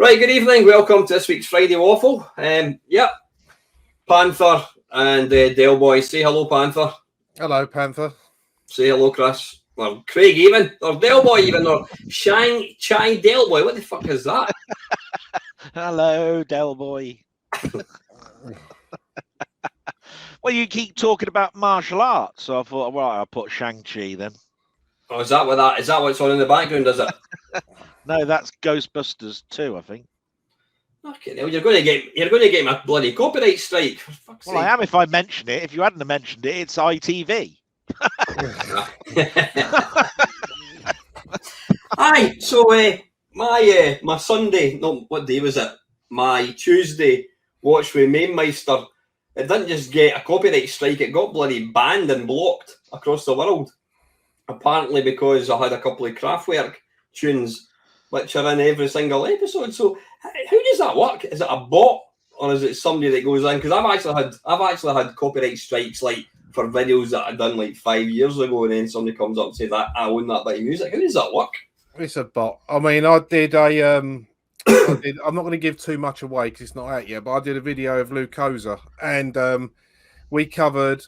Right, good evening. Welcome to this week's Friday Waffle. Yep, Panther and Delboy. Say hello, Panther. Hello, Panther. Say hello, Chris. Well, Craig even, or Delboy even, or Chai Delboy. What the fuck is that? Hello, Delboy. Well, you keep talking about martial arts, so I thought, well, I'll put Shang-Chi then. Oh, is that what's on in the background, is it? No, that's Ghostbusters 2, I think. Okay, well, you're going to get my bloody copyright strike. For fuck's sake. I am if I mention it. If you hadn't mentioned it, it's ITV. Aye, so my Sunday, no, what day was it? My Tuesday watch with Mainmeister. It didn't just get a copyright strike; it got bloody banned and blocked across the world. Apparently, because I had a couple of Kraftwerk tunes which are in every single episode. So, how does that work? Is it a bot or is it somebody that goes in? Because I've actually had copyright strikes like for videos that I done like 5 years ago, and then somebody comes up and says that I own that bit of music. How does that work? It's a bot. I mean, I did a I'm not going to give too much away because it's not out yet, but I did a video of Lucosa, and we covered,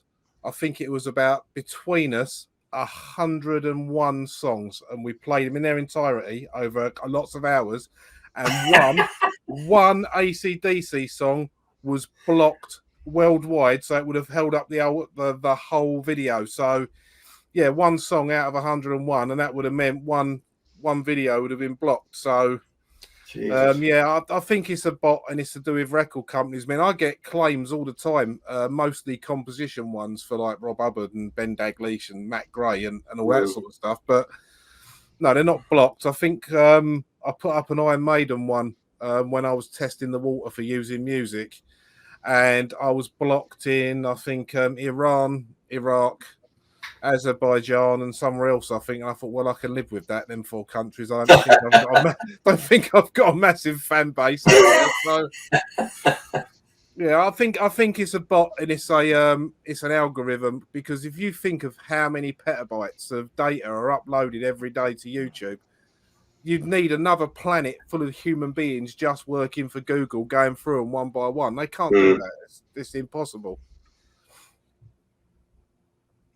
I think it was about, between us, 101 songs, and we played them in their entirety over lots of hours, and one AC/DC song was blocked worldwide, so it would have held up the whole video. So yeah, one song out of 101, and that would have meant one video would have been blocked. So yeah, I think it's a bot, and it's to do with record companies. I mean, I get claims all the time, mostly composition ones for like Rob Hubbard and Ben Daglish and Matt Gray and all that sort of stuff. But no, they're not blocked. I think I put up an Iron Maiden one when I was testing the water for using music, and I was blocked in, I think, Iran, Iraq, Azerbaijan, and somewhere else. I think. I thought, well, I can live with that. Them 4 countries. I don't think I've got a massive fan base. So, yeah, I think it's a bot, and it's an algorithm, because if you think of how many petabytes of data are uploaded every day to YouTube, you'd need another planet full of human beings just working for Google, going through them one by one. They can't do that. It's impossible.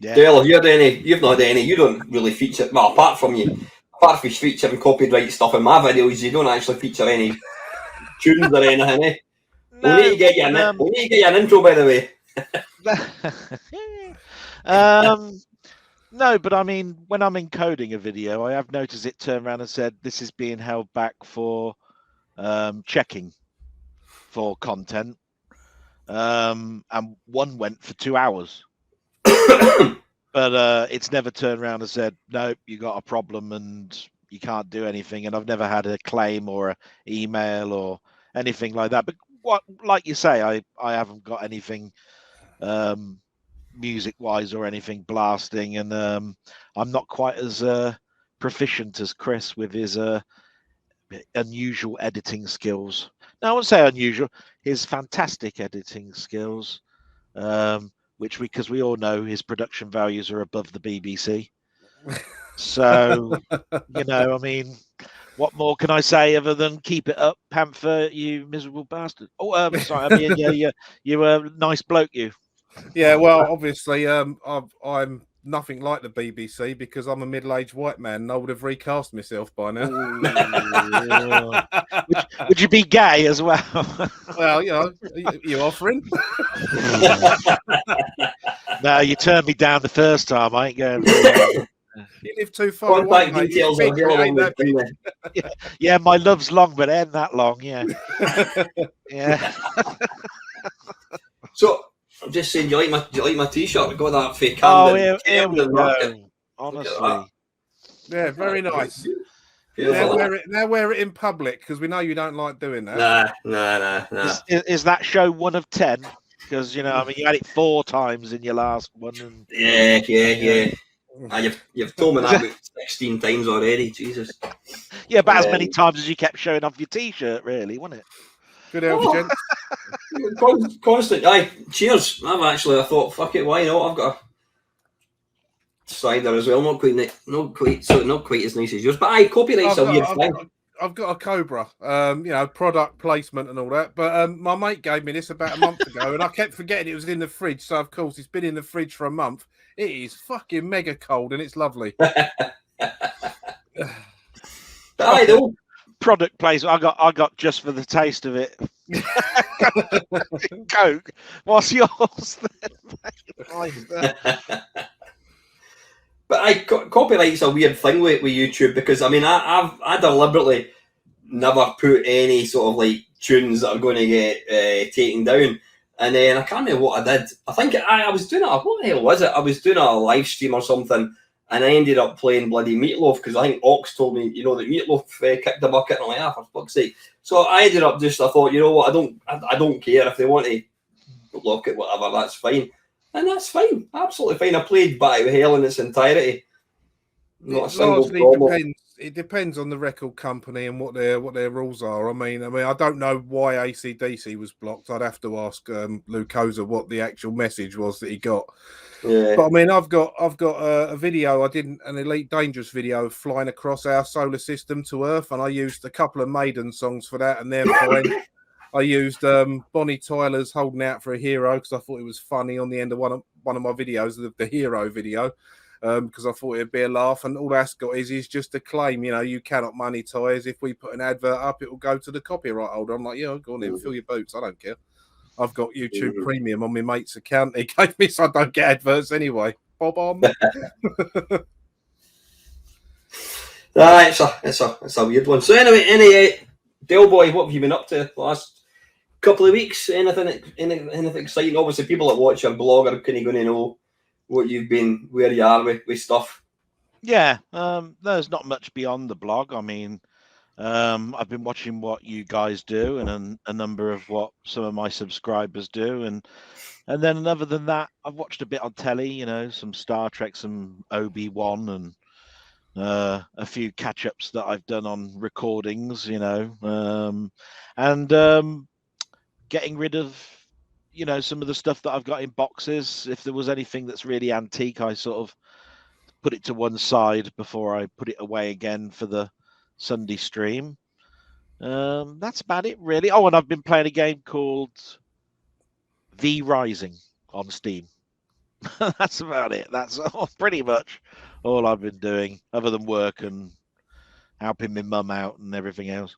Yeah. Dale, have you had any? You've not had any. You don't really feature. Well, apart from featuring copyright stuff in my videos, you don't actually feature any tunes or anything. Eh? No, we need to get you an intro, by the way. No, but I mean, when I'm encoding a video, I have noticed it turned around and said this is being held back for checking for content, and one went for 2 hours. But it's never turned around and said, no, you got a problem and you can't do anything. And I've never had a claim or an email or anything like that. But like you say, I haven't got anything music-wise or anything blasting. And I'm not quite as proficient as Chris with his unusual editing skills. No, I won't say unusual. His fantastic editing skills. Because we all know his production values are above the BBC. So, I mean, what more can I say other than keep it up, Panther, you miserable bastard? Oh, sorry, I mean, yeah, you're a nice bloke, you. Yeah, well, obviously, I'm nothing like the BBC because I'm a middle-aged white man and I would have recast myself by now. Would you be gay as well? Well, you offering? No, you turned me down the first time. I ain't going. You live too far away, mate. Details yeah, my love's long, but it ain't that long. Yeah. Yeah. So I'm just saying, do you like my t-shirt? I got that fake. Oh, here we go. Honestly. Yeah, very nice. Now wear it in public because we know you don't like doing that. Nah. Is that show 1 of 10? Because I mean, you had it 4 times in your last one. And... Yeah. You've told me that about 16 times already. Jesus. Yeah, but as many times as you kept showing off your t-shirt, really, wasn't it? Good help, gents. Constant. Aye, cheers. I thought, fuck it, why not? I've got a cider as well. Not quite as nice as yours, but aye, copyright's a weird thing. I've got a Cobra, product placement and all that. But my mate gave me this about a month ago, and I kept forgetting it was in the fridge. So of course it's been in the fridge for a month. It is fucking mega cold, and it's lovely. I know. Product placement. I got just for the taste of it. Coke. What's yours? But copyright's a weird thing with YouTube, because I mean I deliberately never put any sort of like tunes that are going to get taken down, and then I can't remember what I did. I think I was doing what the hell was it? I was doing a live stream or something, and I ended up playing bloody Meatloaf, because I think Ox told me, that Meatloaf kicked the bucket, and I'm like, for fuck's sake. So I ended up I thought, you know what, I don't care if they want to look at whatever, that's fine. And that's fine, absolutely fine. I played Battle of Hell in its entirety. Not a single problem. It depends on the record company and what their rules are. I mean, I don't know why AC/DC was blocked. I'd have to ask Lucosa what the actual message was that he got. Yeah. But I mean, I've got a video. I did an Elite Dangerous video of flying across our solar system to Earth, and I used a couple of Maiden songs for that, and they're fine. I used Bonnie Tyler's "Holding Out for a Hero" because I thought it was funny on the end of one of my videos, the Hero video, because I thought it'd be a laugh. And all that's got is just a claim. You cannot monetize. If we put an advert up, it will go to the copyright holder. I'm like, yeah, go on in, fill your boots. I don't care. I've got YouTube Premium on my mate's account. He gave me, so I don't get adverts anyway. Bob on. It's a weird one. So anyway, Delboy, what have you been up to the last couple of weeks? Anything exciting? Obviously, people that watch your blog are kind of going to know what you've been, where you are with stuff. Yeah, there's not much beyond the blog. I mean, I've been watching what you guys do, and a number of what some of my subscribers do, and then other than that, I've watched a bit on telly. Some Star Trek, some Obi-Wan, and a few catch-ups that I've done on recordings. And getting rid of some of the stuff that I've got in boxes. If there was anything that's really antique, I sort of put it to one side before I put it away again for the Sunday stream. That's about it, really. Oh, and I've been playing a game called V Rising on Steam. That's about it. That's pretty much all I've been doing, other than work and helping my mum out and everything else.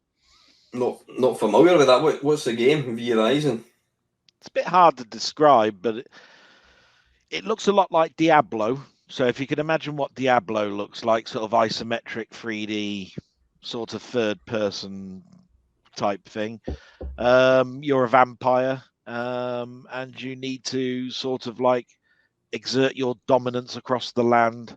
Not familiar with that. What's the game, V Rising? It's a bit hard to describe, but it looks a lot like Diablo. So if you can imagine what Diablo looks like, sort of isometric 3D, sort of third-person type thing. You're a vampire, and you need to sort of like exert your dominance across the land.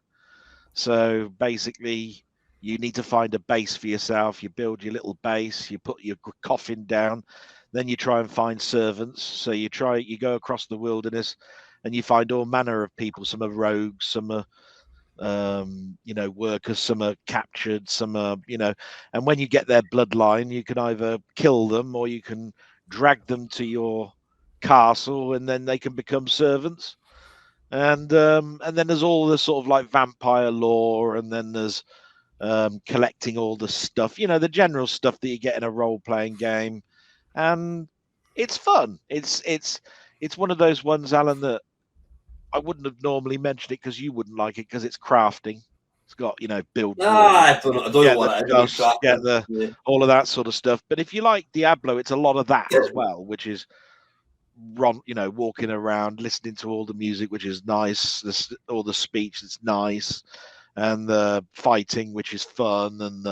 So basically, you need to find a base for yourself. You build your little base, you put your coffin down, then you try and find servants. So you go across the wilderness, and you find all manner of people. Some are rogues, some are workers, some are captured, some are, and when you get their bloodline, you can either kill them or you can drag them to your castle, and then they can become servants. And then there's all the sort of like vampire lore, and then there's collecting all the stuff, the general stuff that you get in a role-playing game, and it's fun. It's one of those ones, Alan, that I wouldn't have normally mentioned it because you wouldn't like it, because it's crafting. It's got, build. I don't know what it is. All of that sort of stuff. But if you like Diablo, it's a lot of that as well, which is walking around, listening to all the music, which is nice. All the speech, that's nice, and the fighting, which is fun, and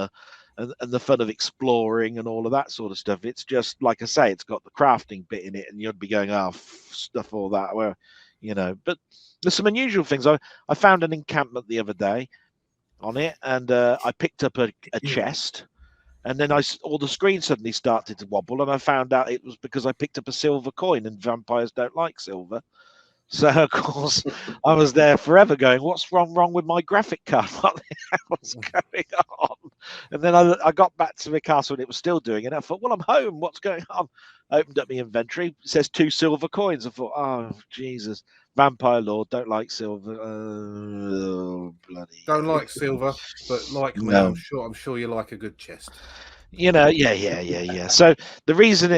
the fun of exploring and all of that sort of stuff. It's just, like I say, it's got the crafting bit in it, and you'd be going, stuff all that. Where, but there's some unusual things. I found an encampment the other day on it, and I picked up a chest, and then all the screen suddenly started to wobble, and I found out it was because I picked up a silver coin, and vampires don't like silver. So, of course, I was there forever going, what's wrong with my graphic card? What the hell's going on? And then I got back to the castle, and it was still doing it. I thought, well, I'm home. What's going on? I opened up my inventory. It says 2 silver coins. I thought, oh, Jesus. Vampire Lord, don't like silver. Oh, bloody. Don't like silver, but like me, No. I'm sure you like a good chest. You know, yeah. So the reason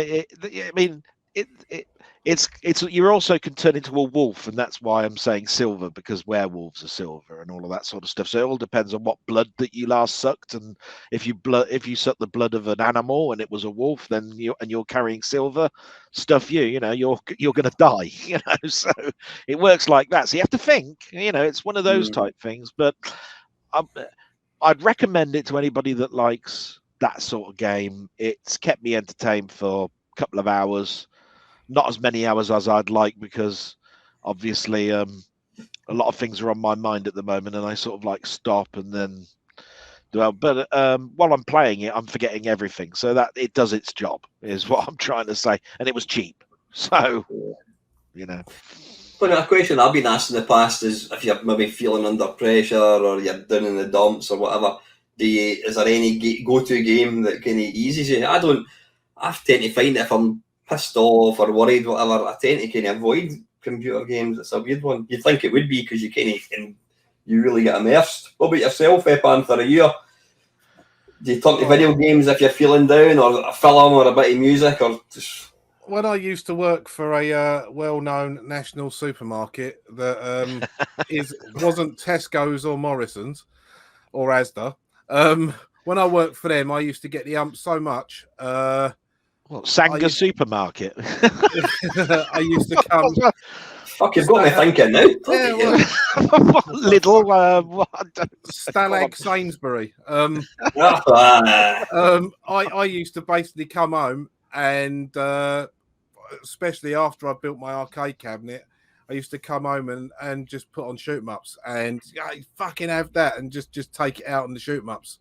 it's you're also can turn into a wolf, and that's why I'm saying silver, because werewolves are silver and all of that sort of stuff. So it all depends on what blood that you last sucked, and if you sucked the blood of an animal and it was a wolf, then you're carrying silver, stuff you know you're gonna die. You know, so it works like that. So you have to think. You know, it's one of those type things. But I'd recommend it to anybody that likes that sort of game. It's kept me entertained for a couple of hours. Not as many hours as I'd like, because obviously a lot of things are on my mind at the moment, and I sort of like stop and then do. But while I'm playing it, I'm forgetting everything, so that it does its job, is what I'm trying to say. And it was cheap, so you know. But a question I've been asked in the past is if you're maybe feeling under pressure or you're down in the dumps or whatever, is there any go-to game that kind of eases you? I tend to find that if I'm pissed off or worried, whatever, I tend to kind of avoid computer games. It's a weird one. You'd think it would be, because you really get immersed. What about yourself, Panther? Do you turn to video games if you're feeling down, or a film, or a bit of music, or just... When I used to work for a well-known national supermarket that wasn't Tesco's or Morrison's or Asda, when I worked for them, I used to get the ump so much. Sanga supermarket. I used to come. Fuck, you've got me thinking now. Yeah, Little Stalag Sainsbury. I used to basically come home and. Especially after I built my arcade cabinet, I used to come home and just put on shoot 'em ups and fucking have that and just take it out on the shoot 'em ups,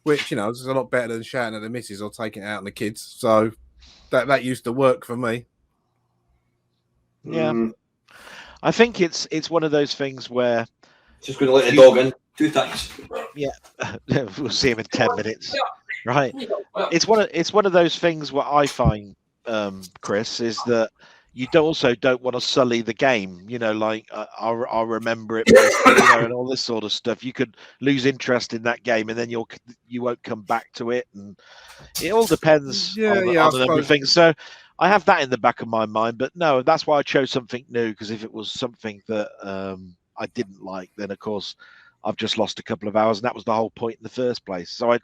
which, you know, is a lot better than shouting at the missus or taking it out on the kids. So that used to work for me. Yeah, I think it's one of those things where just going to let the dog in 2 times. Yeah, we'll see him in 10 minutes. Right, it's one of those things where I find. Chris, is that you also don't want to sully the game. You know, like I'll remember it, you know, and all this sort of stuff. You could lose interest in that game, and then you won't come back to it, and it all depends on a number of things. So I have that in the back of my mind, but no, that's why I chose something new, because if it was something that I didn't like, then of course I've just lost a couple of hours, and that was the whole point in the first place. So I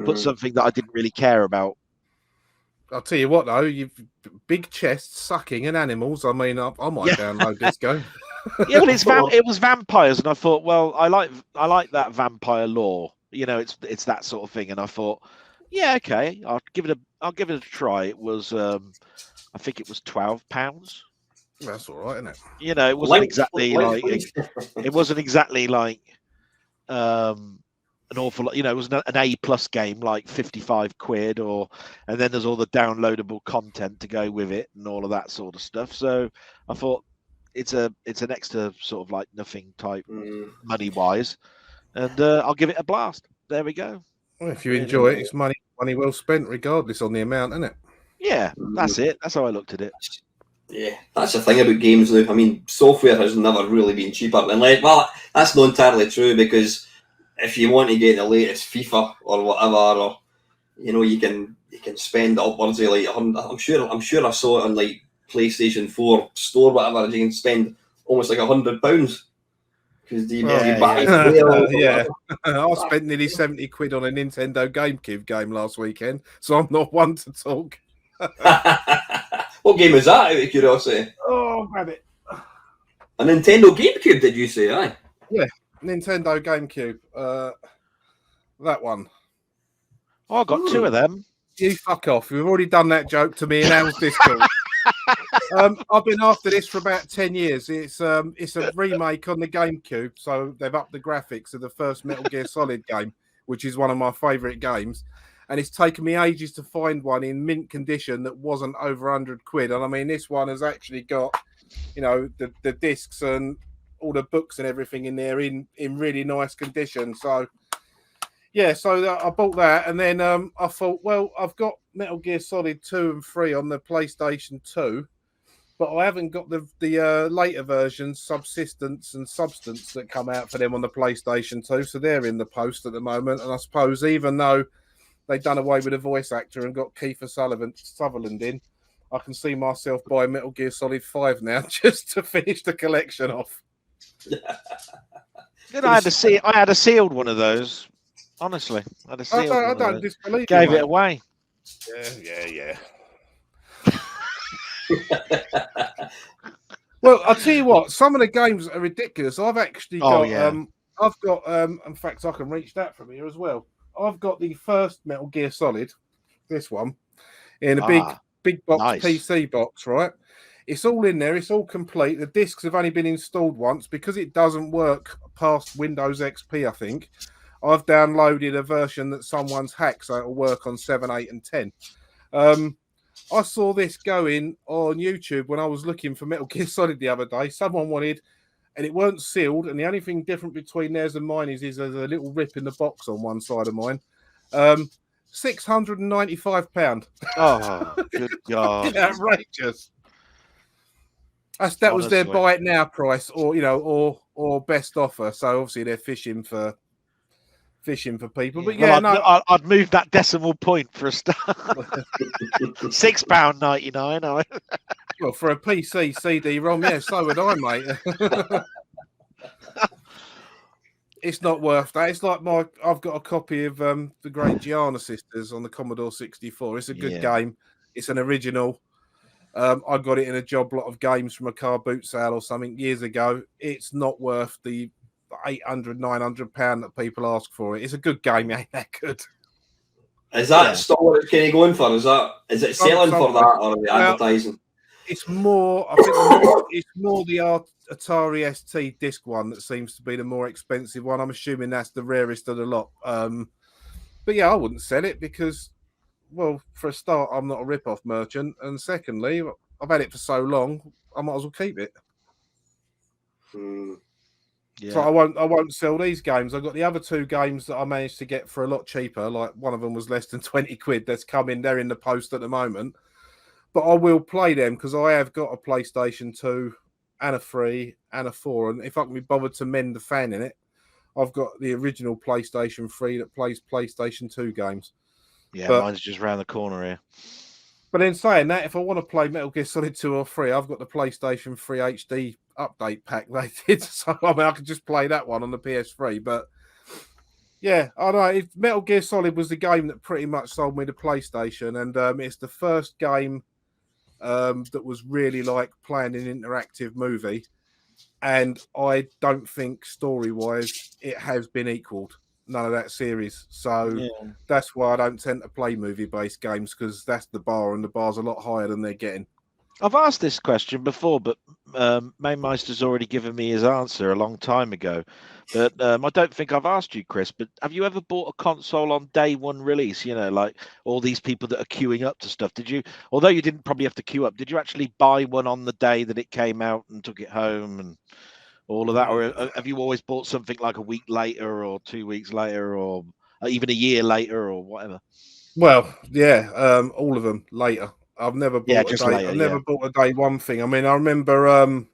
put something that I didn't really care about. I'll tell you what, though, you've big chests, sucking, and animals. I mean, I might download this game. Yeah, but it was vampires, and I thought, well, I like that vampire lore. You know, it's that sort of thing, and I thought, yeah, okay, I'll give it a try. It was, I think it was £12. That's all right, isn't it? You know, it wasn't exactly like an awful lot, you know, it was an A+ game, like 55 quid, and then there's all the downloadable content to go with it and all of that sort of stuff. So I thought it's an next to sort of like nothing type money wise, and I'll give it a blast. There we go. Well, if you enjoy it, it's money well spent, regardless on the amount, isn't it? Yeah, that's it. That's how I looked at it. Yeah, that's the thing about games now. I mean, software has never really been cheaper. And that's not entirely true, because if you want to get the latest FIFA or whatever, or you know, you can spend upwards of like I'm sure I saw it on like PlayStation 4 store, whatever. You can spend almost like £100 because you buy. Yeah, I spent nearly 70 quid on a Nintendo Gamecube game last weekend, so I'm not one to talk. What game is that, out of curiosity? Oh, grab it. A Nintendo Gamecube, did you say? Aye. Yeah. Nintendo Gamecube, that one. Oh, I got 2 of them. You fuck off. We've already done that joke to me in Al's Discord. I've been after this for about 10 years. It's a remake on the Gamecube, so they've upped the graphics of the first Metal Gear Solid game, which is one of my favourite games. And it's taken me ages to find one in mint condition that wasn't over 100 quid. And I mean, this one has actually got, you know, the discs and all the books and everything in there in really nice condition. So yeah, so I bought that, and then I thought, well, I've got Metal Gear Solid 2 and 3 on the PlayStation 2, but I haven't got the later versions, Subsistence and Substance, that come out for them on the PlayStation 2. So they're in the post at the moment. And I suppose even though they done away with a voice actor and got Kiefer Sutherland in, I can see myself buying Metal Gear Solid 5 now just to finish the collection off. I had a sealed one of those. Honestly, I had a sealed one. I don't disbelieve Gave you, it away. Yeah. Well, I'll tell you what, some of the games are ridiculous. I've actually got in fact I can reach that from here as well. I've got the first Metal Gear Solid, this one, in a big box PC box, right? It's all in there, it's all complete. The discs have only been installed once because it doesn't work past Windows XP, I think. I've downloaded a version that someone's hacked so it'll work on 7, 8, and 10. I saw this going on YouTube when I was looking for Metal Gear Solid the other day. Someone wanted, and it weren't sealed, and the only thing different between theirs and mine is there's a little rip in the box on one side of mine. £695. Oh, good God. Outrageous. That was their buy it now price, or best offer. So obviously they're fishing for people. But I'd move that decimal point for a start. £6.99. Well, for a PC CD-ROM, yeah, so would I, mate. It's not worth that. It's like I've got a copy of the Great Gianna Sisters on the Commodore 64. It's a good game. It's an original. I got it in a job lot of games from a car boot sale or something years ago. It's not worth the £800, £900 that people ask for it. It's a good game, ain't that good? Is that still what it's kind of going for? Is it selling for that, or are they advertising? It's more. I think it's more the Atari ST disc one that seems to be the more expensive one. I'm assuming that's the rarest of the lot. But yeah, I wouldn't sell it because, well, for a start, I'm not a rip-off merchant, and secondly, I've had it for so long, I might as well keep it. Yeah. So I won't sell these games. I've got the other two games that I managed to get for a lot cheaper. Like one of them was less than 20 quid. That's coming. They're in the post at the moment. But I will play them because I have got a PlayStation 2 and a 3 and a 4. And if I can be bothered to mend the fan in it, I've got the original PlayStation 3 that plays PlayStation 2 games. Yeah, mine's just round the corner here. But in saying that, if I want to play Metal Gear Solid 2 or 3, I've got the PlayStation 3 HD update pack they did. So I mean, I could just play that one on the PS3. But yeah, I know. If Metal Gear Solid was the game that pretty much sold me the PlayStation, and it's the first game that was really like playing an interactive movie. And I don't think story-wise it has been equaled. None of that series. So that's why I don't tend to play movie-based games, because that's the bar, and the bar's a lot higher than they're getting. I've asked this question before, but Mainmeister's already given me his answer a long time ago. But I don't think I've asked you, Chris, but have you ever bought a console on day one release? You know, like all these people that are queuing up to stuff. Did you, although you didn't probably have to queue up, did you actually buy one on the day that it came out and took it home and all of that? Or have you always bought something like a week later or 2 weeks later or even a year later or whatever? Well, yeah, all of them later. I've never bought I've never bought a day one thing. I mean, I remember I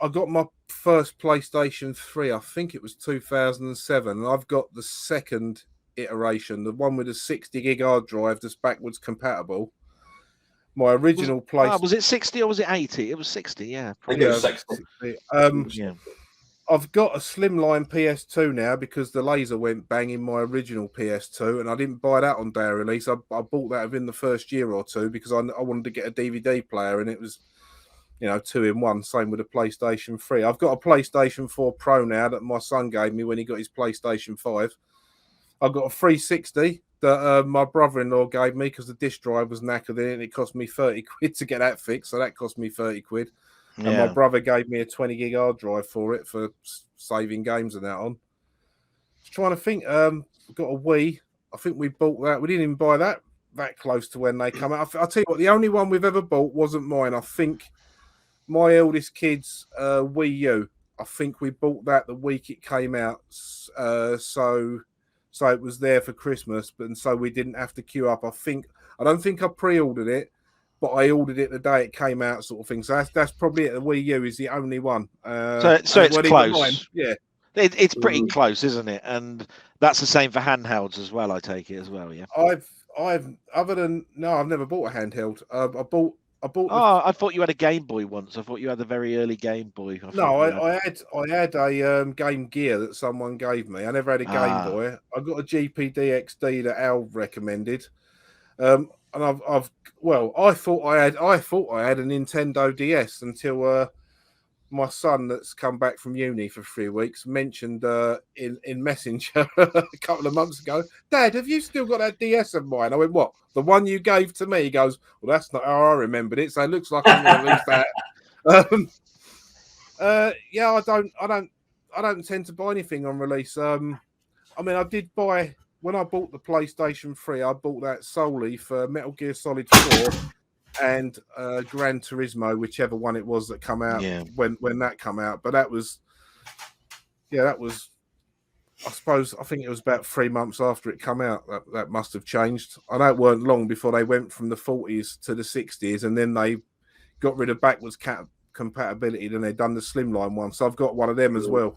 got my first PlayStation 3, I think it was 2007, and I've got the second iteration, the one with a 60 gig hard drive that's backwards compatible. My original PlayStation... was it 60 or was it 80? It was 60, yeah. I think it was 60. I've got a slimline PS2 now because the laser went bang in my original PS2, and I didn't buy that on day of release. I bought that within the first year or two because I wanted to get a DVD player, and it was, 2 in 1. Same with the PlayStation 3. I've got a PlayStation 4 Pro now that my son gave me when he got his PlayStation 5. I've got a 360 that my brother-in-law gave me because the disc drive was knackered in it, and it cost me 30 quid to get that fixed, so that cost me 30 quid. And my brother gave me a 20 gig hard drive for it for saving games and that on. Just trying to think. We've got a Wii. I think we bought that. We didn't even buy that close to when they come out. I'll tell you what, the only one we've ever bought wasn't mine. I think my eldest kid's Wii U. I think we bought that the week it came out. So it was there for Christmas, and so we didn't have to queue up. I don't think I pre-ordered it, but I ordered it the day it came out, sort of thing. So that's probably it. The Wii U is the only one. So it's close. Yeah. It's pretty close, isn't it? And that's the same for handhelds as well. I take it as well. Yeah. I've I've never bought a handheld. I bought. Oh, I thought you had a Game Boy once. I thought you had the very early Game Boy. I had a Game Gear that someone gave me. I never had a Game Boy. I got a GPD XD that Al recommended. And I thought I had a Nintendo DS until my son, that's come back from uni for 3 weeks, mentioned in Messenger a couple of months ago, Dad, have you still got that DS of mine? I went, what? The one you gave to me? He goes, well, that's not how I remembered it, so it looks like I'm going to lose that. Yeah, I don't tend to buy anything on release. I mean, I did buy, when I bought the PlayStation 3, I bought that solely for Metal Gear Solid 4 and Gran Turismo, whichever one it was that come out when that come out. But that was I think it was about 3 months after it come out. That must have changed. I know it weren't long before they went from the 40s to the 60s, and then they got rid of backwards compatibility, then they done the slimline one. So I've got one of them as well.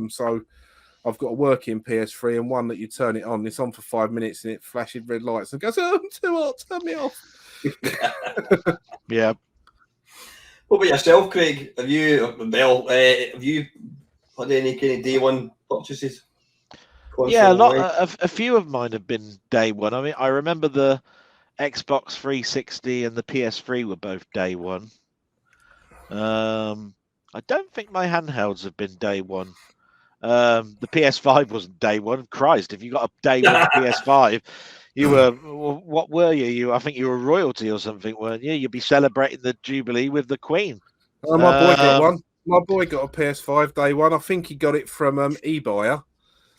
So I've got a working PS3 and one that you turn it on. It's on for 5 minutes and it flashes red lights and goes, "Oh, I'm too hot, turn me off." Yeah. What about yourself, Craig? Have you had any kind of day one purchases? Yeah, a few of mine have been day one. I mean, I remember the Xbox 360 and the PS3 were both day one. I don't think my handhelds have been day one. The PS5 wasn't day one. Christ, if you got a day one PS5, you were, what were you? I think you were royalty or something, weren't you? You'd be celebrating the Jubilee with the Queen. My boy got one. My boy got a PS5 day one. I think he got it from eBuyer.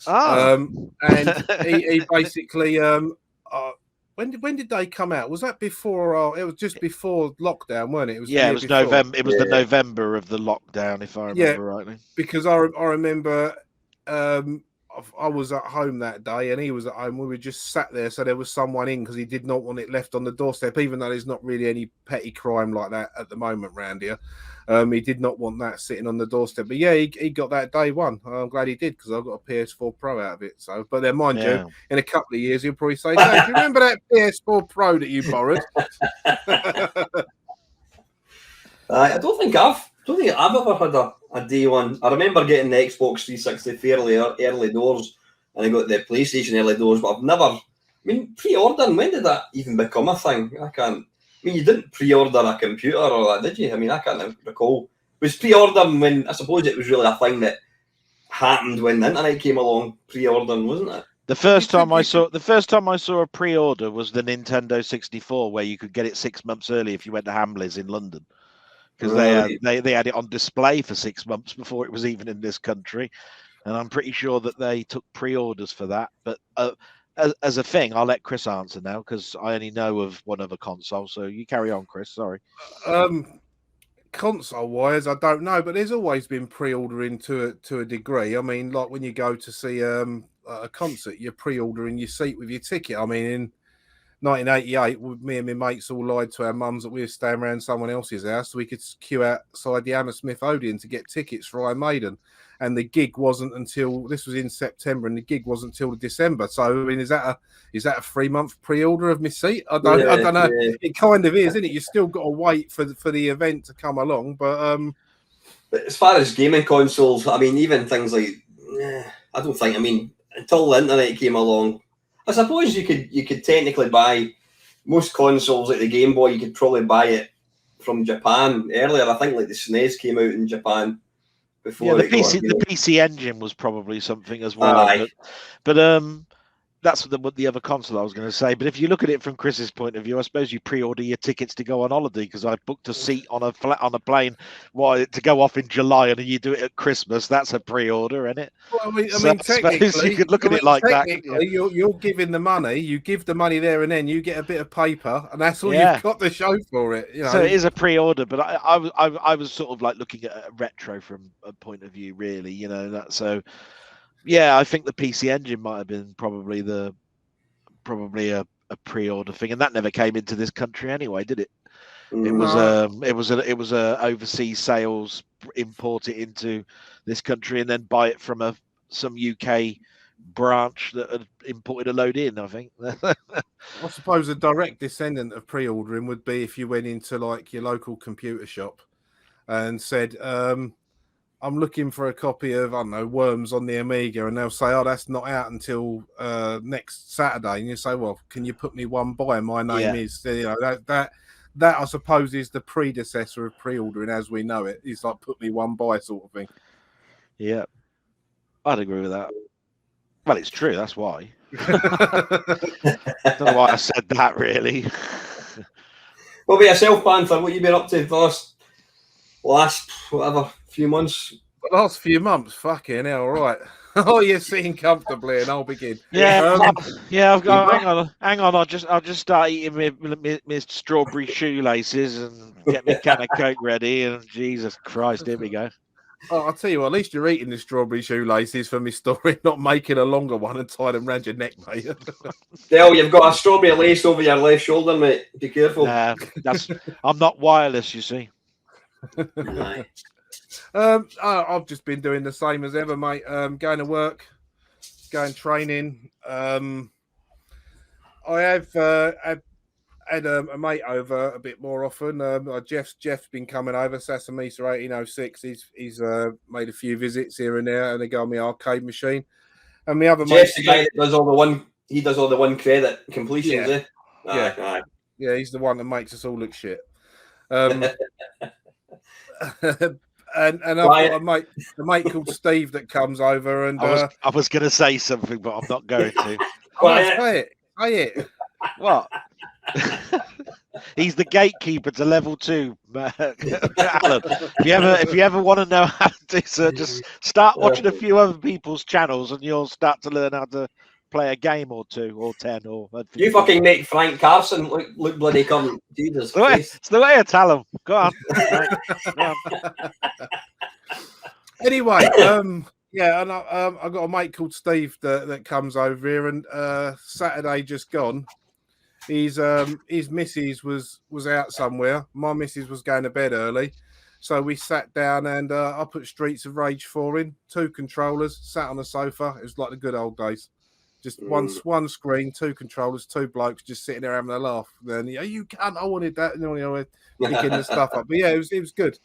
And he basically when did they come out? Was that before? It was just before lockdown, weren't it? It was it was November. It was the November of the lockdown, if I remember rightly. Because I remember I was at home that day and he was at home. We were just sat there, so there was someone in because he did not want it left on the doorstep, even though there's not really any petty crime like that at the moment round here. He did not want that sitting on the doorstep. But yeah, he got that day one. I'm glad he did, because I got a PS4 Pro out of it. So, but then mind you, in a couple of years he'll probably say, "Dad, do you remember that PS4 Pro that you borrowed?" I don't think I've ever had a day one. I remember getting the Xbox 360 fairly early doors, and I got the PlayStation early doors, but I've never. I mean, pre-ordering, when did that even become a thing? I can't. I mean, you didn't pre-order a computer or that, did you? I mean, I can't recall. Was pre-ordering when, I suppose it was really a thing that happened when the internet came along, pre-ordering, wasn't it? The first time I saw a pre-order was the Nintendo 64, where you could get it 6 months early if you went to Hamleys in London, because they had it on display for 6 months before it was even in this country, and I'm pretty sure that they took pre-orders for that. But as a thing, I'll let Chris answer now, because I only know of one other console. So you carry on, Chris. Sorry. Console-wise, I don't know, but there's always been pre-ordering to a degree. I mean, like when you go to see a concert, you're pre-ordering your seat with your ticket. I mean, in 1988, me and my mates all lied to our mums that we were staying around someone else's house so we could queue outside the Hammersmith Odeon to get tickets for Iron Maiden. And the gig wasn't until, this was in September, and the gig wasn't until December. So, I mean, is that a 3 month pre-order of my seat? I don't know. Yeah. It kind of is, isn't it? You still got to wait for the event to come along. But as far as gaming consoles, I mean, even things like, I don't think. I mean, until the internet came along, I suppose you could technically buy most consoles, like the Game Boy. You could probably buy it from Japan earlier. I think like the SNES came out in Japan. Before the PC Engine was probably something as well, but that's the other console I was going to say. But if you look at it from Chris's point of view, I suppose you pre-order your tickets to go on holiday, because I booked a seat on a plane to go off in July, and you do it at Christmas. That's a pre-order, isn't it? Well, I mean, technically, you could look at it like that. You're giving the money. You give the money there and then. You get a bit of paper, and that's all you've got to show for it. You know? So it is a pre-order, but I was sort of like looking at a retro from a point of view, really. You know that so. Yeah, I think the PC Engine might have been probably a pre-order thing, and that never came into this country anyway, did it? It was a overseas sales, import it into this country, and then buy it from a some UK branch that had imported a load in, I think. I suppose a direct descendant of pre-ordering would be if you went into like your local computer shop and said, I'm looking for a copy of, I don't know, Worms on the Amiga, and they'll say, oh, that's not out until next Saturday. And you say, well, can you put me one by? My name is, you know, that I suppose is the predecessor of pre-ordering as we know it. It's like put me one by sort of thing. Yeah, I'd agree with that. Well, it's true. That's why. Don't know why I said that, really. What about yourself, Panther? What you been up to the last whatever few months? The last few months, fucking hell, right. Oh, you're sitting comfortably, and I'll begin. Yeah, I've got. Hang on. I'll just start eating my strawberry shoelaces and get my can of Coke ready. And Jesus Christ, here we go. Oh, I'll tell you what, at least you're eating the strawberry shoelaces for me story, not making a longer one and tie them around your neck, mate. Dale, you've got a strawberry lace over your left shoulder, mate. Be careful. I'm not wireless, you see. I've just been doing the same as ever, mate. Going to work, going training. I have had a mate over a bit more often. Jeff's been coming over. Sasamisa 1806. He's made a few visits here and there, and they go on the arcade machine. And the other Jeff's the guy that does all the one. He does all the one credit completions. Yeah. Aye. Yeah, he's the one that makes us all look shit. And I've got a mate called Steve that comes over, and I was going to say something, but I'm not going to. Say it. What? He's the gatekeeper to level 2, Alan. If you ever want to know how to do so, just start watching a few other people's channels, and you'll start to learn how to play a game or 2 or 10 or. You fucking make Frank Carson look bloody come. Jesus Christ. It's the way I tell him. Go on. Go on. Anyway, yeah, and I got a mate called Steve that comes over here, and Saturday just gone. His missus was out somewhere. My missus was going to bed early, so we sat down and I put Streets of Rage 4 in, 2 controllers, sat on the sofa. It was like the good old days. Just one screen, 2 controllers, 2 blokes just sitting there having a laugh. Then you can't. I wanted that, and picking the stuff up. But yeah, it was good.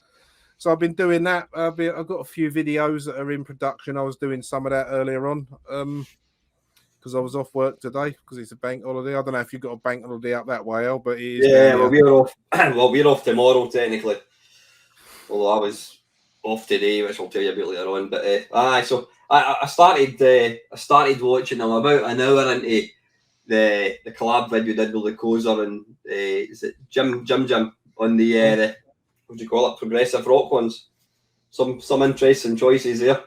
So I've been doing that. I've got a few videos that are in production. I was doing some of that earlier on. Because I was off work today because it's a bank holiday. I don't know if you've got a bank holiday up that way, Al, but it is. Yeah, well, we're off. Well, we're off tomorrow technically. Although I was off today, which I'll tell you about later on. But so I started watching them about an hour into the collab video we did with the Kozer and is it Jim on the what do you call it, progressive rock ones. Some interesting choices there.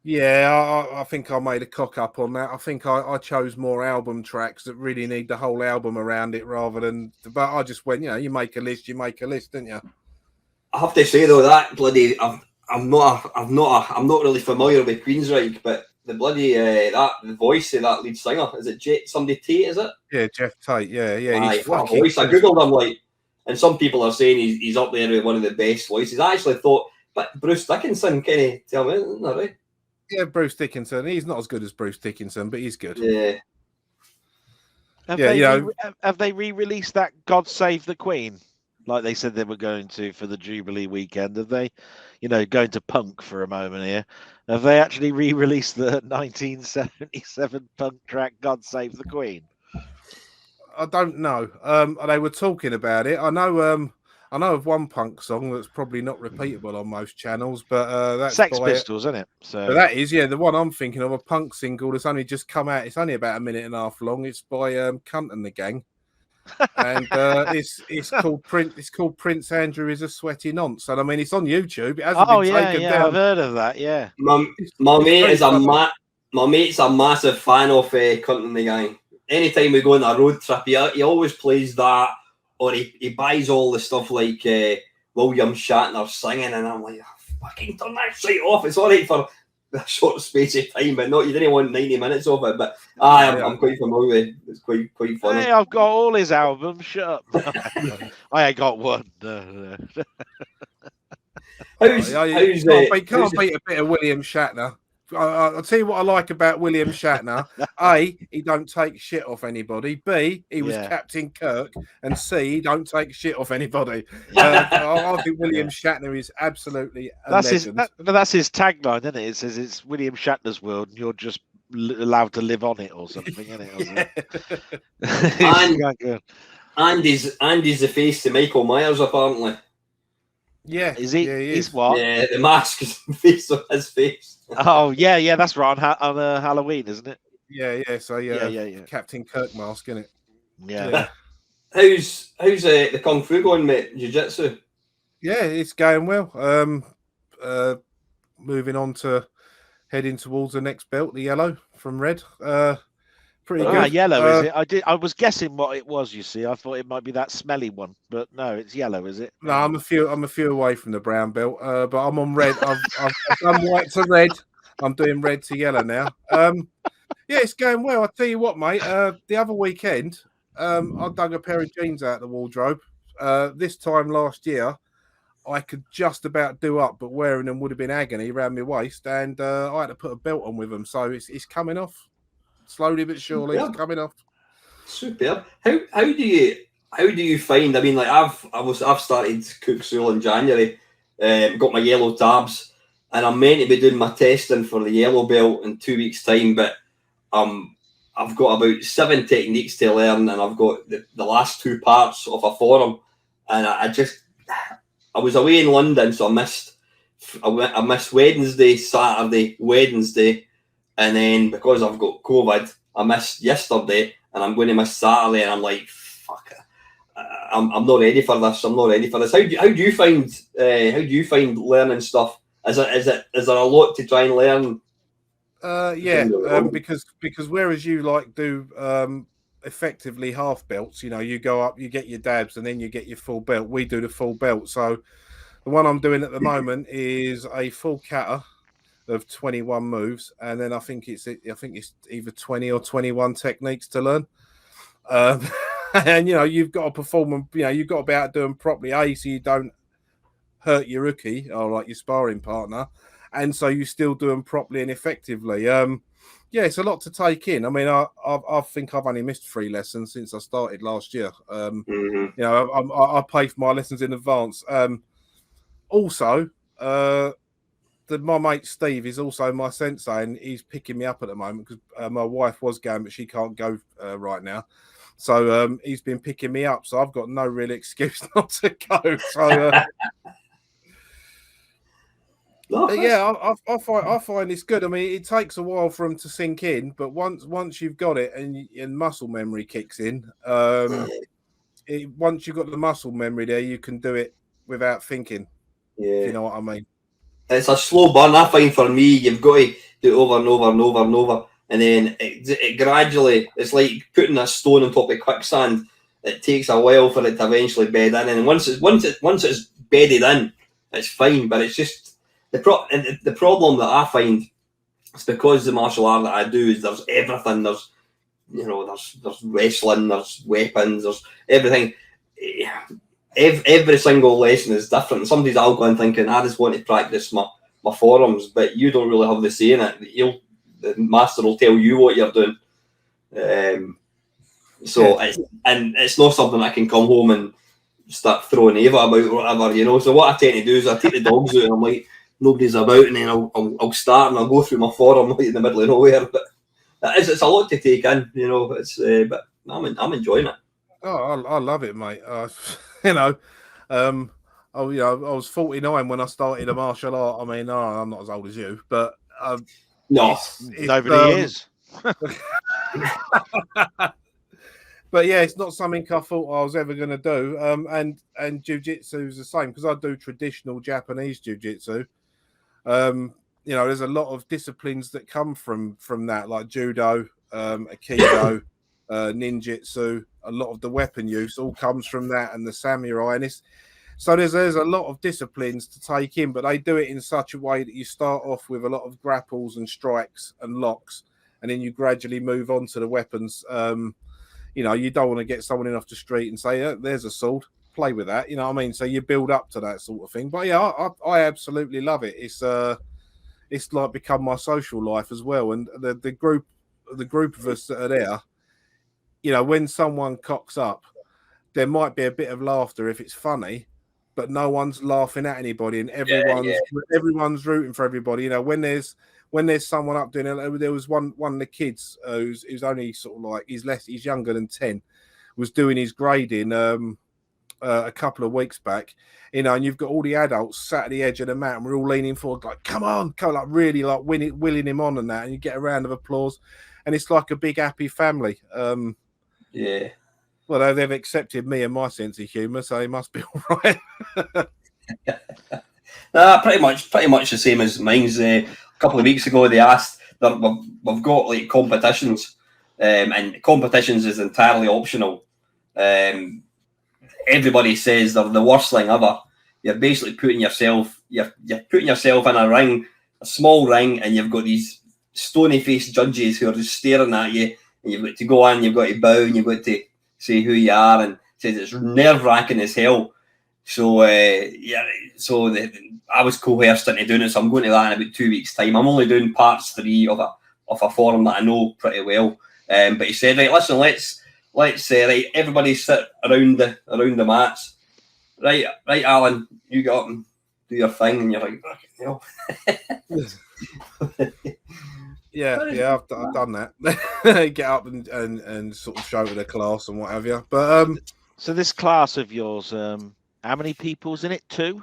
Yeah, I think I made a cock up on that. I think I chose more album tracks that really need the whole album around it rather than. But I just went, you make a list, didn't you? I have to say though that bloody I'm not really familiar with Queensryche, but the bloody the voice of that lead singer, is it somebody Tate? Is it? Yeah, Jeff Tate. Yeah. He's what a voice! I googled him and some people are saying he's up there with one of the best voices. I actually thought, but Bruce Dickinson, can you tell me? Isn't that right? Yeah, Bruce Dickinson. He's not as good as Bruce Dickinson, but he's good. Yeah. Have they re-released that God Save the Queen like they said they were going to for the Jubilee weekend? Have they, going to punk for a moment here? Have they actually re-released the 1977 punk track God Save the Queen? I don't know. They were talking about it. I know of one punk song that's probably not repeatable on most channels, but that's Sex Pistols, isn't it? So but that is, the one I'm thinking of, a punk single that's only just come out. It's only about a minute and a half long. It's by Cunt and the Gang, and it's called Prince Andrew is a Sweaty Nonce, and I mean it's on YouTube. It hasn't been taken down. I've heard of that. Yeah, my mate is my mate's a massive fan of Cunt and the Gang. Anytime we go on a road trip, he always plays that. Or he buys all the stuff like William Shatner singing, and I'm like, fucking turn that shit off. It's all right for a short space of time, but you didn't want 90 minutes of it. But I'm quite familiar with it. It's quite funny. Hey, I've got all his albums. Shut up. I ain't got one. No. Can't beat a bit of William Shatner. I'll tell you what I like about William Shatner. A, he don't take shit off anybody. B, he was Captain Kirk. And C, he don't take shit off anybody. I think William Shatner is absolutely a legend. That's his tagline, isn't it? It says it's William Shatner's world, and you're just allowed to live on it or something, isn't it? Andy's the face to Michael Myers, apparently. Yeah, is he? Yeah, he he's is. what? Yeah, the mask is the face of his face. Oh yeah, that's right on Halloween, isn't it? Yeah. So yeah. Captain Kirk mask, isn't it? Yeah. How's the kung fu going, mate? Jiu-jitsu? Yeah, it's going well. Moving on to heading towards the next belt, the yellow from red. Pretty good. Yellow, is it? I was guessing what it was. You see, I thought it might be that smelly one, but no, it's yellow, is it? No, I'm a few away from the brown belt, but I'm on red. I've done white to red. I'm doing red to yellow now. Yeah, it's going well. I tell you what, mate. The other weekend, I dug a pair of jeans out of the wardrobe. This time last year, I could just about do up, but wearing them would have been agony around my waist, and I had to put a belt on with them. So it's coming off. Slowly but surely, it's coming off. Superb. How do you find? I mean, like I've started Cook Soul in January. Got my yellow tabs, and I'm meant to be doing my testing for the yellow belt in 2 weeks' time. But I've got about 7 techniques to learn, and I've got the last 2 parts of a forum, and I was away in London, so I missed Wednesday, Saturday, Wednesday. And then because I've got COVID, I missed yesterday, and I'm going to miss Saturday. And I'm like, fuck it, I'm not ready for this. I'm not ready for this. How do you find learning stuff? Is there a lot to try and learn? Because whereas you like do effectively half belts, you go up, you get your dabs, and then you get your full belt. We do the full belt. So the one I'm doing at the moment is a full kata of 21 moves, and then I think it's either 20 or 21 techniques to learn. And you've got to perform them. You've got to be able to do them properly. So you don't hurt your rookie or like your sparring partner, and so you still do them properly and effectively. It's a lot to take in. I mean, I think I've only missed 3 lessons since I started last year. I pay for my lessons in advance. Also, my mate Steve is also my sensei, and he's picking me up at the moment because my wife was going, but she can't go right now. So he's been picking me up. So I've got no real excuse not to go. So I find it's good. I mean, it takes a while for them to sink in, but once you've got it and muscle memory kicks in, once you've got the muscle memory there, you can do it without thinking. Yeah, if you know what I mean. It's a slow burn. I find for me, you've got to do it over and over and over and over, and then it gradually. It's like putting a stone on top of quicksand. It takes a while for it to eventually bed in, and once it's bedded in, it's fine. But it's just the problem that I find is because the martial art that I do is there's everything. There's there's wrestling, there's weapons, there's everything. Every single lesson is different. Somebody's out going thinking, I just want to practice my forearms, but you don't really have the say in it. The master will tell you what you're doing. It's not something I can come home and start throwing Ava about or whatever, So what I tend to do is I take the dogs out and I'm like, nobody's about, and then I'll start and I'll go through my forearm like in the middle of nowhere. But it's a lot to take in, but I'm enjoying it. Oh, I love it, mate. I was 49 when I started a martial art. I mean, I'm not as old as you, but no, nobody is. But yeah, it's not something I thought I was ever going to do. And jiu-jitsu is the same because I do traditional Japanese jiu-jitsu. There's a lot of disciplines that come from that, like judo, aikido, ninjutsu. A lot of the weapon use all comes from that, and the samurai. And so there's a lot of disciplines to take in, but they do it in such a way that you start off with a lot of grapples and strikes and locks, and then you gradually move on to the weapons. You don't want to get someone in off the street and say, there's a sword, play with that. You know what I mean? So you build up to that sort of thing. But yeah, I absolutely love it. it's like become my social life as well. And the group of us that are there, you know, when someone cocks up, there might be a bit of laughter if it's funny, but no one's laughing at anybody, and everyone's rooting for everybody. You know, when there's someone up doing it, there was one of the kids who's only sort of like he's younger than 10, was doing his grading a couple of weeks back, you know, and you've got all the adults sat at the edge of the mat, and we're all leaning forward, like, come on, like really like willing him on and that, and you get a round of applause, and it's like a big happy family. Yeah. Well, they've accepted me and my sense of humour, so he must be all right. Nah, pretty much the same as mine's. A couple of weeks ago, they asked that we've got like competitions, and competitions is entirely optional. Everybody says they're the worst thing ever. You're basically putting yourself in a ring, a small ring, and you've got these stony faced judges who are just staring at you, and you've got to go in, you've got to bow, and you've got to say who you are, and says it's nerve wracking as hell. So I was coerced into doing it, so I'm going to that in about 2 weeks' time. I'm only doing parts 3 of a form that I know pretty well. But he said, right, listen, let's right, everybody sit around the mats. Right, Alan, you go up and do your thing, and you're like, you know. Yeah, I've done that. Get up and sort of show to the class and what have you. But so this class of yours, how many people's in it? 2?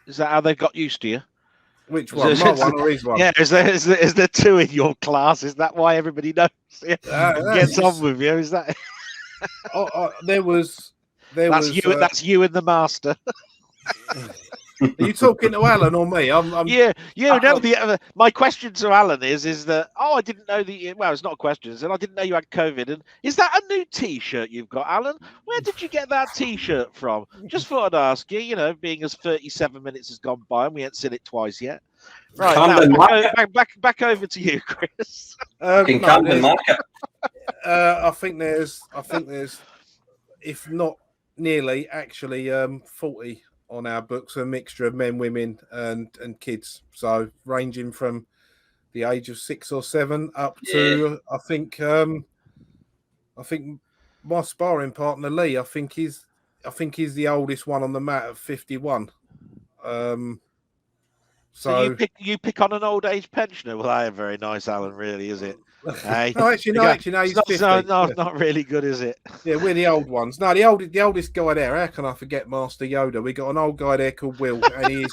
Is that how they got used to you? Which one? My one or his one? Yeah, is there 2 in your class? Is that why everybody knows you? Gets on with you? Is that? That's you and the master. Are you talking to Alan or me? My question to Alan is that I didn't know it's not a question. I didn't know you had COVID. And is that a new T-shirt you've got, Alan? Where did you get that T-shirt from? Just thought I'd ask you. You know, being as 37 minutes has gone by and we haven't seen it twice yet. Right, now, back over to you, Chris. I think there's, if not nearly, actually 40 on our books, a mixture of men, women, and kids. So ranging from the age of 6 or 7 up to I think my sparring partner Lee, I think he's the oldest one on the mat at 51. So you pick on an old age pensioner. Well, that ain't very nice, Alan. Really, is it? Hey, no, he's 50. Not really good, is it? Yeah, we're the old ones. No, the oldest guy there. How can I forget Master Yoda? We got an old guy there called Will, and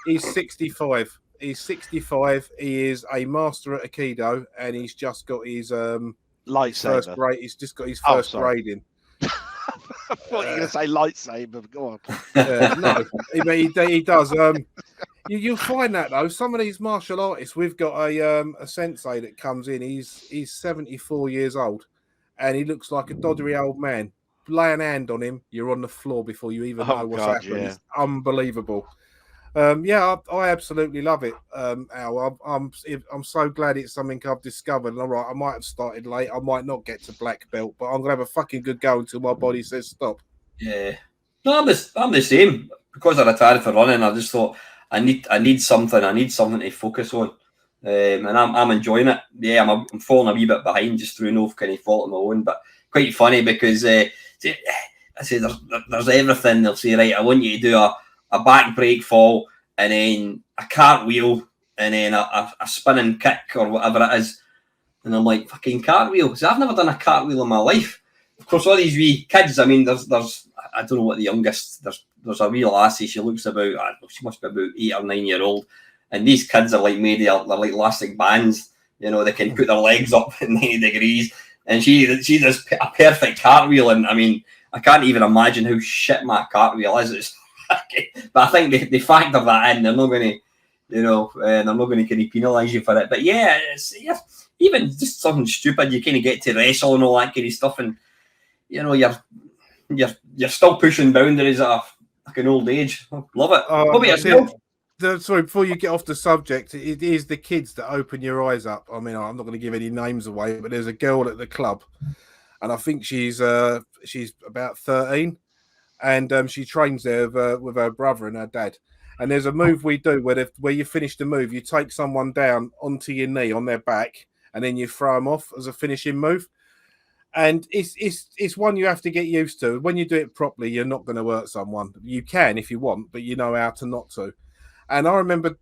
he's 65. He's 65. He is a master at Aikido, and he's just got his lightsaber. First grade. He's just got his first grading. I thought you were going to say lightsaber. Go on. No, he does. You'll find that though. Some of these martial artists, we've got a sensei that comes in. He's 74 years old, and he looks like a doddery old man. Lay an hand on him, you're on the floor before you even know what's happening. Yeah. It's unbelievable. I absolutely love it. Al, I'm so glad it's something I've discovered. And all right, I might have started late. I might not get to black belt, but I'm gonna have a fucking good go until my body says stop. Yeah, no, I'm the same. Because I retired for running, I just thought I need something. I need something to focus on, and I'm enjoying it. Yeah, I'm falling a wee bit behind just through no kind of fault of my own, but quite funny because I say there's everything. They'll say, right, I want you to do a back break fall, and then a cartwheel, and then a spinning kick or whatever it is. And I'm like, fucking cartwheel? So I've never done a cartwheel in my life. Of course, all these wee kids, I mean, there's I don't know what the youngest, there's a wee lassie, she looks about, she must be about 8 or 9 year old. And these kids are like they're like elastic bands, you know, they can put their legs up at 90 degrees. And she does a perfect cartwheel. And I mean, I can't even imagine how shit my cartwheel is. But I think they factor that in. They're not going to, they're not going to kind of penalise you for it. But yeah, even just something stupid, you kind of get to wrestle and all that kind of stuff, and you know you're still pushing boundaries at like an old age. Love it. What about yourself? Sorry, before you get off the subject, it is the kids that open your eyes up. I mean, I'm not going to give any names away, but there's a girl at the club, and I think she's about 13. And she trains there with her brother and her dad. And there's a move we do where you finish the move, you take someone down onto your knee on their back, and then you throw them off as a finishing move. And it's one you have to get used to. When you do it properly, you're not going to hurt someone. You can if you want, but you know how to not to. And I remember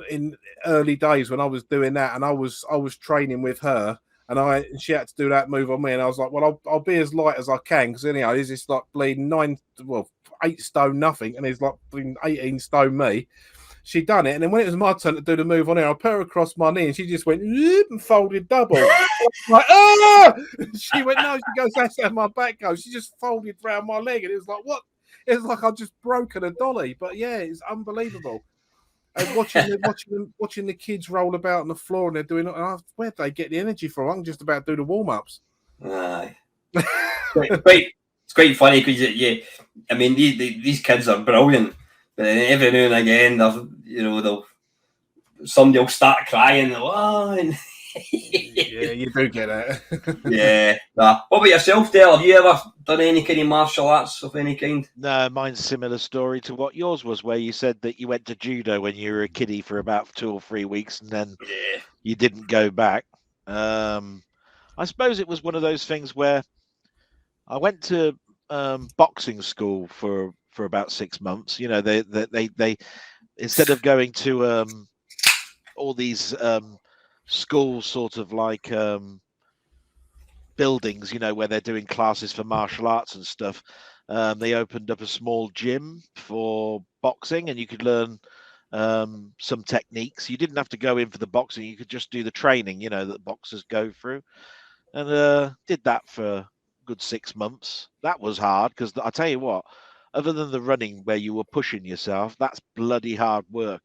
in early days when I was doing that, and I was training with her, and she had to do that move on me, and I was like, well, I'll be as light as I can, because anyhow, he's just like bleeding 8 stone nothing, and he's like bleeding 18 stone me. She done it, and then when it was my turn to do the move on her, I put her across my knee, and she just went and folded double. Like, ah! She went, no. She goes, that's how my back goes. She just folded round my leg, and it was like, what? It was like I'd just broken a dolly. But yeah, it's unbelievable. And watching the kids roll about on the floor, and they're doing it. Where'd they get the energy from? I can just about do the warm ups. Aye. It's quite funny because I mean, these kids are brilliant. But then every now and again, somebody will start crying. And, yeah, you do get it. Yeah. What about yourself, Dale? Have you ever done any kind of martial arts of any kind? No, mine's a similar story to what yours was, where you said that you went to judo when you were a kiddie for about 2 or 3 weeks, and then you didn't go back. I suppose it was one of those things where I went to boxing school for about 6 months. You know, they instead of going to all these schools, sort of like buildings, you know, where they're doing classes for martial arts and stuff, they opened up a small gym for boxing, and you could learn some techniques. You didn't have to go in for the boxing, you could just do the training, you know, that boxers go through. And did that for a good 6 months. That was hard, because I tell you what, other than the running where you were pushing yourself, that's bloody hard work,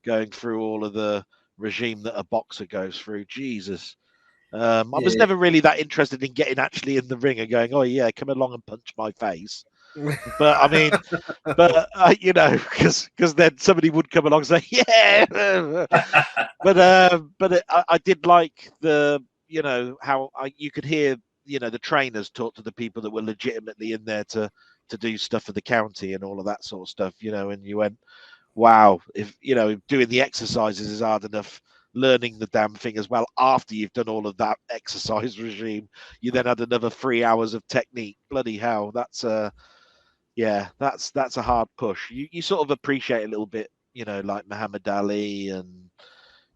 going through all of the regime that a boxer goes through. Jesus. I was never really that interested in getting actually in the ring and going, oh yeah, come along and punch my face. But I mean, you know, because then somebody would come along and say, yeah. but I did like the, you know, how you could hear, you know, the trainers talk to the people that were legitimately in there to do stuff for the county and all of that sort of stuff, you know, and you went, wow, if, you know, doing the exercises is hard enough, learning the damn thing as well after you've done all of that exercise regime, you then had another 3 hours of technique. Bloody hell, that's a hard push. You sort of appreciate a little bit, you know, like Muhammad Ali and,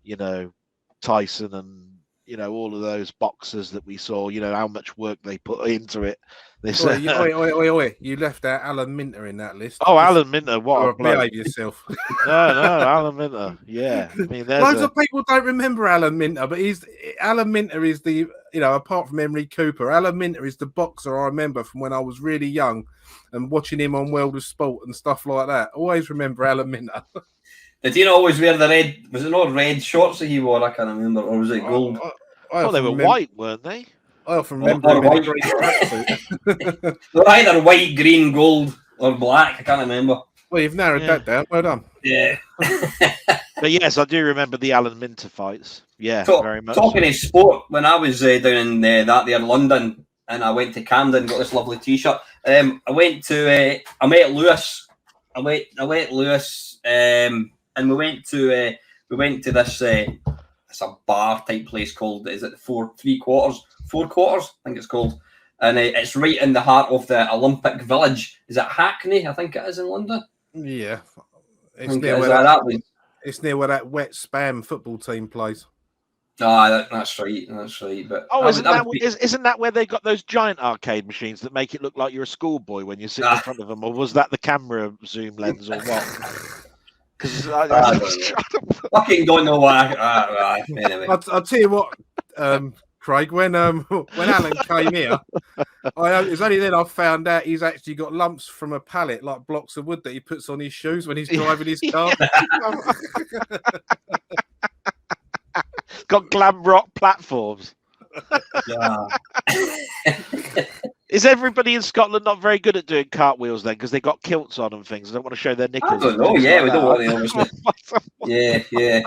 you know, Tyson and, you know, all of those boxers that we saw, you know, how much work they put into it. Oi. You left out Alan Minter in that list. Oh, Alan Minter, what a bloke. Behave yourself. No, Alan Minter. Yeah. I mean, loads of people don't remember Alan Minter, but Alan Minter is the, you know, apart from Emery Cooper, Alan Minter is the boxer I remember from when I was really young and watching him on World of Sport and stuff like that. Always remember Alan Minter. Did he not always wear the red? Was it not red shorts that he wore? I can't remember. Or was it gold? Oh, they were white, weren't they? I often remember him in a green tracksuit. They're either white, green, gold, or black. I can't remember. Well, you've narrowed that down. Well done. Yeah. But yes, I do remember the Alan Minter fights. Yeah, very much. Talking of sport, when I was down in in London, and I went to Camden, got this lovely T-shirt. I met Lewis. I met Lewis, and we went to this. It's a bar type place called, is it Four Quarters? I think it's called. And it's right in the heart of the Olympic Village. Is it Hackney? I think it is in London. Yeah. It's near where that wet spam football team plays. That's right. But isn't that where they got those giant arcade machines that make it look like you're a schoolboy when you sit in front of them? Or was that the camera zoom lens or what? Because I fucking don't know why. Anyway. I'll tell you what, Craig. When Alan came here, it was only then I found out he's actually got lumps from a pallet, like blocks of wood that he puts on his shoes when he's driving his car. Got glam rock platforms. Yeah. Is everybody in Scotland not very good at doing cartwheels then? Because they got kilts on and things. They don't want to show their knickers. I don't know. Yeah, we don't want to, obviously. Yeah.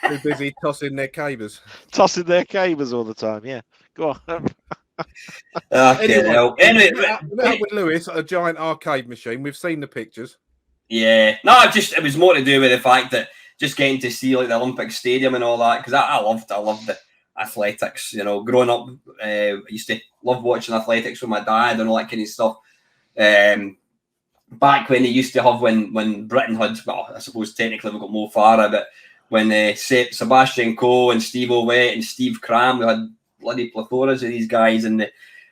Too busy tossing their cabers. Tossing their cabers all the time. Yeah. Go on. Anyway, with Lewis, a giant arcade machine. We've seen the pictures. Yeah, no, it was more to do with the fact that just getting to see like the Olympic Stadium and all that, because I loved the athletics. You know, growing up, I used to love watching athletics with my dad and all that kind of stuff. Back when they used to have when Britain had, well, I suppose technically we got Mo Farah, but when Sebastian Coe and Steve Ovett and Steve Cram, we had bloody plethoras of these guys, and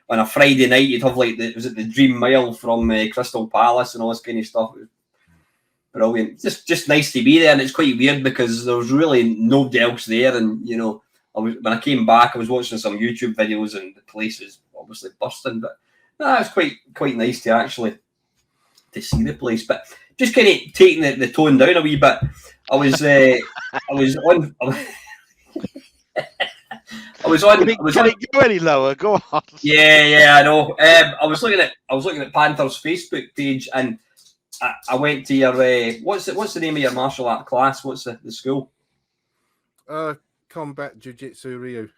on a Friday night you'd have like the Dream Mile from Crystal Palace and all this kind of stuff. It was brilliant. Just nice to be there, and it's quite weird because there was really nobody else there, and you know, when I came back, I was watching some YouTube videos, and the place is obviously busting, but no, it's quite nice to actually to see the place. But just kind of taking the tone down a wee bit. I was on. Can it go any lower? Go on. Yeah, I know. I was looking at Panther's Facebook page, and I went to your what's the name of your martial art class? What's the school? Combat Jiu-Jitsu Ryu.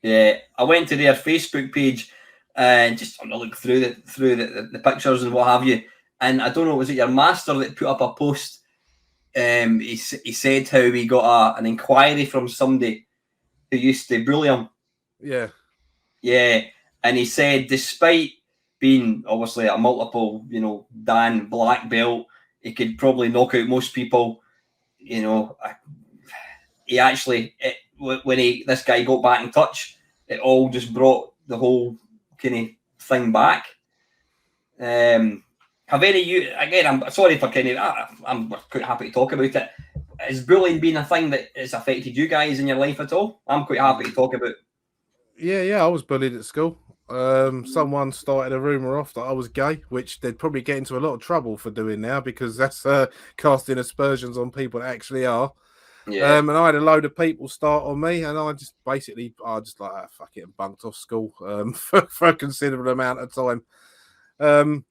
Yeah, I went to their Facebook page and just on a look through the pictures and what have you. And I don't know, was it your master that put up a post? He said how he got an inquiry from somebody who used to bully him. Yeah, and he said despite being obviously a multiple, Dan black belt, he could probably knock out most people. He actually, when this guy got back in touch, it all just brought the whole kind of thing back. Have any of you, again, I'm sorry for I'm quite happy to talk about it. Has bullying been a thing that has affected you guys in your life at all? I'm quite happy to talk about. Yeah, I was bullied at school. Someone started a rumor off that I was gay, which they'd probably get into a lot of trouble for doing now because that's casting aspersions on people that actually are. Yeah. And I had a load of people start on me, and I just fuck it, and bunked off school for a considerable amount of time. The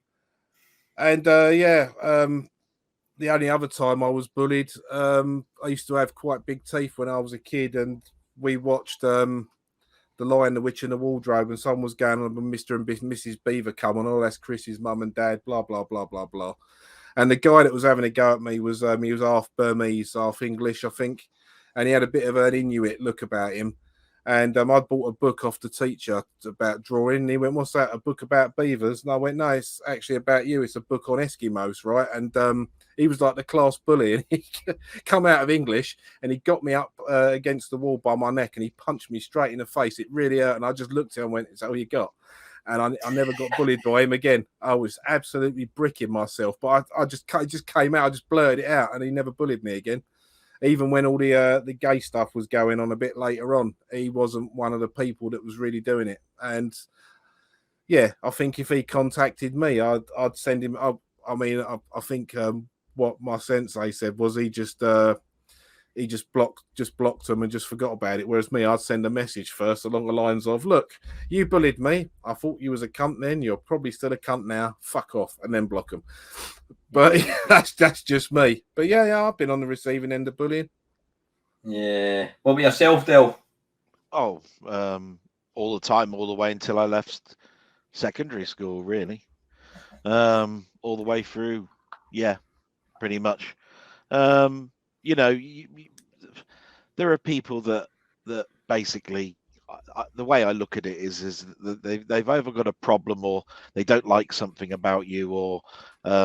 only other time I was bullied, I used to have quite big teeth when I was a kid, and we watched The Lion, the Witch, and the Wardrobe, and someone was going on Mr. and Mrs. Beaver come on. Oh, that's Chris's mum and dad, blah, blah, blah, blah, blah. And the guy that was having a go at me was he was half Burmese, half English, I think. And he had a bit of an Inuit look about him. And I bought a book off the teacher about drawing. And he went, "What's that? A book about beavers?" And I went, "No, it's actually about you. It's a book on Eskimos, right?" And he was like the class bully. And he come out of English and he got me up against the wall by my neck and he punched me straight in the face. It really hurt. And I just looked at him and went, "Is that all you got?" And I never got bullied by him again. I was absolutely bricking myself. But it just came out. I just blurred it out and he never bullied me again. Even when all the gay stuff was going on a bit later on, he wasn't one of the people that was really doing it. And yeah, I think if he contacted me, I'd send him. I think what my sensei said was he just blocked them and just forgot about it. Whereas me, I'd send a message first along the lines of, "Look, you bullied me. I thought you was a cunt then. You're probably still a cunt now. Fuck off," and then block them. But that's just me. But yeah, I've been on the receiving end of bullying. Yeah. What about yourself, Del? Oh, all the time, all the way until I left secondary school, really. All the way through, yeah, pretty much. There are people that basically, the way I look at it is that they've either got a problem or they don't like something about you, or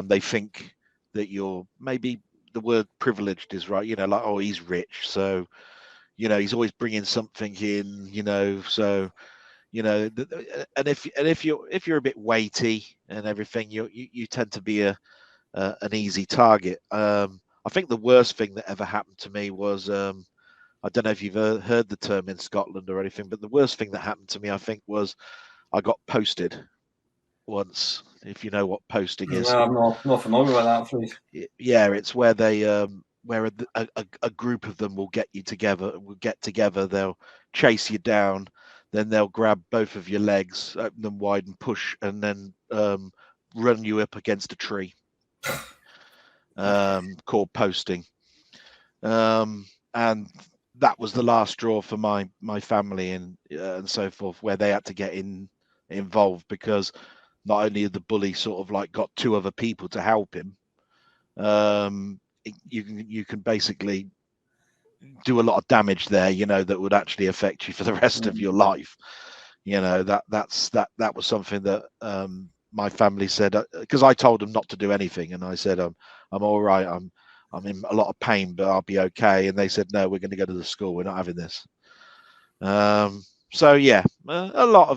they think that you're, maybe the word privileged is right, like, oh, he's rich, so he's always bringing something in, so and if you're a bit weighty and everything, you tend to be an easy target. I think the worst thing that ever happened to me was, I don't know if you've heard the term in Scotland or anything, but the worst thing that happened to me, I think, was I got posted once, if you know what posting is. No, I'm not familiar with that phrase. Yeah, it's where they where a group of them will get together, they'll chase you down, then they'll grab both of your legs, open them wide and push, and then run you up against a tree. Called posting. And that was the last straw for my family and so forth, where they had to get involved, because not only had the bully sort of like got two other people to help him, you can basically do a lot of damage there, that would actually affect you for the rest of your life. That was something that my family said, because I told them not to do anything, and I said I'm all right, I'm in a lot of pain, but I'll be okay. And they said, no, we're going to go to the school, we're not having this. So yeah, a lot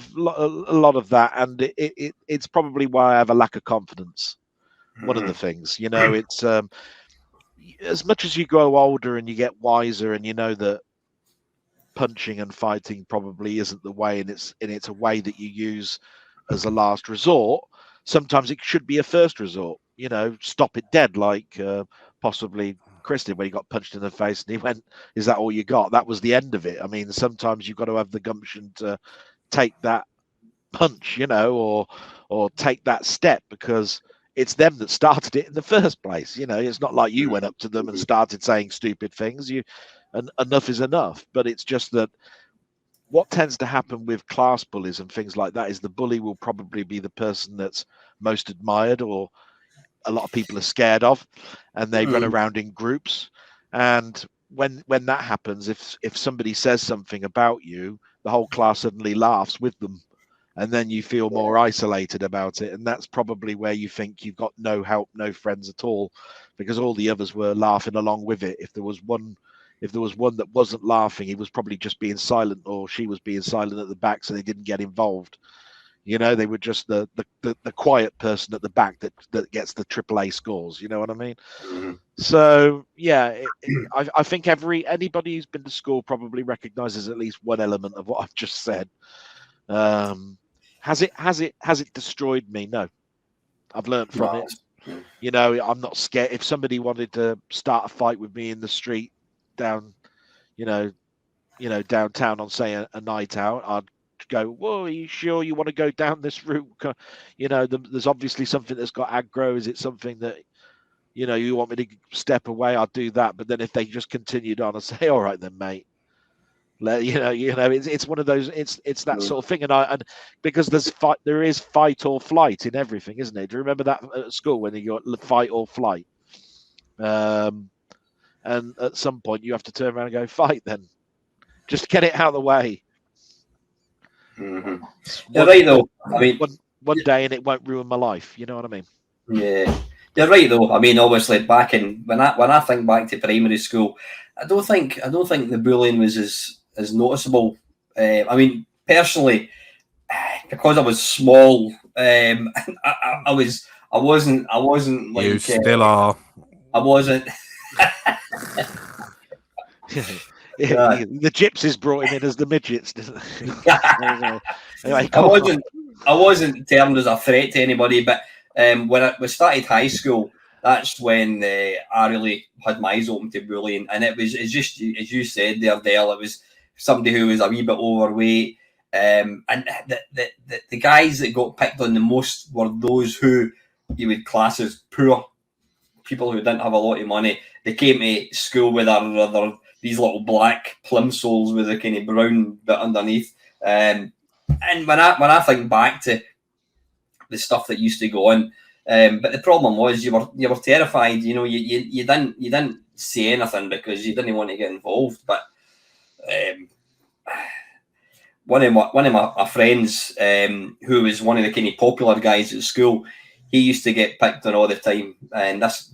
of that, and it's probably why I have a lack of confidence. One of the things, it's as much as you grow older and you get wiser, and that punching and fighting probably isn't the way, and it's a way that you use as a last resort. Sometimes it should be a first resort. Stop it dead, like possibly Chris did when he got punched in the face and he went, "Is that all you got?" That was the end of it. I mean, sometimes you've got to have the gumption to take that punch, or take that step, because it's them that started it in the first place. It's not like you went up to them and started saying stupid things. And enough is enough. But it's just that what tends to happen with class bullies and things like that is the bully will probably be the person that's most admired, or a lot of people are scared of, and they run around in groups. And when that happens, if somebody says something about you, the whole class suddenly laughs with them, and then you feel more isolated about it. And that's probably where you think you've got no help, no friends at all, because all the others were laughing along with it. If there was one that wasn't laughing, he was probably just being silent, or she was being silent at the back, so they didn't get involved. They were just the quiet person at the back that gets the AAA scores. You know what I mean? So yeah, I think anybody who's been to school probably recognizes at least one element of what I've just said. Has it destroyed me? No, I've learned from it. I'm not scared. If somebody wanted to start a fight with me in the street down, downtown on, say, a night out, I'd go, "Whoa, are you sure you want to go down this route? There's obviously something that's got aggro. Is it something that you want me to step away? I'll do that." But then if they just continued on, I'd say, "All right then, mate." It's one of those. It's that sort of thing, and because there is fight or flight in everything, isn't it? Do you remember that at school when you got fight or flight? And at some point you have to turn around and go fight. Then just get it out of the way. You're right, though. I mean, one day, and it won't ruin my life. You know what I mean? Yeah, you're right, though. I mean, obviously, back in when I think back to primary school, I don't think the bullying was as noticeable. I mean, personally, because I was small, I wasn't like you still are. I wasn't. The gypsies brought him in as the midgets, didn't they? Anyway, I wasn't termed as a threat to anybody, but when we started high school, that's when I really had my eyes open to bullying, and it's just as you said there, Dale. It was somebody who was a wee bit overweight, and the guys that got picked on the most were those who you would class as poor people who didn't have a lot of money. They came to school with these little black plimsolls with a kind of brown bit underneath. And when I think back to the stuff that used to go on, but the problem was you were terrified. You didn't say anything because you didn't want to get involved. But one of my friends, who was one of the kind of popular guys at school, he used to get picked on all the time, and this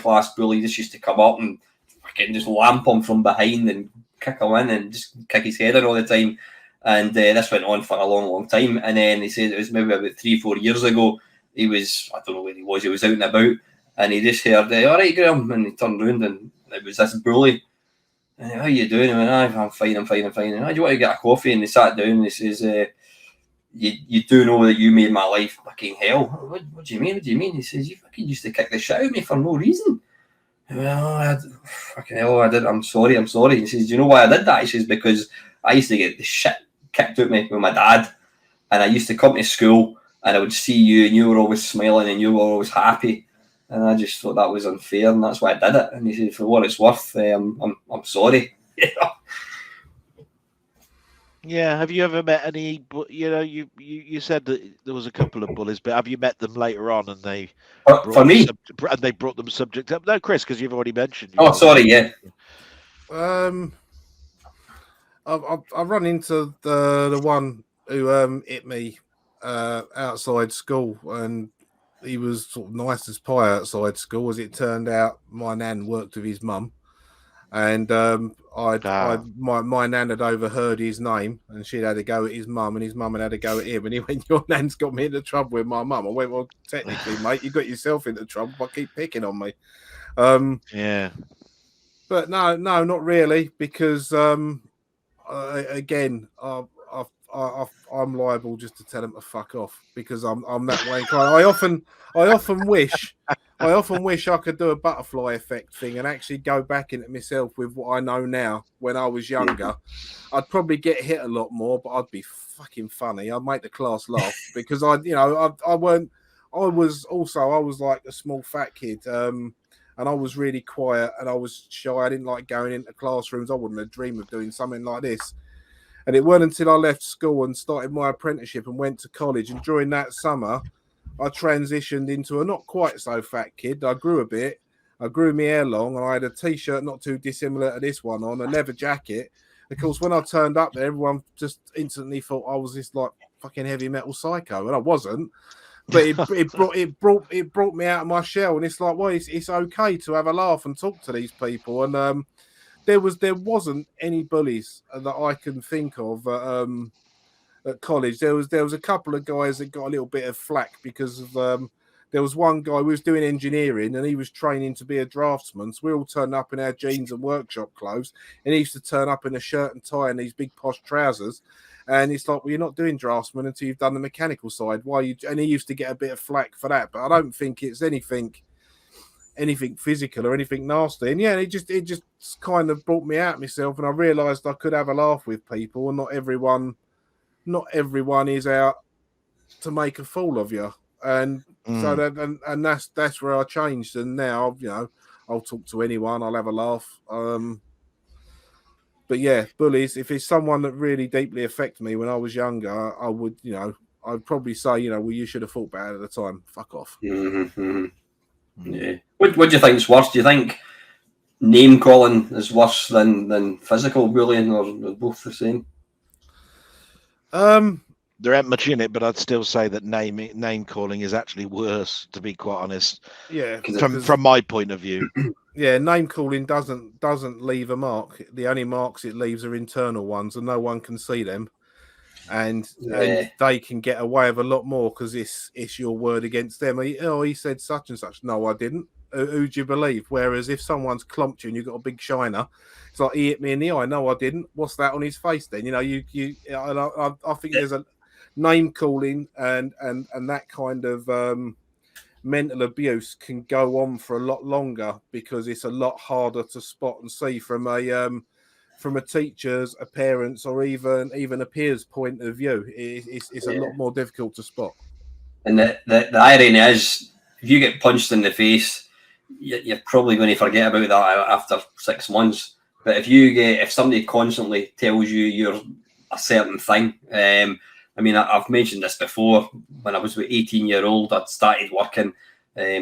class bully just used to come up and fucking just lamp him from behind and kick him in and just kick his head in all the time. And this went on for a long, long time. And then he said it was maybe about 3-4 years ago. I don't know where he was out and about, and he just heard, "All right, Graham," and he turned around and it was this bully. And "How you doing?" I went, I'm fine. And, "Do you want to get a coffee?" And he sat down and he says, you do know that you made my life fucking hell. What do you mean? He says, "You fucking used to kick the shit out of me for no reason." Well, fucking hell, I did. I'm sorry. He says, "Do you know why I did that?" He says, "Because I used to get the shit kicked out of me with my dad, and I used to come to school and I would see you and you were always smiling and you were always happy, and I just thought that was unfair, and that's why I did it." And he said, "For what it's worth, I'm sorry." Yeah. Have you ever met any? You said that there was a couple of bullies, but have you met them later on and they For me? brought them subject up? No, Chris, because you've already mentioned. Oh, sorry, yeah. I run into the one who hit me outside school, and he was sort of nice as pie outside school. As it turned out, my nan worked with his mum, and my nan had overheard his name, and she'd had a go at his mum, and his mum had a go at him. And he went, "Your nan's got me into trouble with my mum." I went, "Well, technically, mate, you got yourself into trouble by keep picking on me." Yeah. But no, not really, because again, I'm liable just to tell him to fuck off because I'm that way inclined. I often wish I could do a butterfly effect thing and actually go back into myself with what I know now. When I was younger, I'd probably get hit a lot more, but I'd be fucking funny. I'd make the class laugh because I was like a small fat kid. And I was really quiet and I was shy. I didn't like going into classrooms. I wouldn't have dreamed of doing something like this. And it wasn't until I left school and started my apprenticeship and went to college. And during that summer, I transitioned into a not quite so fat kid. I grew a bit. I grew my hair long and I had a T-shirt not too dissimilar to this one on, a leather jacket. Of course, when I turned up there, everyone just instantly thought I was this like fucking heavy metal psycho. And I wasn't. But it brought me out of my shell, and it's like, well, it's okay to have a laugh and talk to these people. And there wasn't any bullies that I can think of at college. There was a couple of guys that got a little bit of flack because of there was one guy who was doing engineering and he was training to be a draftsman. So we all turned up in our jeans and workshop clothes, and he used to turn up in a shirt and tie and these big posh trousers. And it's like, well, you're not doing draftsman until you've done the mechanical side. Why you? And he used to get a bit of flack for that, but I don't think it's anything physical or anything nasty. And yeah, it just kind of brought me out myself, and I realised I could have a laugh with people, and not everyone is out to make a fool of you. And so that's where I changed. And now, I'll talk to anyone. I'll have a laugh. But yeah, bullies, if it's someone that really deeply affected me when I was younger, I would, I'd probably say, well, you should have thought about it at the time. Fuck off. Mm-hmm. Yeah. What do you think's worse? Do you think name calling is worse than physical bullying, or both the same? There ain't much in it, but I'd still say that name calling is actually worse, to be quite honest. Yeah, from my point of view. Yeah, name calling doesn't leave a mark. The only marks it leaves are internal ones, and no one can see them. And they can get away with a lot more because it's your word against them. He said such and such. No, I didn't. Who'd you believe? Whereas if someone's clumped you and you've got a big shiner, it's like, he hit me in the eye. No, I didn't. What's that on his face then? I think there's a name calling and that kind of mental abuse can go on for a lot longer because it's a lot harder to spot and see from a teacher's, a parent's, or even a peer's point of view. It's a lot more difficult to spot. And the irony is, if you get punched in the face, you're probably going to forget about that after 6 months. But if somebody constantly tells you you're a certain thing, I've mentioned this before. When I was 18-year-old, I'd started working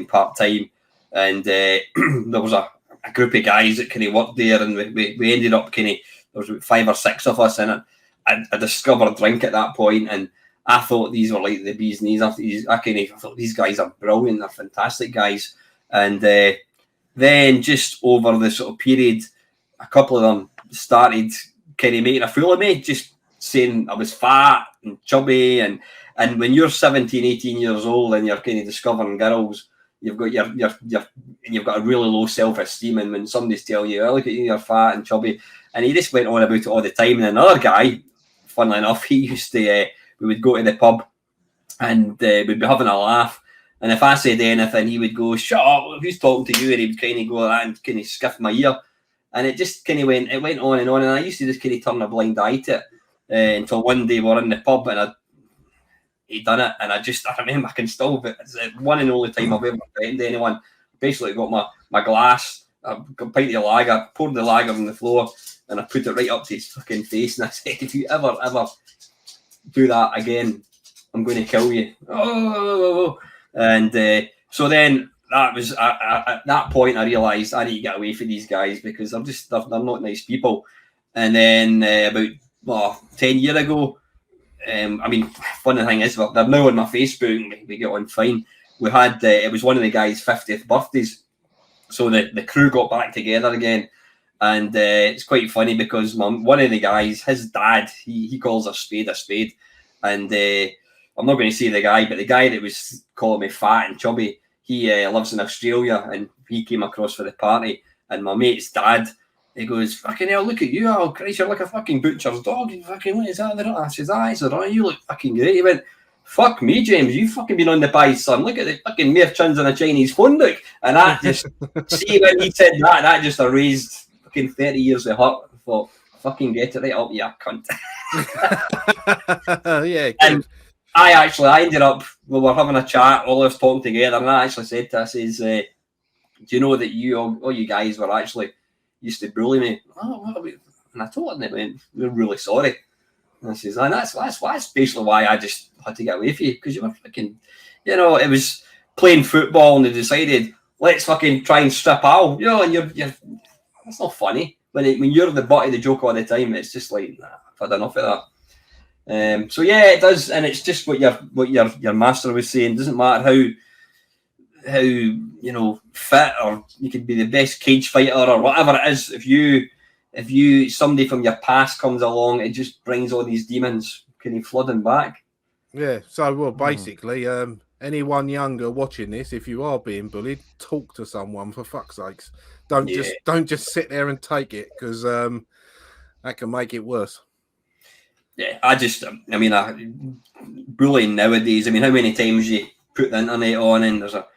part-time, and there was a group of guys that kind of worked there, and we ended up there was about 5 or 6 of us in it. I discovered drink at that point, and I thought these were like the bee's knees. I thought these guys are brilliant, they're fantastic guys. And then just over the sort of period, a couple of them started kind of making a fool of me, just saying I was fat and chubby, and when you're 17, 18 years old and you're kind of discovering girls, you've got you've got a really low self-esteem, and when somebody's telling you, oh, look at you, you're fat and chubby, and he just went on about it all the time. And another guy, funnily enough, he used to we would go to the pub and we'd be having a laugh, and if I said anything, he would go, shut up, who's talking to you? And he would kind of go like that and kind of scuff my ear, and it just kind of went on, and I used to just kind of turn a blind eye to it until one day we're in the pub and he done it, and I remember, I can still, but it's the one and only time I've ever threatened anyone. Basically got my glass, I got a pint of lager, poured the lager on the floor, and I put it right up to his fucking face, and I said, if you ever do that again, I'm going to kill you. Oh. And so then that was at that point I realised I need to get away from these guys because they're not nice people. And then about 10 years ago, I mean, funny thing is, they're now on my Facebook and we get on fine. We had it was one of the guys' 50th birthdays, so the crew got back together again. And it's quite funny because one of the guys, his dad, he calls a spade, and I'm not going to say the guy, but the guy that was calling me fat and chubby, he lives in Australia, and he came across for the party. And my mate's dad, he goes, fucking hell, look at you, oh Christ, you're like a fucking butcher's dog. You fucking, what is that? I says, aye, so you look fucking great. He went, fuck me, James, you fucking been on the pies, son. Look at the fucking mere chins on a Chinese phone book. And that just, see, when he said that just erased fucking 30 years of hurt. I thought, fucking get it right up, you cunt. Yeah, good. And I ended up, we were having a chat, all of us talking together, and I actually said to her, I says, do you know that all you guys were actually used to bully me? Oh, and I told her, and they went, we're really sorry. And I says, and that's basically why I just had to get away from you, because you were fucking, it was playing football, and they decided, let's fucking try and strip out, and you're that's not funny. When you're the butt of the joke all the time, it's just like, nah, I've had enough of that. So yeah, it does, and it's just what your master was saying. It doesn't matter how fit, or you could be the best cage fighter or whatever it is. If you somebody from your past comes along, it just brings all these demons kind of flooding back. Yeah. So basically, anyone younger watching this, if you are being bullied, talk to someone, for fuck's sakes. Don't just sit there and take it, because that can make it worse. Yeah, bullying nowadays. I mean, how many times you put the internet on and there's a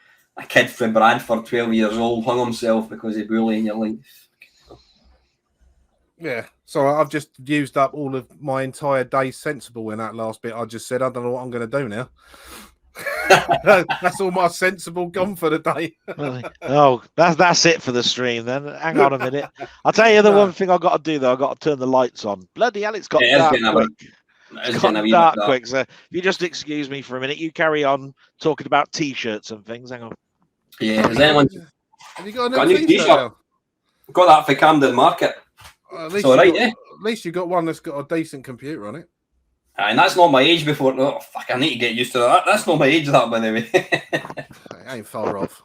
kid from Bradford, 12 years old, hung himself because of bullying. You're like, yeah. So I've just used up all of my entire day sensible in that last bit I just said. I don't know what I'm going to do now. That's all my sensible gone for the day. Oh, that's it for the stream then. Hang on a minute. I'll tell you the one thing I've got to do though. I've got to turn the lights on. Bloody hell, it's got dark quick. It's got dark quick. So if you just excuse me for a minute, you carry on talking about t-shirts and things. Hang on. Yeah, has anyone have you got a new t-shirt? Got that for Camden Market. At least you got one that's got a decent computer on it. And that's not my age before. Oh, fuck, I need to get used to that. That's not my age, that, by the way. It ain't far off.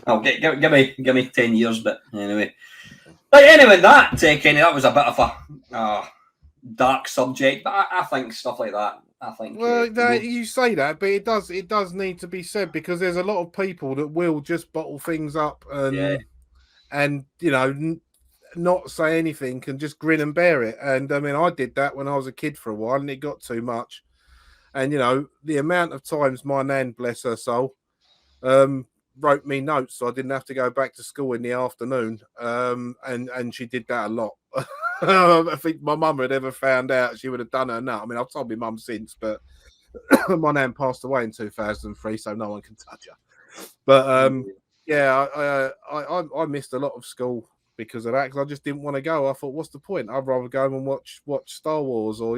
Oh, give me 10 years, but anyway. Right, anyway, Kenny, that was a bit of a dark subject, but I think stuff like that. I think. Well, you say that, but it does need to be said, because there's a lot of people that will just bottle things up and not say anything and just grin and bear it. And I mean, I did that when I was a kid for a while, and it got too much. And the amount of times my nan, bless her soul, wrote me notes so I didn't have to go back to school in the afternoon. And she did that a lot. I think my mum had ever found out, she would have done her nut. I mean, I've told my mum since, but my nan passed away in 2003, so no one can touch her. But I missed a lot of school because of that, because I just didn't want to go. I thought, what's the point? I'd rather go and watch Star Wars, or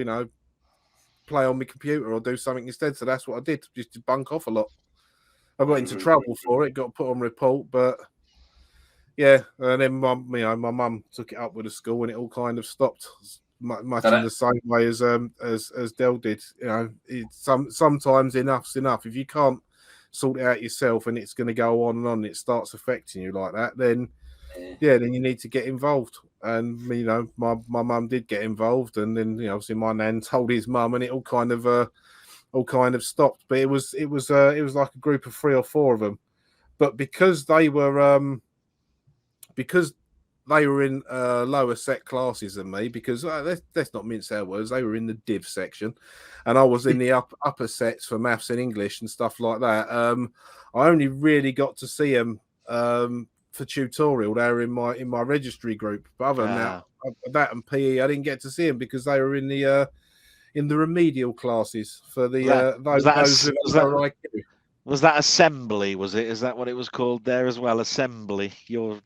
play on my computer, or do something instead. So that's what I did, just to bunk off a lot. I got into trouble for it, got put on report, but yeah. And then my mum took it up with the school, and it all kind of stopped, much in the same way as Del did. Sometimes enough's enough. If you can't sort it out yourself, and it's going to go on and on, it starts affecting you like that, then then you need to get involved. And my mum did get involved, and then obviously my nan told his mum, and it all kind of stopped. But it was like a group of 3 or 4 of them, but because they were in lower set classes than me, because let's not mince our words, they were in the div section, and I was in the upper sets for maths and English and stuff like that. I only really got to see them for tutorial. They were in my registry group, but other than that and PE, I didn't get to see them because they were in the remedial classes for the Was that assembly? Was it? Is that what it was called there as well? Assembly. Your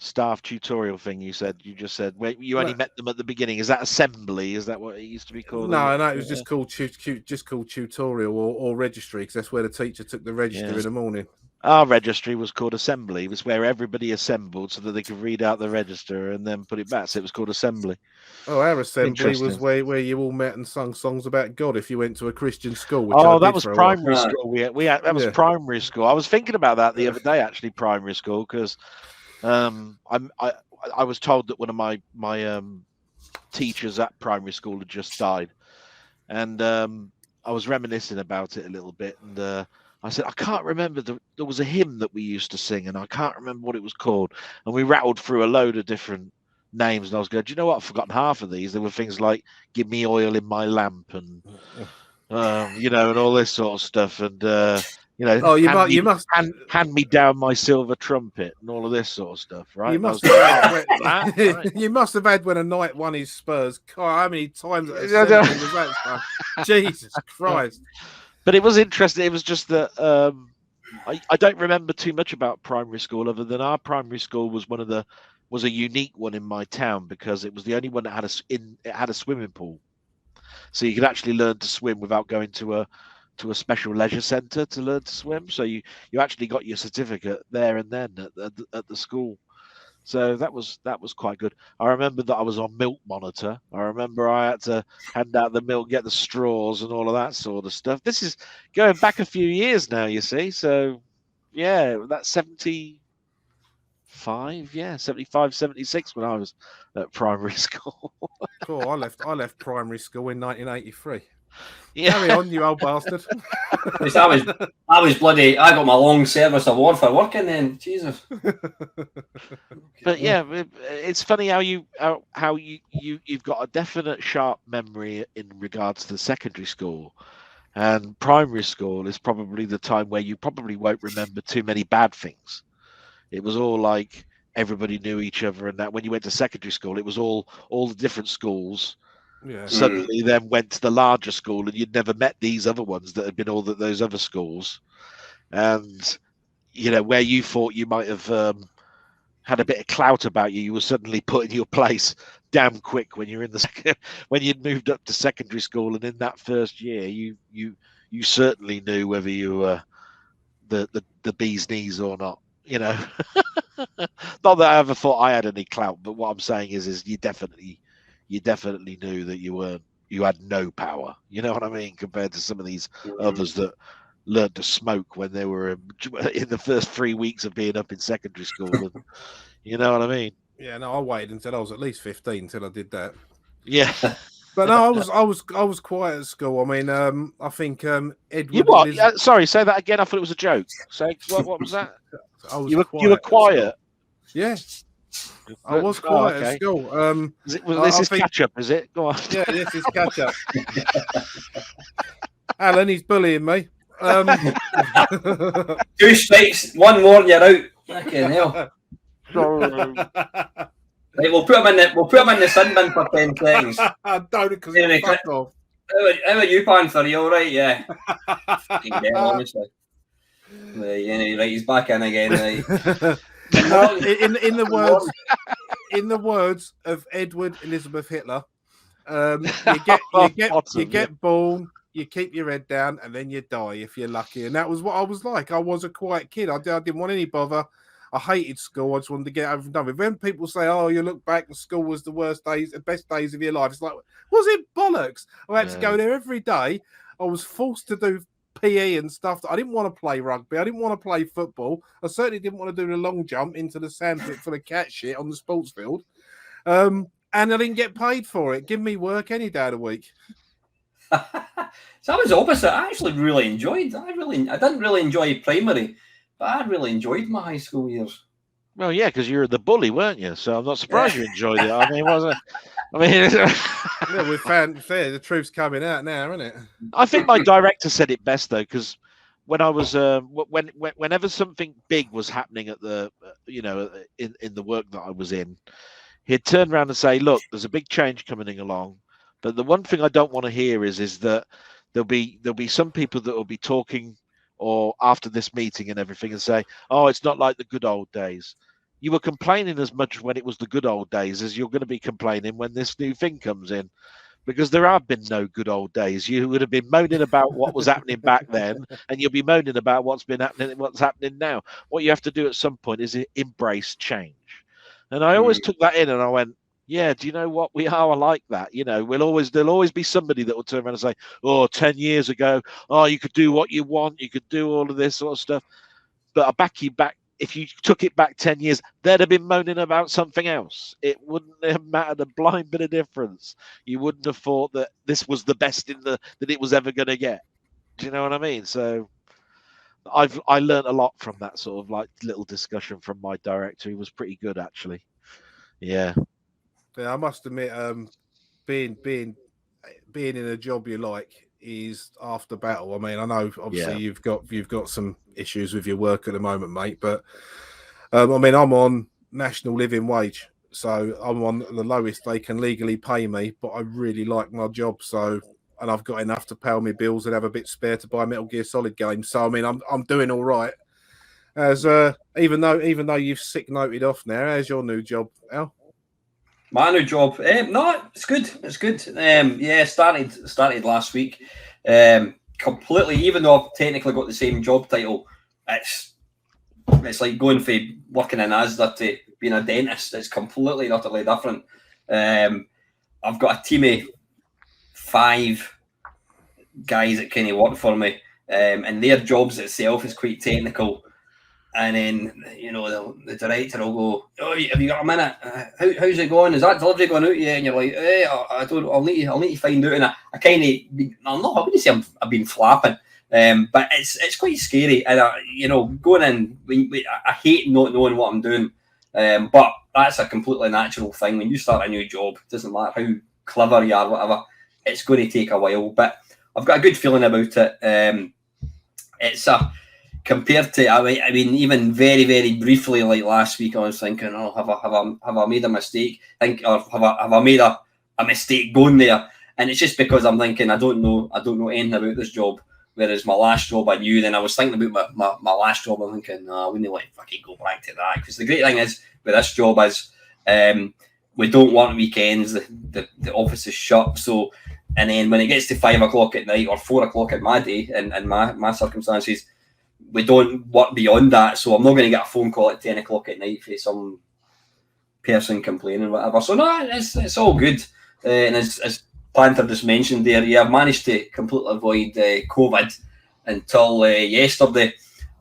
staff tutorial thing you just said where you only met them at the beginning. Is that assembly? Is that what it used to be called? No, it was just called tutorial or registry, because that's where the teacher took the register in the morning. Our registry was called assembly. It was where everybody assembled so that they could read out the register and then put it back. So it was called assembly. Oh, our assembly was where you all met and sung songs about God if you went to a Christian school. Which that was primary school. That was primary school. I was thinking about that the other day, actually, primary school, because I was told that one of my teachers at primary school had just died, and I was reminiscing about it a little bit, and I said, I can't remember. There was a hymn that we used to sing, and I can't remember what it was called. And we rattled through a load of different names, and I was going, do you know what? I've forgotten half of these. There were things like "Give me oil in my lamp," and and all this sort of stuff, and you must hand me down my silver trumpet, and all of this sort of stuff, right? You must have had when a knight won his Spurs. God, how many times was that? Jesus Christ! But it was interesting. It was just that I don't remember too much about primary school, other than our primary school was a unique one in my town, because it was the only one that had a swimming pool, so you could actually learn to swim without going to a special leisure centre to learn to swim. So you actually got your certificate there and then at the school. So that was quite good. I remember that I was on milk monitor. I remember I had to hand out the milk, get the straws and all of that sort of stuff. This is going back a few years now, you see. So yeah, that's 75, 76 when I was at primary school. Cool. I left primary school in 1983. Yeah. Carry on, you old bastard. I was bloody. I got my long service award for working then. Jesus. But yeah, it's funny how you've got a definite sharp memory in regards to secondary school, and primary school is probably the time where you probably won't remember too many bad things. It was all like everybody knew each other, and that when you went to secondary school, it was all the different schools. Yeah. Suddenly then went to the larger school, and you'd never met these other ones that had been all those other schools, and where you thought you might have had a bit of clout about you, you were suddenly put in your place damn quick when you're in when you'd moved up to secondary school, and in that first year you certainly knew whether you were the bee's knees or not. Not that I ever thought I had any clout, but what I'm saying is you definitely knew that you had no power. You know what I mean? Compared to some of these others that learned to smoke when they were in the first 3 weeks of being up in secondary school. And, you know what I mean? Yeah, no, I waited until I was at least 15 till I did that. Yeah. But no, I was quiet at school. I mean, I think Edward. You what? Sorry, say that again. I thought it was a joke. Say what was that? You were quiet. Yeah. I was quiet at school. This is catch up, is it? Go on. Yeah, this is catch up. Alan, he's bullying me. 2 strikes, 1 more, and you're out. Fucking hell. Right, we'll put him in the sin bin for 10 seconds. Don't, because anyway, fuck off. How are you, Panther? Are you all right? Yeah. Fucking hell, honestly. Right, he's back in again. Right. In the words of Edward Elizabeth Hitler, you get born, you keep your head down, and then you die if you're lucky. And that was what I was like. I was a quiet kid. I didn't want any bother. I hated school. I just wanted to get over and done with. When people say, "Oh, you look back and school was the best days of your life," it's like, was it bollocks? I had to go there every day. I was forced to do PE and stuff that I didn't want to play rugby. I didn't want to play football. I certainly didn't want to do the long jump into the sandpit for the cat shit on the sports field. And I didn't get paid for it. Give me work any day of the week. So I was opposite. I actually really enjoyed. I didn't really enjoy primary, but I really enjoyed my high school years. Well, yeah, because you were the bully, weren't you? So I'm not surprised you enjoyed it. I mean, wasn't it? I mean, yeah, we found the truth's coming out now, isn't it? I think my director said it best though, because when I was whenever something big was happening at the in the work that I was in, he'd turn around and say, "Look, there's a big change coming along, but the one thing I don't want to hear is that there'll be some people that will be talking or after this meeting and everything and say, oh, it's not like the good old days." you were complaining as much when it was the good old days as you're going to be complaining when this new thing comes in. Because there have been no good old days. You would have been moaning about what was happening back then, and you'll be moaning about what's happening now. What you have to do at some point is embrace change. And I always took that in, and I went, yeah, do you know what? We are like that. You know, there'll always be somebody that will turn around and say, oh, 10 years ago, oh, you could do what you want, you could do all of this sort of stuff. But I back you back. If you took it back 10 years, they'd have been moaning about something else. It wouldn't have mattered a blind bit of difference. You wouldn't have thought that this was the best that it was ever going to get. Do you know what I mean? So I learned a lot from that sort of like little discussion from my director. He was pretty good, actually. Yeah. Yeah, I must admit, being in a job you like is after battle. I mean, I know obviously you've got some issues with your work at the moment, mate, but I mean, I'm on national living wage, so I'm on the lowest they can legally pay me, but I really like my job, so, and I've got enough to pay my bills and have a bit spare to buy Metal Gear Solid games. So I mean, I'm doing all right. As even though you've sick noted off now, how's your new job, Al? My new job, no, it's good. It's good. Yeah, started last week. Completely, even though I've technically got the same job title, it's like going from working in Asda to being a dentist. It's completely and utterly different. I've got a team of 5 guys that kind of work for me, and their jobs itself is quite technical. And then, you know, the director will go, oh, have you got a minute? How's it going? Is that delivery going out yet? And you're like, I don't. I'll need to find out. And I kind of, I wouldn't say I've been flapping, but it's quite scary. And you know, going in, I hate not knowing what I'm doing, but that's a completely natural thing. When you start a new job, it doesn't matter how clever you are, whatever. It's going to take a while, but I've got a good feeling about it. It's a compared to, I mean, even very, very briefly, like last week, I was thinking, oh, have I made a mistake? Or have I made a mistake going there? And it's just because I'm thinking I don't know anything about this job. Whereas my last job I knew. Then I was thinking about my last job. I'm thinking, no, I wouldn't like fucking go back to that. Because the great thing is with this job is we don't work weekends. The office is shut. So, and then when it gets to 5 o'clock at night or 4 o'clock at my day, in my circumstances, we don't work beyond that, so I'm not going to get a phone call at 10 o'clock at night for some person complaining, whatever. So no, it's all good. And as Panther just mentioned there, yeah, I've managed to completely avoid COVID until yesterday.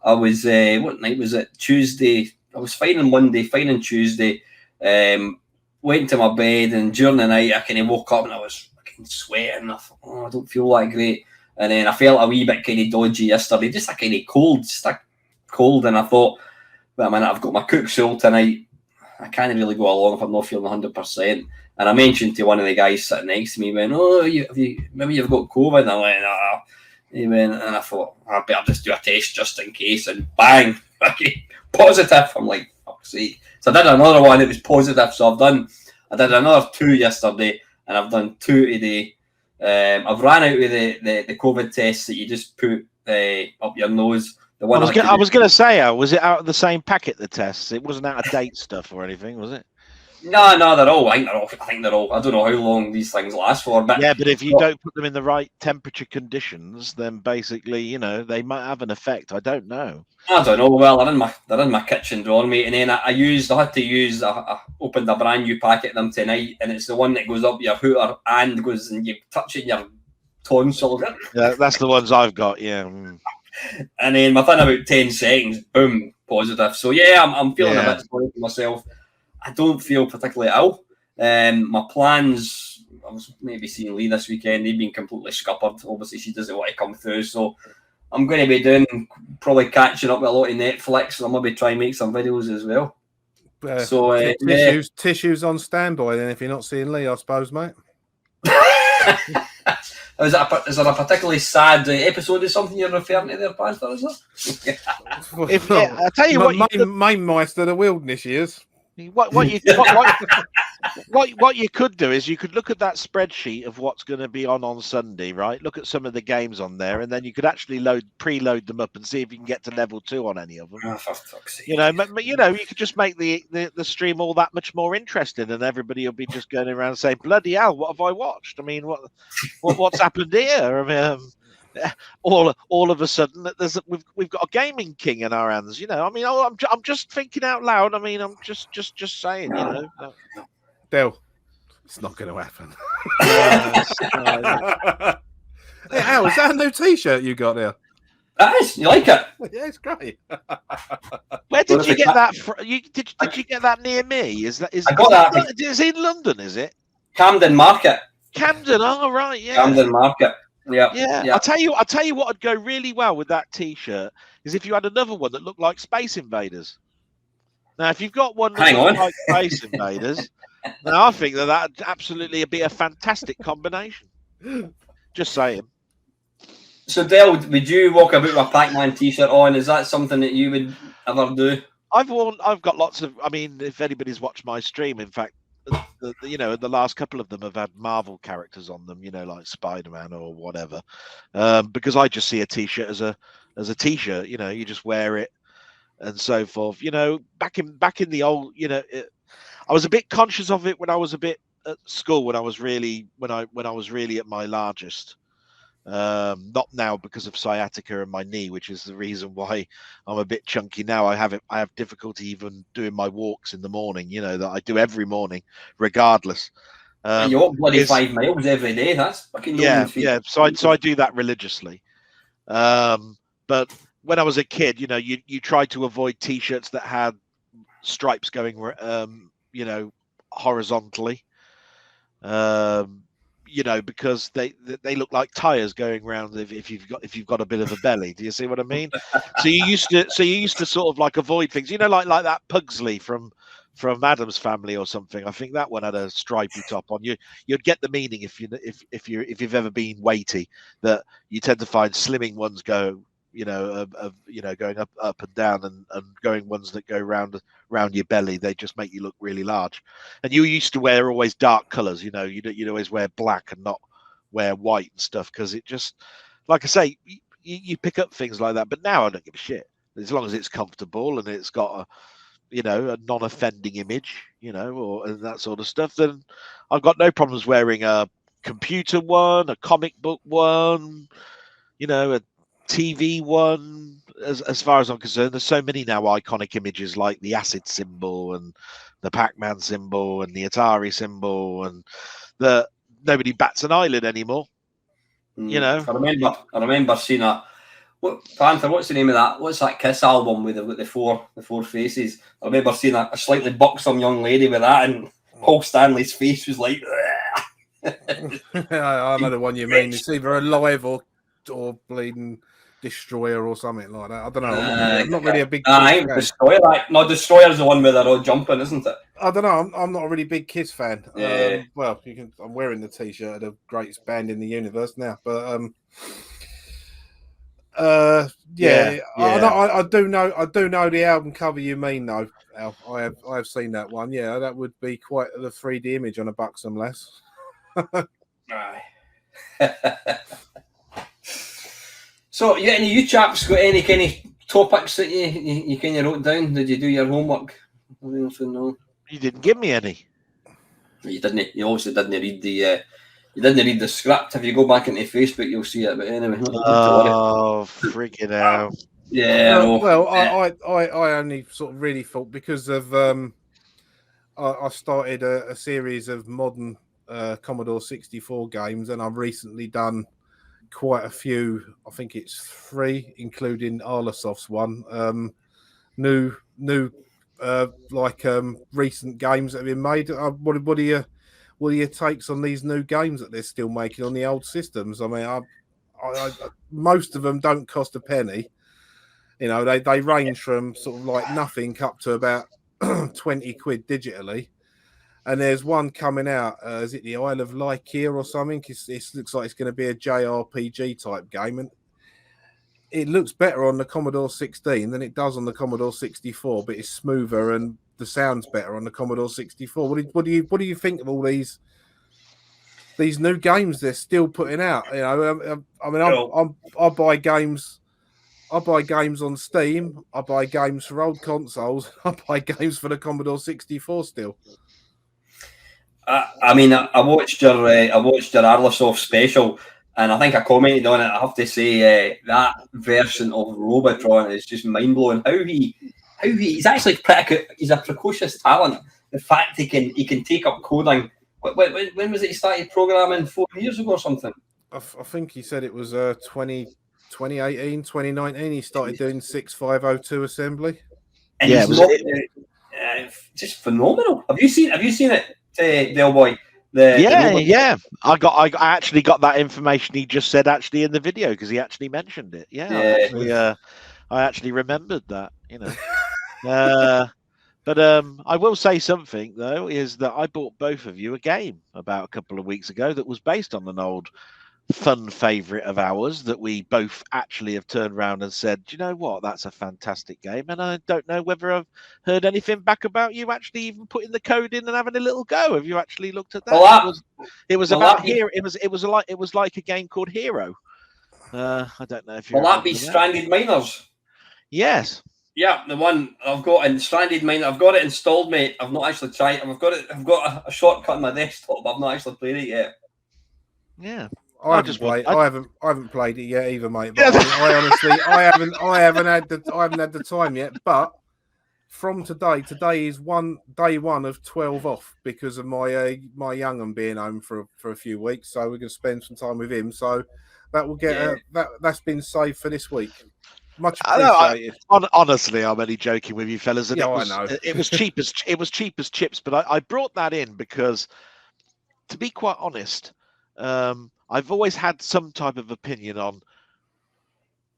I was what night was it? Tuesday. I was fine on Monday, fine on Tuesday. Went to my bed, and during the night I kind of woke up and I was fucking sweating. I thought, oh, I don't feel that great. And then I felt a wee bit kind of dodgy yesterday, just a kind of cold. And I thought, wait a minute, I've got my cook soul tonight. I can't really go along if I'm not feeling 100%. And I mentioned to one of the guys sitting next to me, went, oh, maybe you've got COVID. And I went, ah. He went, and I thought, I better just do a test just in case. And bang, positive. I'm like, fuck's sake. So I did another one, it was positive. So I did another 2 yesterday, and I've done 2 today. I've ran out with the COVID tests that you just put up your nose. The one I was going to say, was it out of the same packet, the tests? It wasn't out of date stuff or anything, was it? No, they're all. I think they're all. I don't know how long these things last for, but yeah, but if you don't put them in the right temperature conditions, then basically, you know, they might have an effect. I don't know. I don't know. Well, they're in my kitchen drawer, mate. And then I opened a brand new packet of them tonight, and it's the one that goes up your hooter and goes and you touch it in your tonsil. Yeah, that's the ones I've got. Yeah. And then within about 10 seconds, boom, positive. So yeah, I'm feeling a bit sorry for myself. I don't feel particularly ill. My plans, I was maybe seeing Lee this weekend. They've been completely scuppered. Obviously, she doesn't want to come through. So I'm going to be doing, probably catching up with a lot of Netflix. And I'm going to be trying to make some videos as well. So tissues on standby then if you're not seeing Lee, I suppose, mate. Is there a particularly sad episode of something you're referring to there, Pastor? Is there? I tell you what, Meister the wilderness years. What you could do is you could look at that spreadsheet of what's going to be on Sunday, right? Look at some of the games on there, and then you could actually preload them up and see if you can get to level 2 on any of them. Oh, for fuck's sake. You could just make the stream all that much more interesting, and everybody will be just going around saying, "Bloody hell, what have I watched? I mean, what's happened here?" I mean, all of a sudden, we've got a gaming king in our hands. I'm just thinking out loud. I mean, I'm just saying. Del, it's not going to happen. Hey, Al, is that a new T-shirt you got there? That is, you like it? Yeah, it's great. Where did you get that from? Did you get that near me? I got that. Is it in London? Is it Camden Market? Camden. Oh, right, yeah. Camden Market. Yeah. I'll tell you what would go really well with that T-shirt is if you had another one that looked like Space Invaders. Now, if you've got one that looks like Space Invaders, now I think that'd absolutely be a fantastic combination. Just saying. So, Del, would you walk about with a Pac-Man T-shirt on? Is that something that you would ever do? I've got lots of. I mean, if anybody's watched my stream, in fact, the last couple of them have had Marvel characters on them, like Spider-Man or whatever. Because I just see a T-shirt as a T-shirt. You just wear it and so forth. Back in the old, I was a bit conscious of it when I was a bit at school when I was really at my largest. Not now because of sciatica and my knee, which is the reason why I'm a bit chunky now. I have difficulty even doing my walks in the morning, that I do every morning, regardless. You walk bloody 5 miles every day. That's fucking yeah. So I do that religiously. But when I was a kid, you tried to avoid T-shirts that had stripes going, horizontally. Because they look like tires going around if you've got a bit of a belly. Do you see what I mean? So you used to sort of like avoid things, like that Pugsley from Adam's Family or something. I think that one had a stripy top on. You'd get the meaning if you've ever been weighty, that you tend to find slimming ones go, going up and down, and going ones that go round your belly, they just make you look really large. And you used to wear always dark colors, you'd always wear black and not wear white and stuff, because it just, like I say, you pick up things like that. But now I don't give a shit, as long as it's comfortable and it's got a non-offending image, or that sort of stuff, then I've got no problems wearing a computer one, a comic book one, a TV one. As far as I'm concerned, there's so many now iconic images like the acid symbol and the Pac-Man symbol and the Atari symbol, and that nobody bats an eyelid anymore. I remember seeing that. Panther, what's the name of that? What's that Kiss album with the four faces? I remember seeing a slightly buxom young lady with that, and Paul Stanley's face was like. I know the one you mean. It's either alive or bleeding Destroyer or something like that. I don't know. I'm not really a big. Destroyer. No, Destroyer's the one where they're all jumping, isn't it? I don't know. I'm not a really big Kiss fan. Yeah. Well, I'm wearing the T-shirt of the greatest band in the universe now, but yeah. I do know the album cover you mean though, Al. I have seen that one. Yeah, that would be quite the 3D image on a buxom lass. So, any you chaps got any kind of topics that you kind of wrote down? Did you do your homework? No. You didn't give me any. You didn't. You obviously didn't read the. You didn't read the script. If you go back into Facebook, you'll see it. But anyway, oh, freaking out! Yeah. Well, I only sort of really thought because of I started a series of modern Commodore 64 games, and I've recently done quite a few. I think it's 3, including Arlosoft's one. New recent games that have been made. What are your takes on these new games that they're still making on the old systems? I mean, I most of them don't cost a penny. They range from sort of like nothing up to about 20 quid digitally. And there's one coming out. Is it the Isle of Lycia or something? It looks like it's going to be a JRPG type game, and it looks better on the Commodore 16 than it does on the Commodore 64. But it's smoother and the sound's better on the Commodore 64. What do you think of all these new games they're still putting out? You know, I mean, I buy games. I buy games on Steam. I buy games for old consoles. I buy games for the Commodore 64 still. I mean, I watched your Arlisoft special, and I think I commented on it. I have to say that version of Robotron is just mind blowing. He's actually he's a precocious talent. The fact he can take up coding. When was it he started programming? 4 years ago or something? I think he said it was 2018, 2019. He started doing 6502 assembly. And yeah, just phenomenal. Have you seen it? Delboy. Yeah. I actually got that information he just said actually in the video because he actually mentioned it. Yeah. I actually remembered that. You know, but I will say something though is that I bought both of you a game about a couple of weeks ago that was based on an old fun favorite of ours that we both actually have turned around and said, do you know what, that's a fantastic game, and I don't know whether I've heard anything back about you actually even putting the code in and having a little go. Have you actually looked at that? Well, it was about here. It was like a game called Hero. I don't know if you. Will that be Stranded Miners? Yes. Yeah, the one I've got in Stranded Miner. I've got it installed, mate. I've not actually tried it. I've got a shortcut on my desktop, but I've not actually played it yet. Yeah. I haven't played it yet either, mate. But I honestly, I haven't had the time yet. But from today is day one of 12 off because of my young un being home for a few weeks. So we're going to spend some time with him. So that will get that's been saved for this week. Much appreciated. Honestly, I'm only joking with you fellas. And I know it was cheap as chips. But I brought that in because, to be quite honest, I've always had some type of opinion on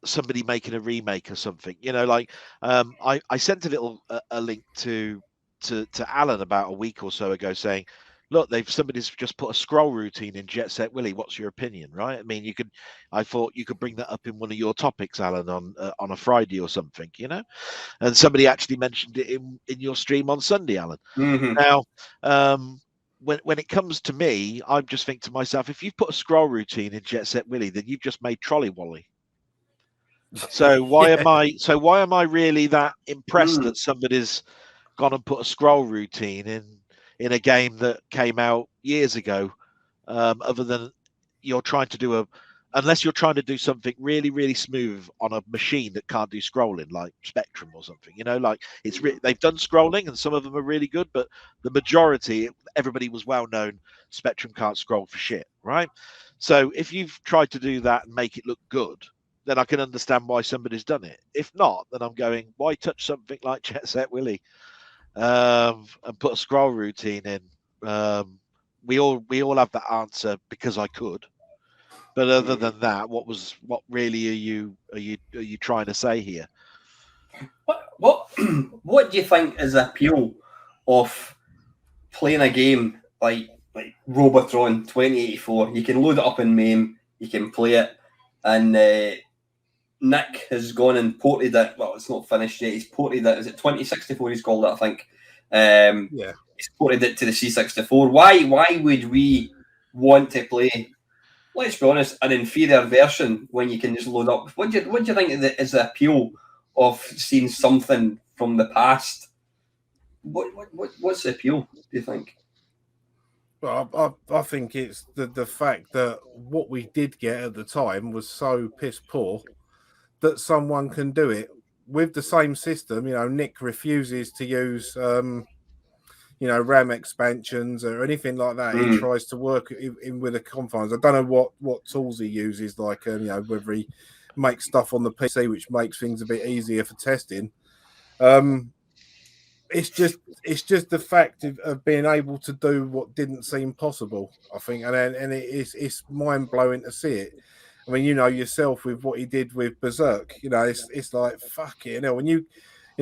somebody making a remake or something. You know, like I sent a link to Alan about a week or so ago saying, look, somebody's just put a scroll routine in Jet Set Willy. What's your opinion, right? I mean, I thought you could bring that up in one of your topics, Alan, on a Friday or something, you know. And somebody actually mentioned it in your stream on Sunday, Alan. Mm-hmm. Now, when it comes to me, I just think to myself, if you've put a scroll routine in Jet Set Willy, then you've just made Trolley Wally. So why am I really that impressed that somebody's gone and put a scroll routine in a game that came out years ago? Other than unless you're trying to do something really, really smooth on a machine that can't do scrolling, like Spectrum or something, you know, like they've done scrolling and some of them are really good, but the majority, everybody was well known, Spectrum can't scroll for shit, right? So if you've tried to do that and make it look good, then I can understand why somebody's done it. If not, then I'm going, why touch something like Jet Set Willy and put a scroll routine in? We all have that answer because I could. But other than that, what really are you trying to say here? What do you think is the appeal of playing a game like Robotron 2084? You can load it up in MAME, you can play it, and Nick has gone and ported it. Well, it's not finished yet. He's ported it. Is it 2064? He's called it, I think. Yeah. He's ported it to the C64. Why would we want to play? Let's be honest, an inferior version when you can just load up. What do you think is the appeal of seeing something from the past? What's the appeal, do you think? Well, I think it's the fact that what we did get at the time was so piss poor that someone can do it with the same system. You know, Nick refuses to use RAM expansions or anything like that. He tries to work in with the confines. I don't know what tools he uses, like whether he makes stuff on the PC which makes things a bit easier for testing. It's just the fact of being able to do what didn't seem possible, I think, and it's mind blowing to see it. I mean, you know yourself with what he did with Berserk. You know, it's like fuck it. You know, when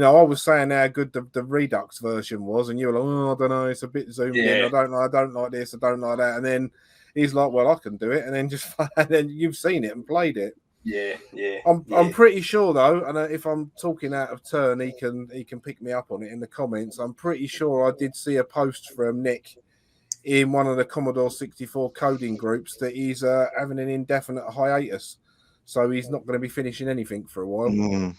I was saying how good the Redux version was, and you were like, oh, I don't know, it's a bit zoomed in. I don't like this, I don't like that. And then he's like, well, I can do it. And then and then you've seen it and played it. Yeah, yeah. I'm pretty sure though, and if I'm talking out of turn, he can pick me up on it in the comments. I'm pretty sure I did see a post from Nick in one of the Commodore 64 coding groups that he's having an indefinite hiatus, so he's not going to be finishing anything for a while.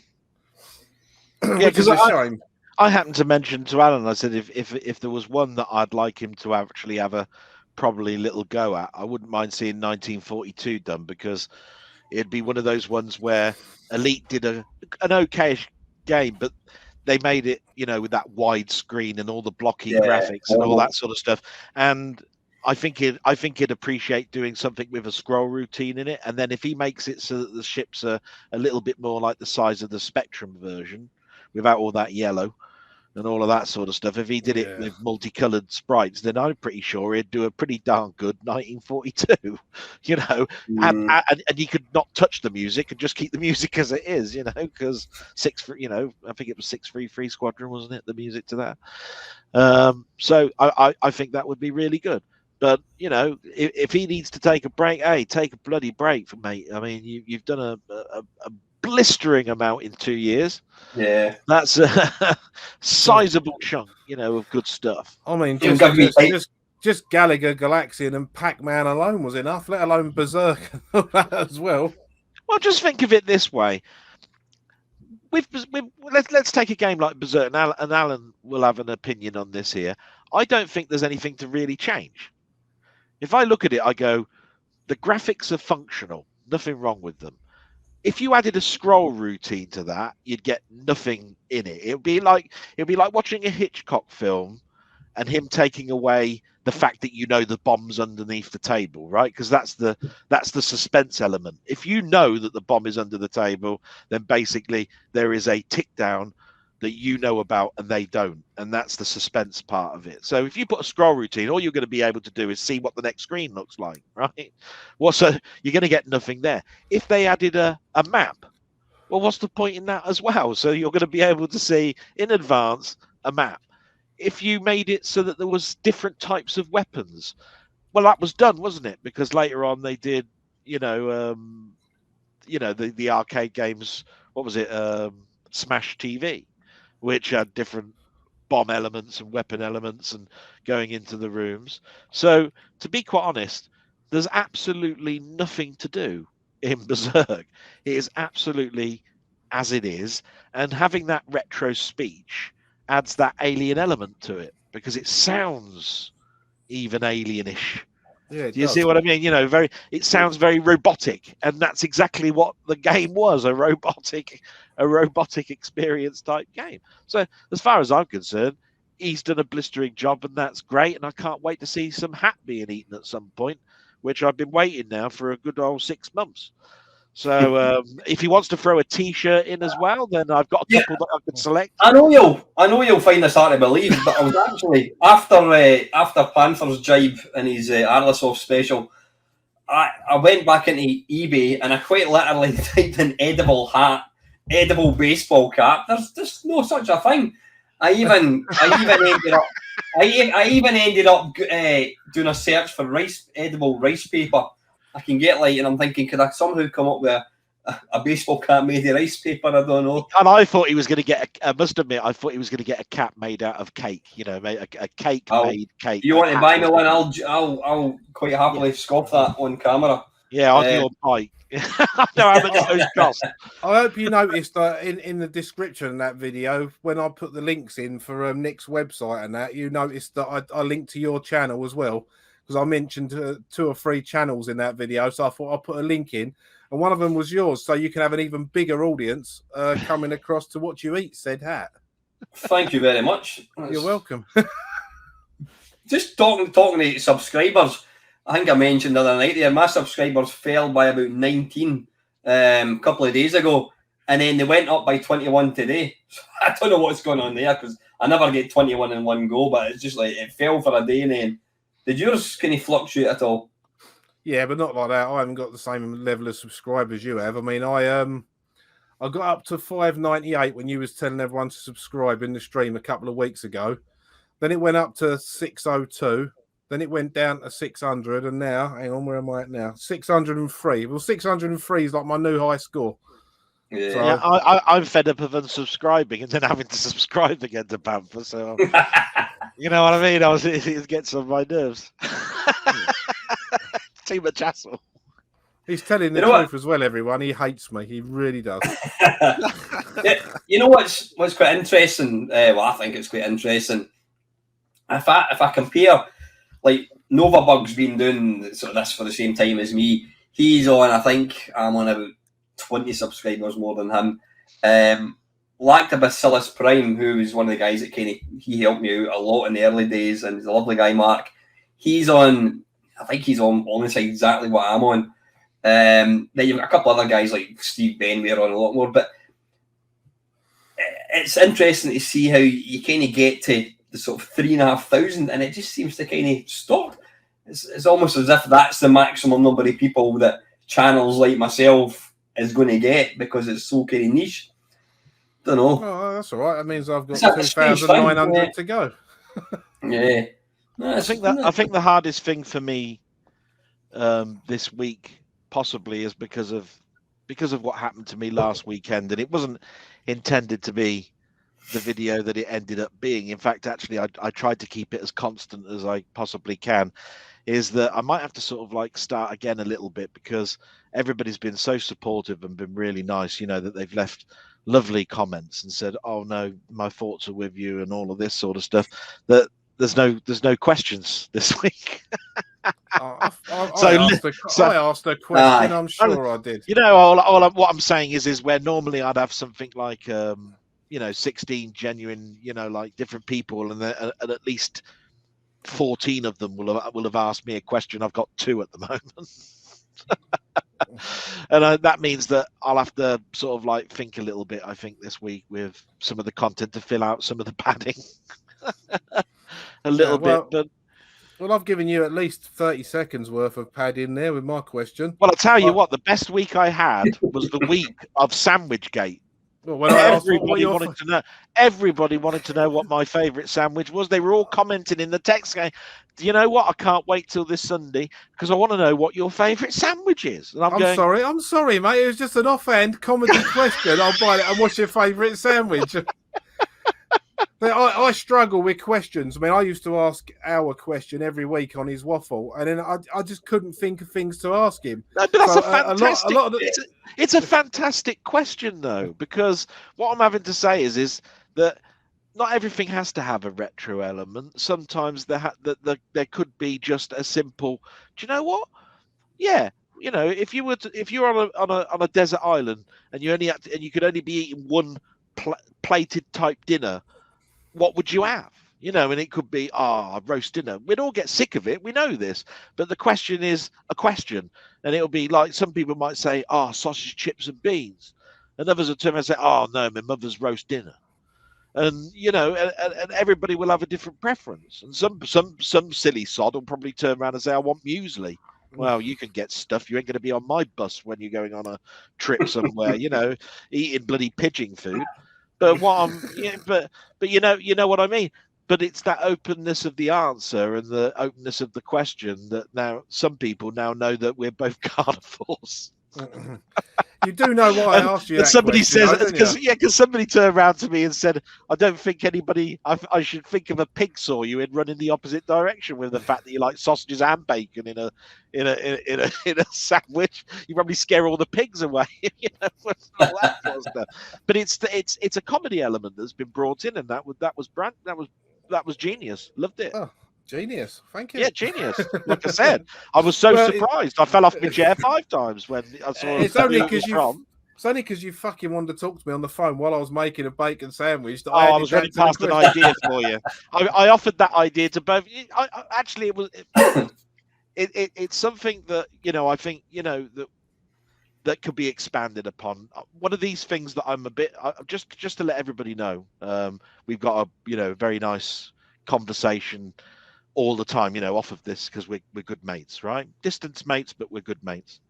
Yeah, because a shame. I happened to mention to Alan, I said if there was one that I'd like him to actually have a probably little go at, I wouldn't mind seeing 1942 done, because it'd be one of those ones where Elite did an okay game, but they made it, with that wide screen and all the blocky graphics and all that sort of stuff. And I think he'd appreciate doing something with a scroll routine in it. And then if he makes it so that the ships are a little bit more like the size of the Spectrum version, without all that yellow and all of that sort of stuff, if he did it with multicolored sprites, then I'm pretty sure he'd do a pretty darn good 1942. And he could not touch the music and just keep the music as it is, because I think it was 633 Squadron, wasn't it, the music to that? So I think that would be really good. But if he needs to take a break, hey, take a bloody break, mate. I mean, you've done a blistering amount in 2 years. Yeah, that's a sizable chunk, of good stuff. I mean, just Gallagher, Galaxian, and Pac-Man alone was enough, let alone Berserk as well. Well, just think of it this way: let's take a game like Berserk, and Alan will have an opinion on this here. I don't think there's anything to really change. If I look at it, I go, the graphics are functional, nothing wrong with them. If you added a scroll routine to that, you'd get nothing in it. It'd be like watching a Hitchcock film and him taking away the fact that the bomb's underneath the table, right? Because that's the suspense element. If you know that the bomb is under the table, then basically there is a tick down that you know about and they don't, and that's the suspense part of it. So if you put a scroll routine, all you're going to be able to do is see what the next screen looks like, right? Well, so you're going to get nothing there. If they added a map, well, what's the point in that as well? So you're going to be able to see in advance a map. If you made it so that there was different types of weapons, well, that was done, wasn't it? Because later on they did, the arcade games. What was it? Smash TV, which had different bomb elements and weapon elements and going into the rooms. So, to be quite honest, there's absolutely nothing to do in Berserk. It is absolutely as it is, and having that retro speech adds that alien element to it, because it sounds even alienish. Yeah, do you see what I mean? It sounds very robotic, and that's exactly what the game was, a robotic experience type game. So as far as I'm concerned, he's done a blistering job, and that's great, and I can't wait to see some hat being eaten at some point, which I've been waiting now for a good old 6 months. So if he wants to throw a T-shirt in as well, then I've got a couple that I can select. I know you'll find this hard to believe, but I was actually after Panther's jibe and his Arlisoft special, I went back into eBay and I quite literally typed in edible hat, edible baseball cap. There's no such a thing. I even ended up doing a search for edible rice paper. I can get and I'm thinking, could I somehow come up with a baseball cap made of rice paper? I don't know. And I thought he was going to get. I must admit, I thought he was going to get a cap made out of cake. A cake made cake. You want to buy me one? I'll quite happily scoff that on camera. Yeah, on your bike. I know how much those cost. I hope you noticed that in the description of that video, when I put the links in for Nick's website and that, you noticed that I linked to your channel as well, because I mentioned 2 or 3 channels in that video. So I thought I'll put a link in, and one of them was yours, so you can have an even bigger audience coming across to watch you eat said hat. Thank you very much. You're welcome. Just talking to subscribers, I think I mentioned the other night there, my subscribers fell by about 19 a couple of days ago, and then they went up by 21 today. So I don't know what's going on there, because I never get 21 in one go, but it's just it fell for a day, and then did yours kind of fluctuate at all? Yeah, but not like that. I haven't got the same level of subscribers you have. I mean, I got up to 598 when you was telling everyone to subscribe in the stream a couple of weeks ago. Then it went up to 602. Then it went down to 600, and now, hang on, where am I at now? 603. Well, 603 is like my new high score. Yeah. So- Yeah, I'm fed up of unsubscribing and then having to subscribe again to Panther. So you know what I mean? It gets on my nerves. Too much hassle. He's telling the You know truth as well, everyone. He hates me. He really does. You know what's quite interesting? Well, I think it's quite interesting. If I compare, like, Nova Bug's been doing sort of this for the same time as me. He's on, I think I'm on about 20 subscribers more than him. Lactobacillus Prime, who was one of the guys that he helped me out a lot in the early days, and he's a lovely guy, Mark. He's on, I think he's on almost exactly what I'm on. Then you've got a couple other guys like Steve Benway on a lot more, but it's interesting to see how you kind of get to the sort of 3,500, and it just seems to kind of stop. It's almost as if that's the maximum number of people that channels like myself is going to get, because it's so kind of niche. Don't know. Oh, that's all right. That means I've got It's a strange 2,900 thing, to go. Yeah. No, I think the hardest thing for me this week possibly is because of what happened to me last weekend, and it wasn't intended to be the video that it ended up being. In fact, actually, I tried to keep it as constant as I possibly can. Is that I might have to sort of like start again a little bit, because everybody's been so supportive and been really nice, you know, that they've left lovely comments and said, "Oh no, my thoughts are with you," and all of this sort of stuff. That there's no questions this week. I asked a question. I'm sure I did. You know, what I'm saying is where normally I'd have something like 16 genuine, like different people, and at least 14 of them will have asked me a question. I've got 2 at the moment. And that means that I'll have to sort of like think a little bit, I think, this week with some of the content to fill out some of the padding a little bit. But well, I've given you at least 30 seconds worth of pad in there with my question. Well, I'll tell you what, the best week I had was the week of Sandwich Gate. Well, everybody wanted to know what my favourite sandwich was. They were all commenting in the text going, "Do you know what? I can't wait till this Sunday because I want to know what your favourite sandwich is." And I'm sorry, mate. It was just an offhand comedy question. I'll buy it. And what's your favourite sandwich? I struggle with questions. I mean, I used to ask our question every week on his waffle, and then I just couldn't think of things to ask him. No, but that's a fantastic. It's a fantastic question, though, because what I'm having to say is that not everything has to have a retro element. Sometimes there could be just a simple. Do you know what? Yeah, if you're on a desert island and you could only be eating one plated type dinner, what would you have? And it could be roast dinner. We'd all get sick of it. We know this, but the question is a question, and it'll be like some people might say, sausage, chips, and beans, and others will turn around and say, no, my mother's roast dinner, and and everybody will have a different preference. And some silly sod will probably turn around and say, I want muesli. Well, you can get stuff. You ain't going to be on my bus when you're going on a trip somewhere, eating bloody pigeon food. But but you know what I mean. But it's that openness of the answer and the openness of the question that now some people now know that we're both carnivores. You do know why I asked you that somebody question, says because somebody turned around to me and said, I don't think anybody I should think of a pig saw you and run in the opposite direction with the fact that you like sausages and bacon in a sandwich. You probably scare all the pigs away. All that sort of stuff. But it's a comedy element that's been brought in, and that was genius. Loved it. Oh, genius. Thank you. Yeah, genius. Like I said, I was so surprised. I fell off my chair 5 times when I saw it's only because you fucking wanted to talk to me on the phone while I was making a bacon sandwich. I was ready to pass an idea for you. I offered that idea to both. It's something that I think that could be expanded upon. One of these things that I'm a bit just to let everybody know, we've got a very nice conversation all the time, off of this, because we're good mates, right? Distance mates, but we're good mates.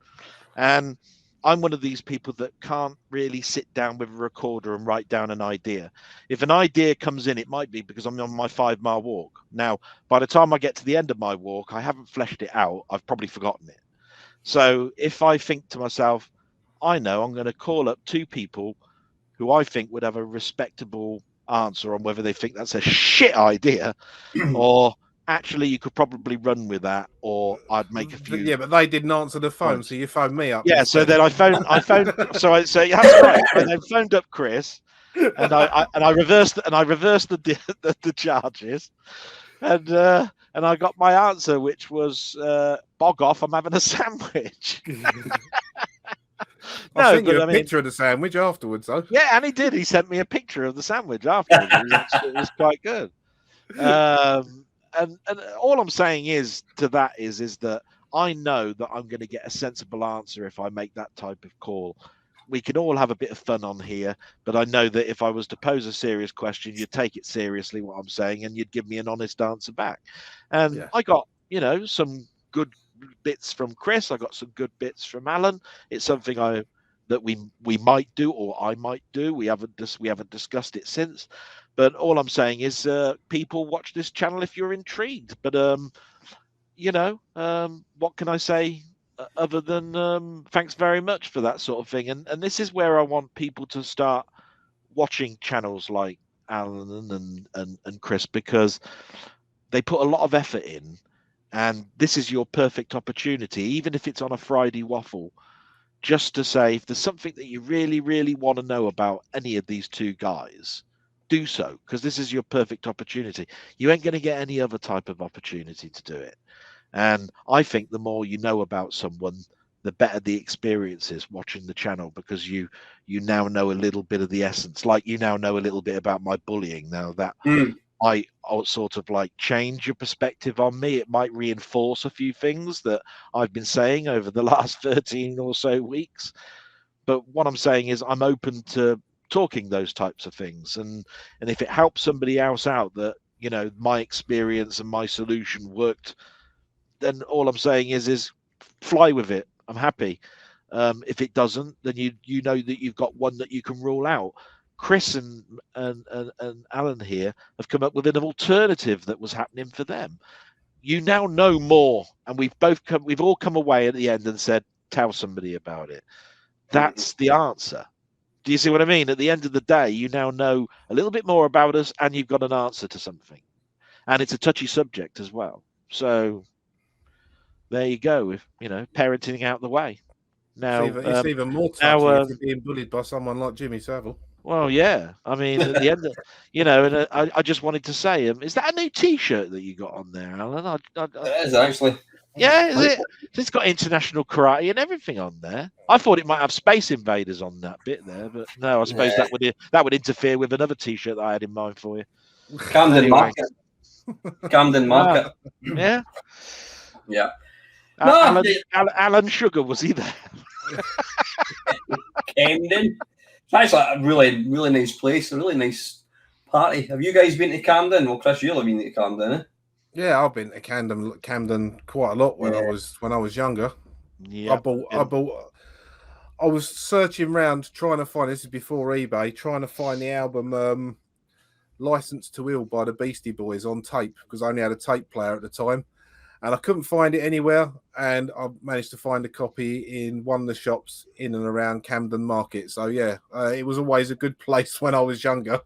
And I'm one of these people that can't really sit down with a recorder and write down an idea. If an idea comes in, it might be because I'm on my 5-mile walk. Now, by the time I get to the end of my walk, I haven't fleshed it out. I've probably forgotten it. So if I think to myself, I know I'm going to call up 2 people who I think would have a respectable answer on whether they think that's a shit idea or actually you could probably run with that, or I'd make a few. Yeah, but they didn't answer the phone, points. so you phoned me up. Yeah, instead. so then I phoned so that's right. I then phoned up Chris and I reversed the charges, and I got my answer, which was bog off, I'm having a sandwich. I sent you a picture of the sandwich afterwards, though. Yeah, and he did. He sent me a picture of the sandwich afterwards. It was quite good. And all I'm saying is that I know that I'm going to get a sensible answer if I make that type of call. We can all have a bit of fun on here, but I know that if I was to pose a serious question, you'd take it seriously, what I'm saying, and you'd give me an honest answer back. And yeah. I got, some good bits from Chris. I got some good bits from Alan. It's something that we might do, or I might do. We haven't discussed it since. But all I'm saying is, people, watch this channel if you're intrigued. But what can I say other than thanks very much for that sort of thing? And this is where I want people to start watching channels like Alan and Chris, because they put a lot of effort in, and this is your perfect opportunity, even if it's on a Friday Waffle, just to say, if there's something that you really, really want to know about any of these 2 guys, do so, because this is your perfect opportunity. You ain't going to get any other type of opportunity to do it. And I think the more you know about someone, the better the experience is watching the channel, because you now know a little bit of the essence. Like, you now know a little bit about my bullying. Now that might sort of like change your perspective on me. It might reinforce a few things that I've been saying over the last 13 or so weeks. But what I'm saying is, I'm open to talking those types of things, and if it helps somebody else out, that my experience and my solution worked, then all I'm saying is fly with it. I'm happy. If it doesn't, then you know that you've got one that you can rule out. Chris and Alan here have come up with an alternative that was happening for them. You now know more, and we've all come away at the end and said, tell somebody about it. That's the answer. Do you see what I mean? At the end of the day, you now know a little bit more about us, and you've got an answer to something. And it's a touchy subject as well. So there you go, with parenting out the way. Now it's even more touchy if you're being bullied by someone like Jimmy Savile. Well, yeah. I mean, at the end of, and I just wanted to say, is that a new T-shirt that you got on there, Alan? It is, actually. Yeah, is it? It's got international karate and everything on there. I thought it might have Space Invaders on that bit there, but no, I suppose that would interfere with another T-shirt that I had in mind for you. Camden Market. Camden Market. Yeah. Yeah. Alan Sugar, was he there? Camden. It's actually a really, really nice place. A really nice party. Have you guys been to Camden? Well, Chris, you'll have been to Camden, eh? Yeah, I've been to Camden quite a lot when I was younger. Yeah. I was searching around trying to find, this is before eBay, trying to find the album Licensed to Ill by the Beastie Boys on tape, because I only had a tape player at the time, and I couldn't find it anywhere, and I managed to find a copy in one of the shops in and around Camden Market. So yeah, it was always a good place when I was younger.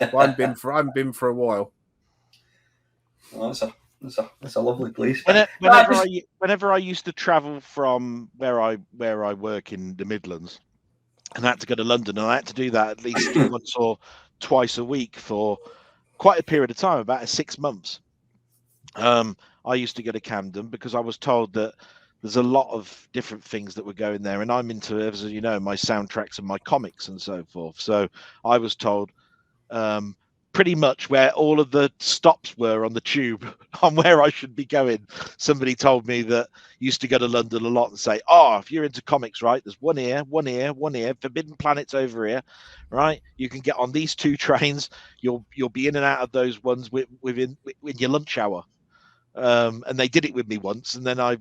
I haven't been for a while. Oh, that's a lovely place. Whenever I used to travel from where I work in the Midlands, and I had to go to London, and I had to do that at least once or twice a week for quite a period of time, about 6 months. I used to go to Camden because I was told that there's a lot of different things that were going there, and I'm into, as you know, my soundtracks and my comics and so forth. So I was told pretty much where all of the stops were on the tube on where I should be going. Somebody told me that used to go to London a lot and say, oh, if you're into comics, right, there's one here, Forbidden Planet's over here, right? You can get on these 2 trains. You'll be in and out of those ones within your lunch hour. And they did it with me once, and then I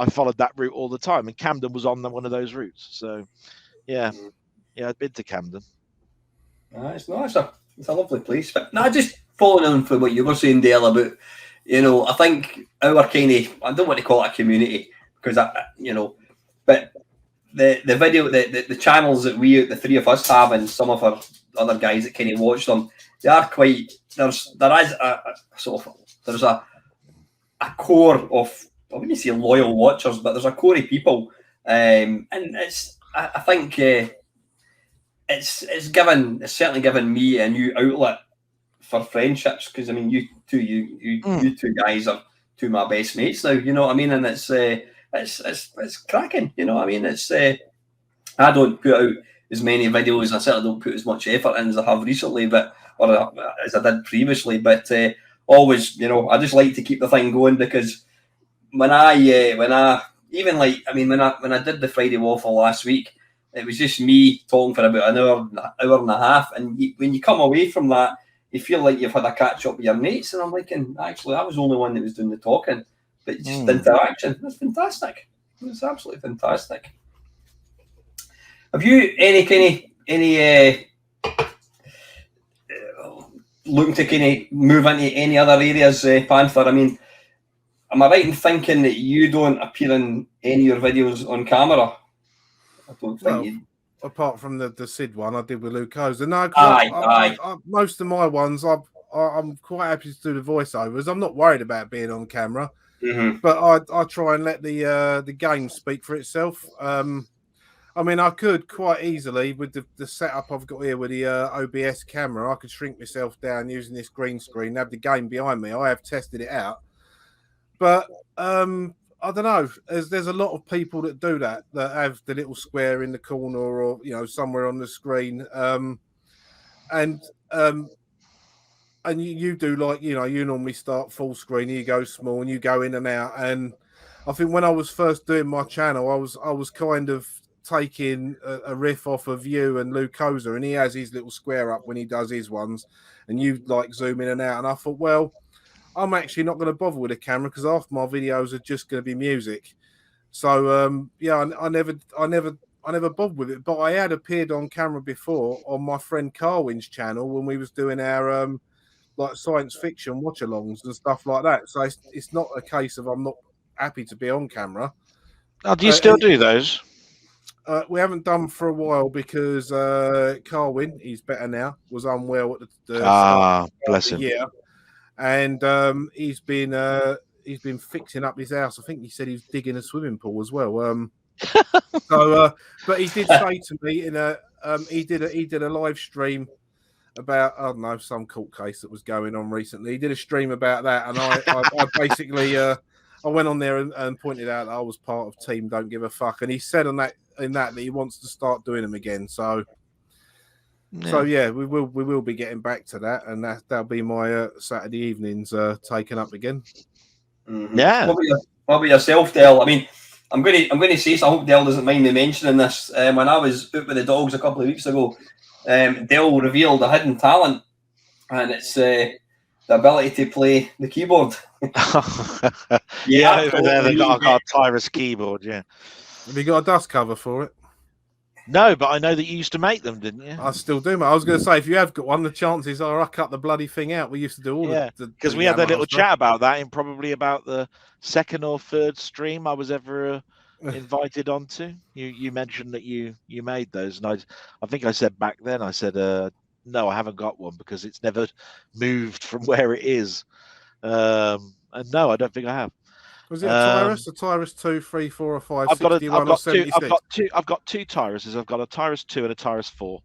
followed that route all the time. And Camden was on one of those routes. So yeah, I'd been to Camden. It's a lovely place. But no, just following on from what you were saying, Dale, about, I think our kind of, I don't want to call it a community, because but the video, the channels that the three of us have, and some of our other guys that kind of watch them, they are quite, there is there's a core of, I wouldn't say loyal watchers, but there's a core of people, and I think it's certainly given me a new outlet for friendships, because I mean, you two guys are two of my best mates now, you know what I mean, and it's cracking, you know what I mean. It's I don't put out as many videos, I certainly don't put as much effort in as I have recently, or as I did previously, but always, I just like to keep the thing going, because when I even like, I mean, when I did the Friday Waffle last week, it was just me talking for about an hour and a half, and when you come away from that, you feel like you've had a catch up with your mates, and I'm like, actually, I was the only one that was doing the talking, but just the interaction, it's fantastic. It's absolutely fantastic. Have you any looking to kind of move into any other areas, Panther? I mean, am I right in thinking that you don't appear in any of your videos on camera? I don't think you. Apart from the Sid one I did with Luke Ozer. No, Aye. Most of my ones, I'm quite happy to do the voiceovers. I'm not worried about being on camera, but I try and let the game speak for itself. I mean, I could quite easily, with the setup I've got here with the OBS camera, I could shrink myself down using this green screen, have the game behind me. I have tested it out, but I don't know. There's a lot of people that do that have the little square in the corner, or somewhere on the screen, and you do, like, you normally start full screen, you go small, and you go in and out. And I think when I was first doing my channel, I was kind of taking a riff off of you and Luke Ozer, and he has his little square up when he does his ones, and you like zoom in and out. And I thought, well, I'm actually not going to bother with a camera, because half my videos are just going to be music. So I never bothered with it. But I had appeared on camera before on my friend Carwin's channel when we was doing our like science fiction watch-alongs and stuff like that. So it's not a case of I'm not happy to be on camera. Oh, do you still do those? We haven't done for a while, because Carwin, he's better now, was unwell at the start bless of the him. year. And he's been fixing up his house. I think he said he was digging a swimming pool as well. But he did say to me he did a live stream about, I don't know, some court case that was going on recently. He did a stream about that, and I basically I went on there and pointed out that I was part of Team Don't Give a Fuck, and he said that he wants to start doing them again. So we will be getting back to that, and that'll be my Saturday evenings taken up again. Mm-hmm. Yeah. What about yourself, Del? I mean, I'm going to say so. I hope Del doesn't mind me mentioning this. When I was out with the dogs a couple of weeks ago, Del revealed a hidden talent, and it's the ability to play the keyboard. Over there they've got a Tyrus keyboard. Yeah. Have you got a dust cover for it? No, but I know that you used to make them, didn't you? I still do, mate. I was going to say, if you have got one, the chances are I cut the bloody thing out. We used to do all because we had a little chat about that in probably about the second or third stream I was ever invited onto. You mentioned that you made those, and I think I said back then, I said no, I haven't got one because it's never moved from where it is. And no, I don't think I have. Was it a Tyrus? A Tyrus 2, 3, 4, or 5? I've got two. I've got two Tyruses. I've got a Tyrus 2 and a Tyrus 4.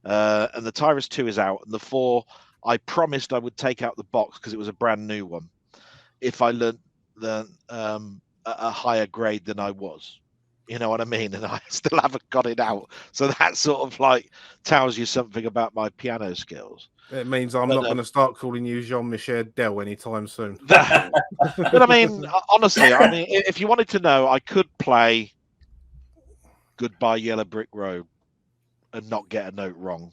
And the Tyrus 2 is out, and the 4 I promised I would take out the box because it was a brand new one. If I learned a higher grade than I was, you know what I mean, and I still haven't got it out. So that sort of like tells you something about my piano skills. It means I'm not going to start calling you Jean-Michel Del anytime soon. But I mean, honestly, if you wanted to know, I could play Goodbye Yellow Brick Road and not get a note wrong.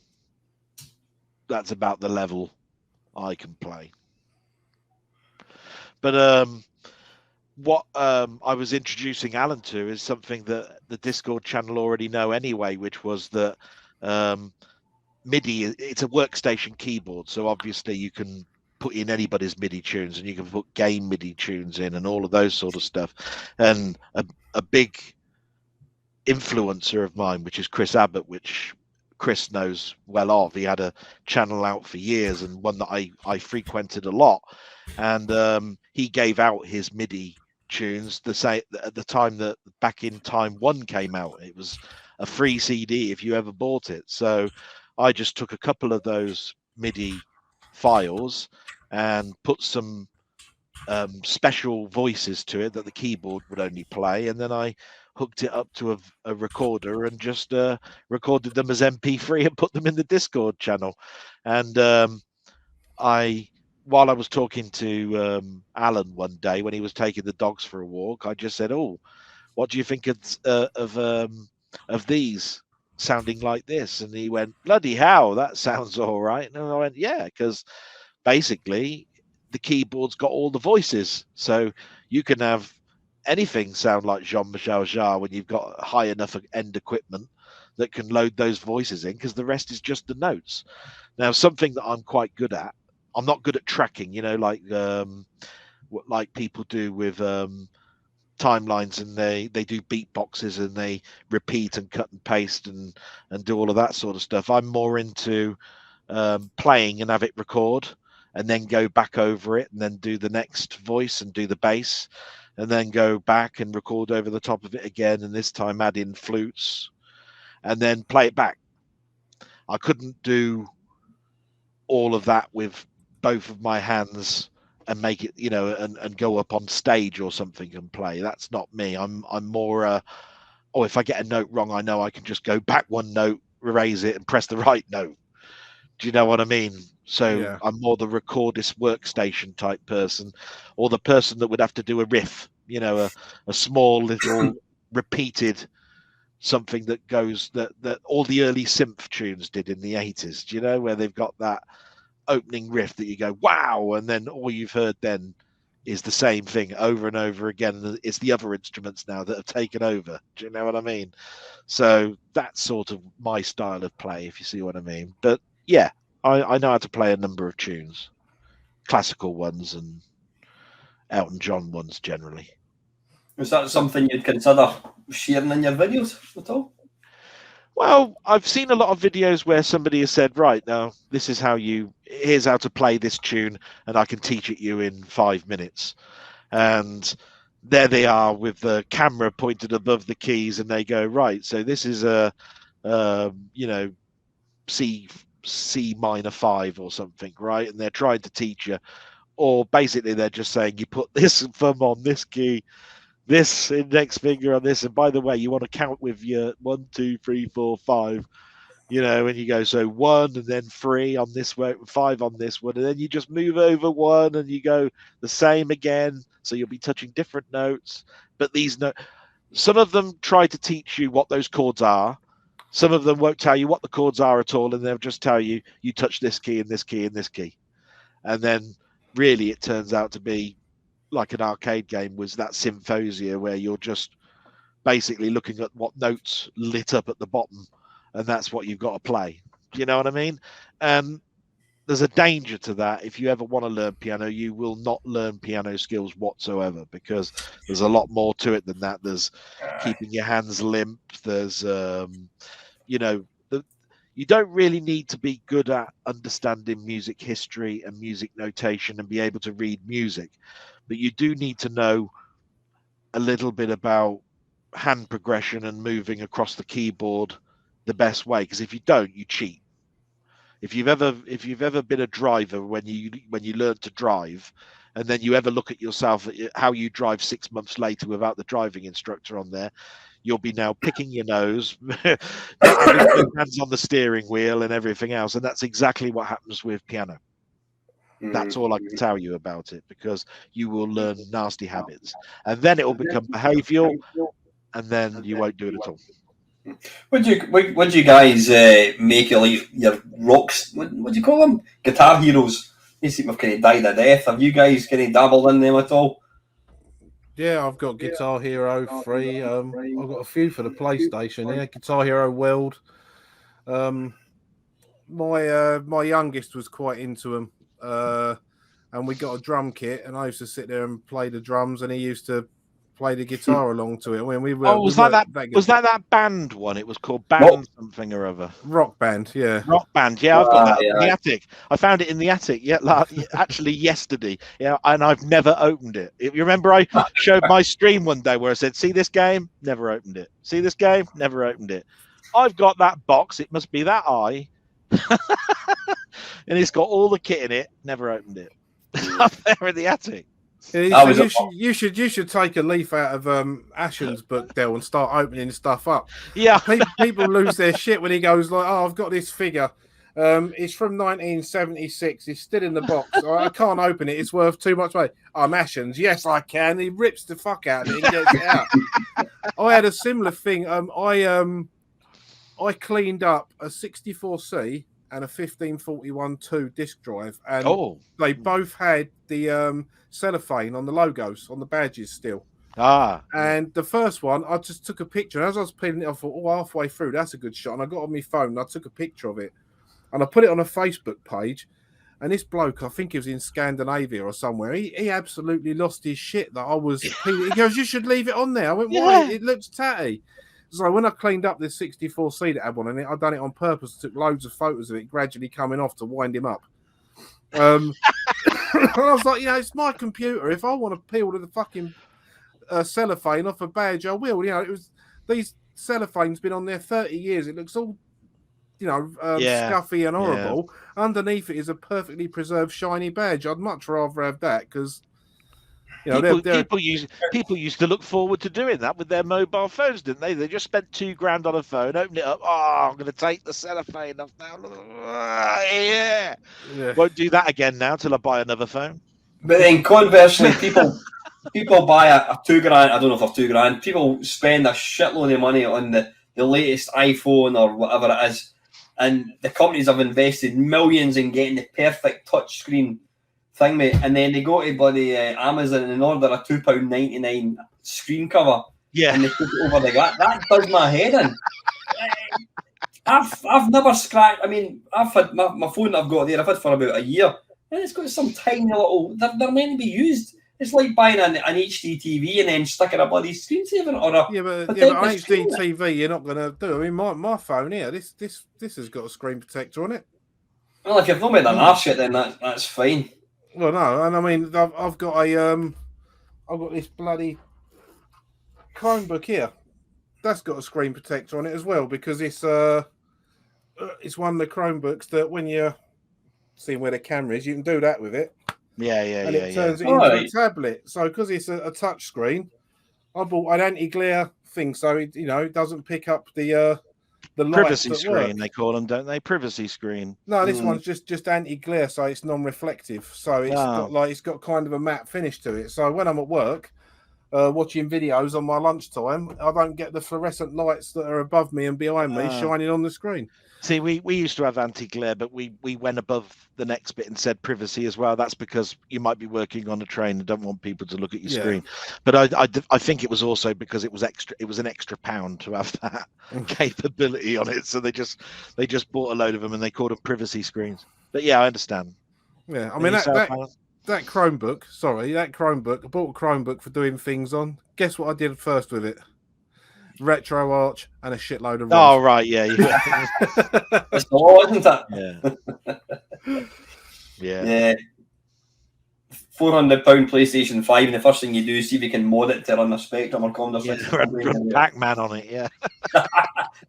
That's about the level I can play. But what I was introducing Alan to is something that the Discord channel already know anyway, which was that MIDI, it's a workstation keyboard, so obviously you can put in anybody's MIDI tunes, and you can put game MIDI tunes in and all of those sort of stuff. And a big influencer of mine, which is Chris Abbott, which Chris knows well of. He had a channel out for years, and one that I frequented a lot. And he gave out his MIDI tunes at the time that Back in Time 1 came out. It was a free CD if you ever bought it. So I just took a couple of those MIDI files and put some special voices to it that the keyboard would only play, and then I hooked it up to a recorder and just recorded them as MP3 and put them in the Discord channel. And while I was talking to Alan one day when he was taking the dogs for a walk, I just said, "Oh, what do you think of these sounding like this?" And he went, "Bloody hell, that sounds all right." And I went, "Yeah, because basically the keyboard's got all the voices, so you can have anything sound like Jean-Michel Jarre when you've got high enough end equipment that can load those voices in, because the rest is just the notes." Now, something that I'm quite good at, I'm not good at tracking, like people do with timelines, and they do beatboxes and they repeat and cut and paste and do all of that sort of stuff. I'm more into playing and have it record and then go back over it and then do the next voice and do the bass and then go back and record over the top of it again, and this time add in flutes and then play it back. I couldn't do all of that with both of my hands and make it, and go up on stage or something and play. That's not me. I'm more if I get a note wrong, I know I can just go back one note, erase it and press the right note. Do you know what I mean? So yeah. I'm more the recordist workstation type person, or the person that would have to do a riff, a small little repeated something that goes that all the early synth tunes did in the 80s, do you know, where they've got that opening riff that you go, wow, and then all you've heard then is the same thing over and over again. It's the other instruments now that have taken over. Do you know what I mean? So that's sort of my style of play, if you see what I mean. But yeah, I know how to play a number of tunes, classical ones and Elton John ones generally. Is that something you'd consider sharing in your videos at all? Well, I've seen a lot of videos where somebody has said, right, now this is here's how to play this tune, and I can teach it you in 5 minutes. And there they are with the camera pointed above the keys, and they go, right, so this is C minor 5 or something, right? And they're trying to teach you, or basically they're just saying you put this thumb on this key, this index finger on this, and by the way, you want to count with your 1, 2, 3, 4, 5, and you go, so 1 and then 3 on this one, 5 on this one, and then you just move over 1 and you go the same again, so you'll be touching different notes. But these notes, some of them try to teach you what those chords are. Some of them won't tell you what the chords are at all, and they'll just tell you, you touch this key and this key and this key. And then really it turns out to be like an arcade game, was that Symphosia, where you're just basically looking at what notes lit up at the bottom, and that's what you've got to play. Do you know what I mean? And there's a danger to that. If you ever want to learn piano, you will not learn piano skills whatsoever, because there's a lot more to it than that. There's keeping your hands limp. There's you don't really need to be good at understanding music history and music notation and be able to read music, but you do need to know a little bit about hand progression and moving across the keyboard the best way, because if you don't, you cheat. If you've ever been a driver, when you learn to drive, and then you ever look at yourself at how you drive 6 months later without the driving instructor on there, you'll be now picking your nose, not having your hands on the steering wheel and everything else. And that's exactly what happens with piano. That's all I can tell you about it, because you will learn nasty habits, and then it will become behavioural, and then you won't do it at all. Would you guys make your rocks? What do you call them? Guitar heroes, They seem to have kind of died a death. Have you guys kind of dabbled in them at all? Yeah, I've got Guitar Hero 3. I've got a few for the PlayStation. Yeah, Guitar Hero World. My youngest was quite into them, and we got a drum kit, and I used to sit there and play the drums, and he used to play the guitar along to it. When we were, was that band one? It was called Band something or other. Rock Band, yeah. Rock Band, yeah. I've got that in the attic. I found it in the attic, actually yesterday. Yeah, and I've never opened it. You remember I showed my stream one day where I said, "See this game? Never opened it. See this game? Never opened it." I've got that box. It must be that eye, and it's got all the kit in it. Never opened it. Up there in the attic. You should take a leaf out of Ashen's book, Del, and start opening stuff up. Yeah, people lose their shit when he goes like, "Oh, I've got this figure. It's from 1976. It's still in the box. I can't open it. It's worth too much money." I'm Ashen's. Yes, I can. He rips the fuck out of it and gets it out. I had a similar thing. I cleaned up a 64C and a 1541-2 disc drive, and they both had the cellophane on the logos, on the badges still. And the first one, I just took a picture. And as I was peeling it, I thought, halfway through, that's a good shot. And I got on my phone and I took a picture of it. And I put it on a Facebook page. And this bloke, I think he was in Scandinavia or somewhere, he absolutely lost his shit that I was peeling. He goes, "You should leave it on there." I went, "Why? It looks tatty." So when I cleaned up this 64C that had one in it, I done it on purpose. Took loads of photos of it gradually coming off to wind him up. And I was like, it's my computer. If I want to peel the fucking cellophane off a badge, I will. It was these cellophane's been on there 30 years. It looks all, scuffy and horrible. Yeah. Underneath it is a perfectly preserved shiny badge. I'd much rather have that because. People used to look forward to doing that with their mobile phones, didn't they? They just spent $2,000 on a phone, opened it up. Oh, I'm going to take the cellophane off now. Yeah. Won't do that again now till I buy another phone. But then conversely, people buy a $2,000. I don't know if they're $2,000. People spend a shitload of money on the latest iPhone or whatever it is, and the companies have invested millions in getting the perfect touch screen thing, mate, and then they go to bloody Amazon and order a £2.99 screen cover, and they put it over the glass. That does my head in. I've never scratched. I mean, I've had my phone that I've got there. I've had for about a year, and it's got some tiny little. They're meant to be used. It's like buying an HD TV and then sticking a bloody screensaver or a. But an HD TV you're not going to do. I mean, my phone here, this has got a screen protector on it. Well, if you've not made an arse yet, then that's fine. Well, no, and I mean, I've got I've got this bloody Chromebook here. That's got a screen protector on it as well because it's one of the Chromebooks that when you're seeing where the camera is, you can do that with it. And it turns it into a tablet. So because it's a touch screen, I bought an anti-glare thing so it doesn't pick up the privacy screen, they call them, don't they? Privacy screen. No, this one's just anti-glare, so it's non-reflective. So it's got kind of a matte finish to it. So when I'm at work, watching videos on my lunchtime, I don't get the fluorescent lights that are above me and behind me shining on the screen. See, we used to have anti-glare, but we went above the next bit and said privacy as well. That's because you might be working on a train and don't want people to look at your screen. But I think it was also because it was extra. It was an extra £1 to have that capability on it. So they just bought a load of them and they called them privacy screens. But yeah, I understand. Yeah, I mean that Chromebook. Sorry, that Chromebook. I bought a Chromebook for doing things on. Guess what I did first with it? Retro arch and a shitload of ROMs. Oh right, yeah. That's the law, isn't it? Yeah. £400 PlayStation 5, and the first thing you do is see if you can mod it to run a Spectrum or Commodore 64. Run Pac-Man on it, yeah.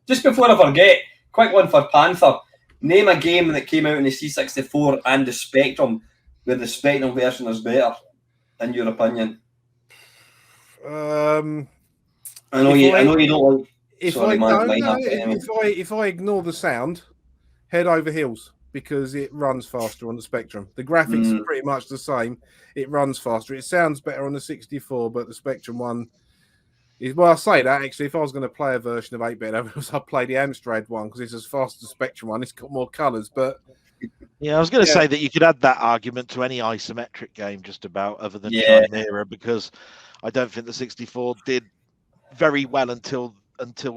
Just before I forget, quick one for Panther. Name a game that came out in the C64 and the Spectrum where the Spectrum version is better, in your opinion. I know you don't like. If I ignore the sound, head over heels because it runs faster on the Spectrum. The graphics are pretty much the same. It runs faster. It sounds better on the 64, but the Spectrum one is. Well, I say that actually. If I was going to play a version of 8-bit, I'd play the Amstrad one because it's as fast as the Spectrum one. It's got more colours, but Yeah, I was going to Yeah. say that you could add that argument to any isometric game, just about, other than Yeah. Chimera, because I don't think the 64 did very well until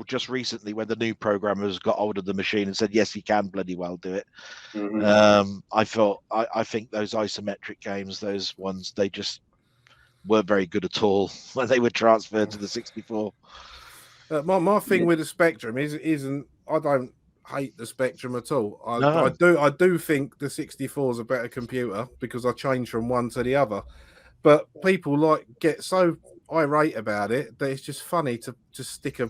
just recently, when the new programmers got hold of the machine and said, yes, you can bloody well do it. Mhm. I think those isometric games, those ones, they just weren't very good at all when they were transferred to the 64. My thing with the Spectrum isn't I don't hate the Spectrum at all. No. I do think the 64 is a better computer because I changed from one to the other. But people get so irate about it that it's just funny to just stick a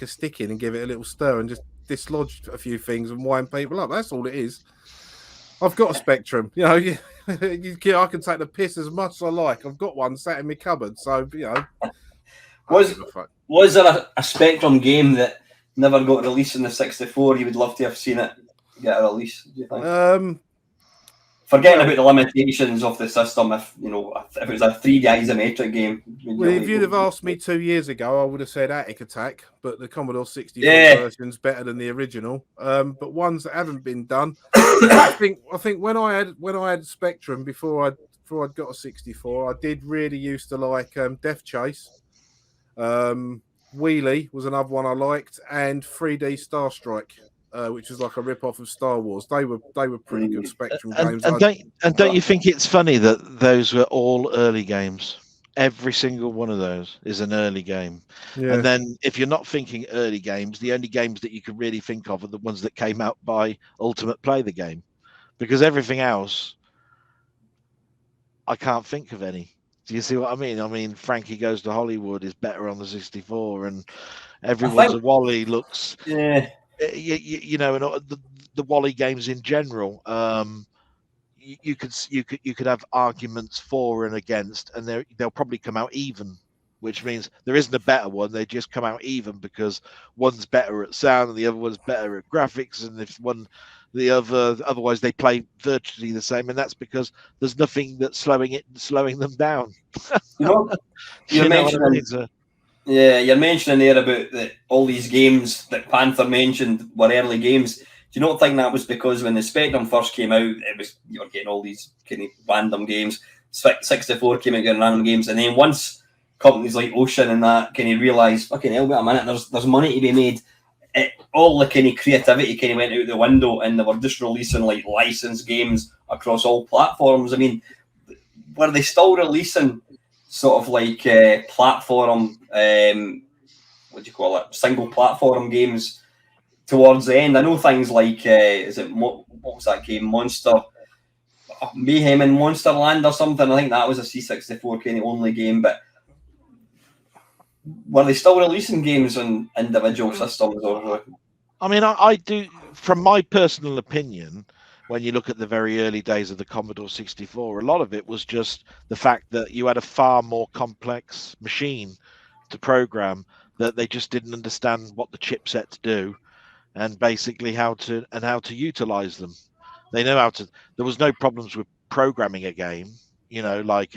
stick in and give it a little stir and just dislodge a few things and wind people up. That's all it is. I've got a Spectrum, I can take the piss as much as I like. I've got one sat in my cupboard, so Was there a Spectrum game that never got released in the 64? You would love to have seen it get a release, do you think? Forgetting about the limitations of the system, if it was a 3D isometric game. Well, if you'd have asked me 2 years ago, I would have said Attic Attack, but the Commodore 64 version's better than the original. But ones that haven't been done, I think when I had Spectrum before I'd got a 64, I did really used to like Death Chase. Wheelie was another one I liked, and 3D Star Strike. Which is like a rip-off of Star Wars. They were pretty good Spectrum games. And don't you think it's funny that those were all early games? Every single one of those is an early game. Yeah. And then if you're not thinking early games, the only games that you can really think of are the ones that came out by Ultimate Play the Game. Because everything else, I can't think of any. Do you see what I mean? I mean, Frankie Goes to Hollywood is better on the 64, and Everyone's a Wally looks... Yeah. You know, and the Wally games in general, you could have arguments for and against, and they'll probably come out even, which means there isn't a better one. They just come out even because one's better at sound and the other one's better at graphics, and if otherwise they play virtually the same, and that's because there's nothing that's slowing them down. You're mentioning. Yeah, you're mentioning there about all these games that Panther mentioned were early games. Do you not think that was because when the Spectrum first came out, you were getting all these kind of random games. 64 came out getting random games, and then once companies like Ocean and that kind of realised, fucking hell, wait a minute, there's money to be made. All the kind of creativity kind of went out the window, and they were just releasing like licensed games across all platforms. I mean, were they still releasing sort of like platform, what do you call it, single platform games towards the end? I know things like, what was that game, Mayhem in Monsterland or something. I think that was a C64 kind of only game, but were they still releasing games on individual systems? Or? I mean, I do, from my personal opinion, when you look at the very early days of the Commodore 64, a lot of it was just the fact that you had a far more complex machine to program, that they just didn't understand what the chipsets do and basically how to utilize them. They know how to. There was no problems with programming a game, like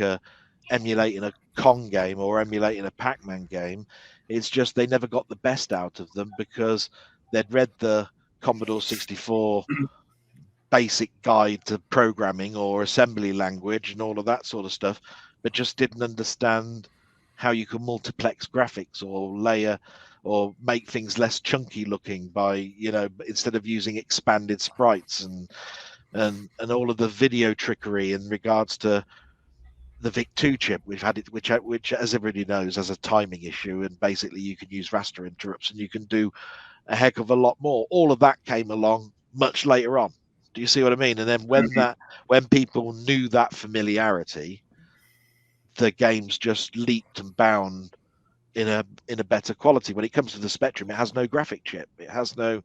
emulating a Kong game or emulating a Pac-Man game. It's just they never got the best out of them because they'd read the Commodore 64 basic guide to programming or assembly language and all of that sort of stuff, but just didn't understand how you can multiplex graphics or layer or make things less chunky looking by, instead of using expanded sprites and all of the video trickery in regards to the VIC-2 chip, which as everybody knows has a timing issue, and basically you can use raster interrupts and you can do a heck of a lot more. All of that came along much later on. Do you see what I mean? And then when people knew that familiarity, the games just leaped and bound in a better quality. When it comes to the Spectrum, it has no graphic chip. It has no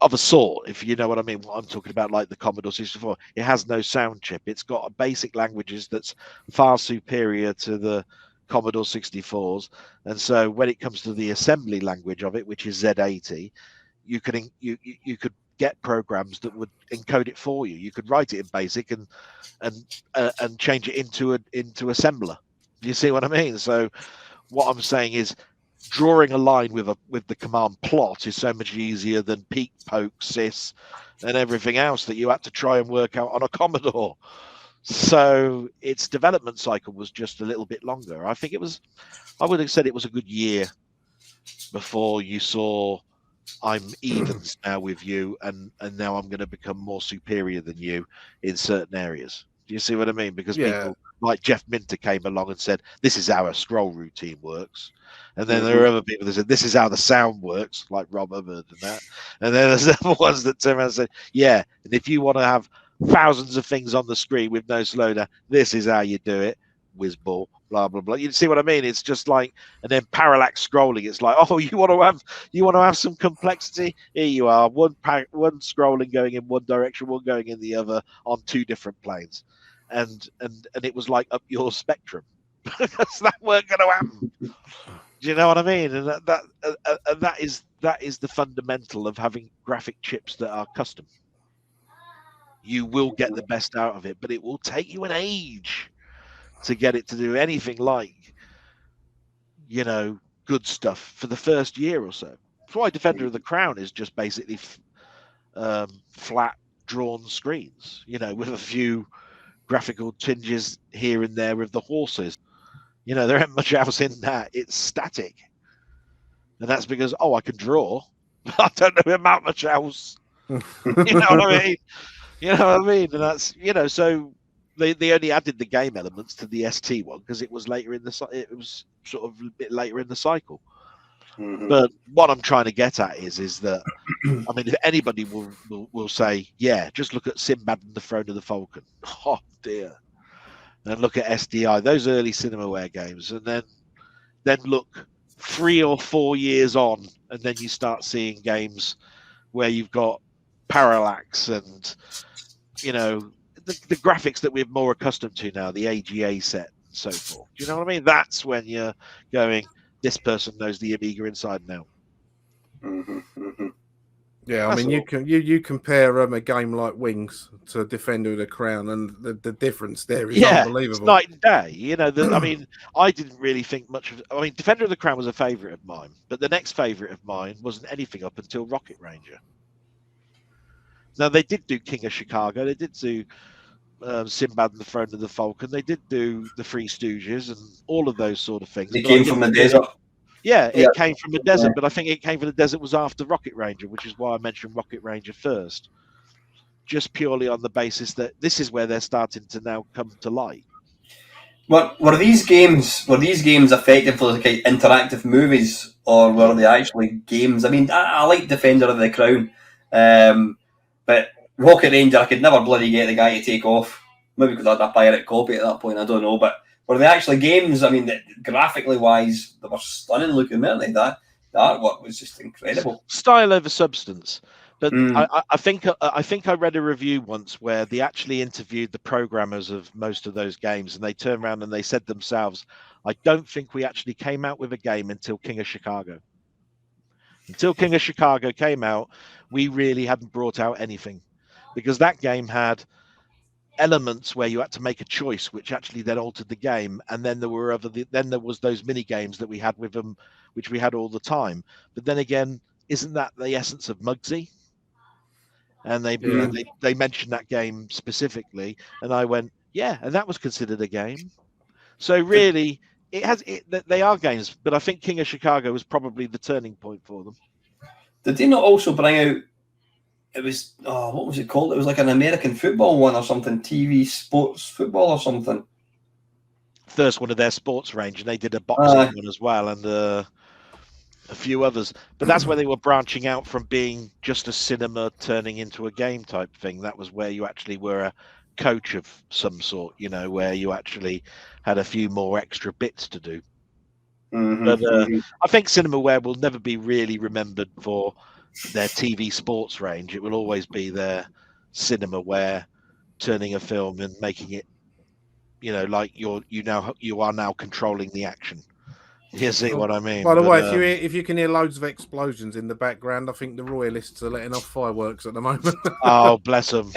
of a sort, if you know what I mean. What I'm talking about, like the Commodore 64, it has no sound chip. It's got a basic languages that's far superior to the Commodore 64s. And so when it comes to the assembly language of it, which is Z80, you could get programs that would encode it for you. You could write it in BASIC and change it into assembler. Do you see what I mean? So what I'm saying is drawing a line with the command plot is so much easier than peek, poke, sys, and everything else that you had to try and work out on a Commodore. So its development cycle was just a little bit longer. I would have said it was a good year before you saw I'm evens now with you, and now I'm going to become more superior than you in certain areas. Do you see what I mean? Because people like Jeff Minter came along and said, this is how a scroll routine works. And then there are other people that said, this is how the sound works, like Rob Hubbard and that. And then there's other ones that turn around and say, yeah, and if you want to have thousands of things on the screen with no slowdown, this is how you do it. Whizball, blah blah blah. You see what I mean? It's just like, and then parallax scrolling. It's like, oh, you want to have some complexity? Here you are, one scrolling going in one direction, one going in the other on two different planes, and it was like up your spectrum. That's that weren't going to happen. Do you know what I mean? And that is the fundamental of having graphic chips that are custom. You will get the best out of it, but it will take you an age to get it to do anything like, good stuff for the first year or so. That's why Defender of the Crown is just basically flat drawn screens, with a few graphical tinges here and there with the horses. There ain't much else in that. It's static. And that's because, I can draw. I don't know about much else. You know what I mean? You know what I mean? And that's, so they only added the game elements to the ST one because it was later in it was sort of a bit later in the cycle. Mm-hmm. But what I'm trying to get at is that, I mean, if anybody will say, yeah, just look at Sinbad and the Throne of the Falcon. Oh dear. And look at SDI, those early Cinemaware games, and then look 3 or 4 years on, and then you start seeing games where you've got parallax and, the graphics that we're more accustomed to now, the AGA set and so forth. Do you know what I mean? That's when you're going, this person knows the Amiga inside and out. Mm-hmm, mm-hmm. Yeah, I mean, you compare a game like Wings to Defender of the Crown, and the difference there is unbelievable. It's night and day. I mean, I didn't really think much of. I mean, Defender of the Crown was a favourite of mine, but the next favourite of mine wasn't anything up until Rocket Ranger. Now they did do King of Chicago, they did do Sinbad and the Throne of the Falcon, they did do the Three Stooges and all of those sort of things. They came from the desert. Yeah, it came from the desert, but I think it came from the desert was after Rocket Ranger, which is why I mentioned Rocket Ranger first. Just purely on the basis that this is where they're starting to now come to light. Were these games effectively like interactive movies, or were they actually games? I mean, I like Defender of the Crown, but Rocket Ranger, I could never bloody get the guy to take off. Maybe because I had a pirate copy at that point, I don't know. But were they actually games? I mean, graphically wise, they were stunning looking, weren't they? The artwork was just incredible. Style over substance. But I think I read a review once where they actually interviewed the programmers of most of those games, and they turned around and they said themselves, I don't think we actually came out with a game until King of Chicago. Until King of Chicago came out, we really hadn't brought out anything, because that game had elements where you had to make a choice, which actually then altered the game. And then there were then there was those mini games that we had with them, which we had all the time. But then again, isn't that the essence of Mugsy? And they mentioned that game specifically, and I went, yeah, and that was considered a game. So really, they are games, but I think King of Chicago was probably the turning point for them. Did they not also bring out? It was what was it called? It was like an American football one or something, TV sports football or something. First one of their sports range, and they did a boxing one as well, and a few others. But that's where they were branching out from being just a cinema turning into a game type thing. That was where you actually were a coach of some sort, where you actually had a few more extra bits to do. Mm-hmm. But I think Cinemaware will never be really remembered for their TV sports range. It will always be their Cinemaware turning a film and making it, like you are now controlling the action. You see what I mean? By the way, if you can hear loads of explosions in the background, I think the Royalists are letting off fireworks at the moment. Oh, bless them.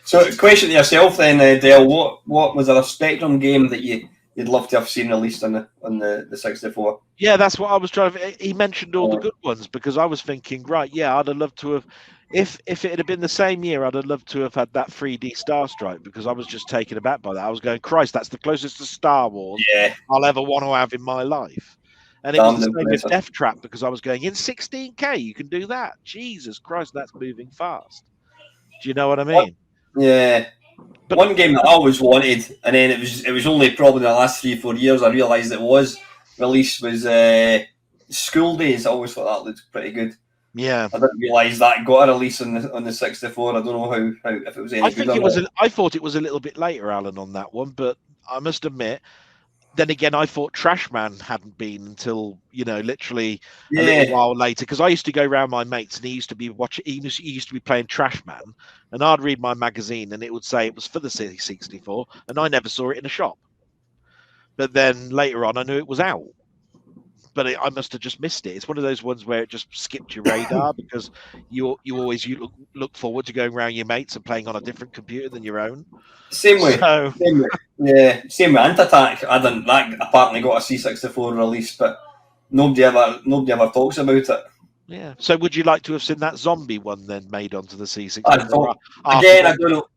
So, question to yourself then, Dale. What was there a Spectrum game that you you'd love to have seen released on the 64. Yeah, that's what I was trying to. He mentioned all the good ones because I was thinking, right, yeah, I'd have loved to have. If it had been the same year, I'd have loved to have had that 3D Star Strike because I was just taken aback by that. I was going, Christ, that's the closest to Star Wars I'll ever want to have in my life. And it was the same with Death Trap because I was going, in 16K, you can do that. Jesus Christ, that's moving fast. Do you know what I mean? Yeah. But one game that I always wanted, and then it was only probably in the last 3-4 years I realised it was released, was School Days. I always thought that looked pretty good. Yeah, I didn't realise that got a release on the 64. I don't know how if it was any good. I thought it was a little bit later, Alan, on that one, but I must admit. Then again, I thought Trashman hadn't been until literally a little while later because I used to go around my mates and he used to be watching. He used to be playing Trashman, and I'd read my magazine and it would say it was for the C64, and I never saw it in a shop. But then later on, I knew it was out, but I must have just missed it. It's one of those ones where it just skipped your radar because you always look forward to going around your mates and playing on a different computer than your own. Same way. Same with Anti-Attack. That apparently got a C64 release, but nobody ever talks about it. Yeah. So would you like to have seen that zombie one then made onto the C64? I don't know.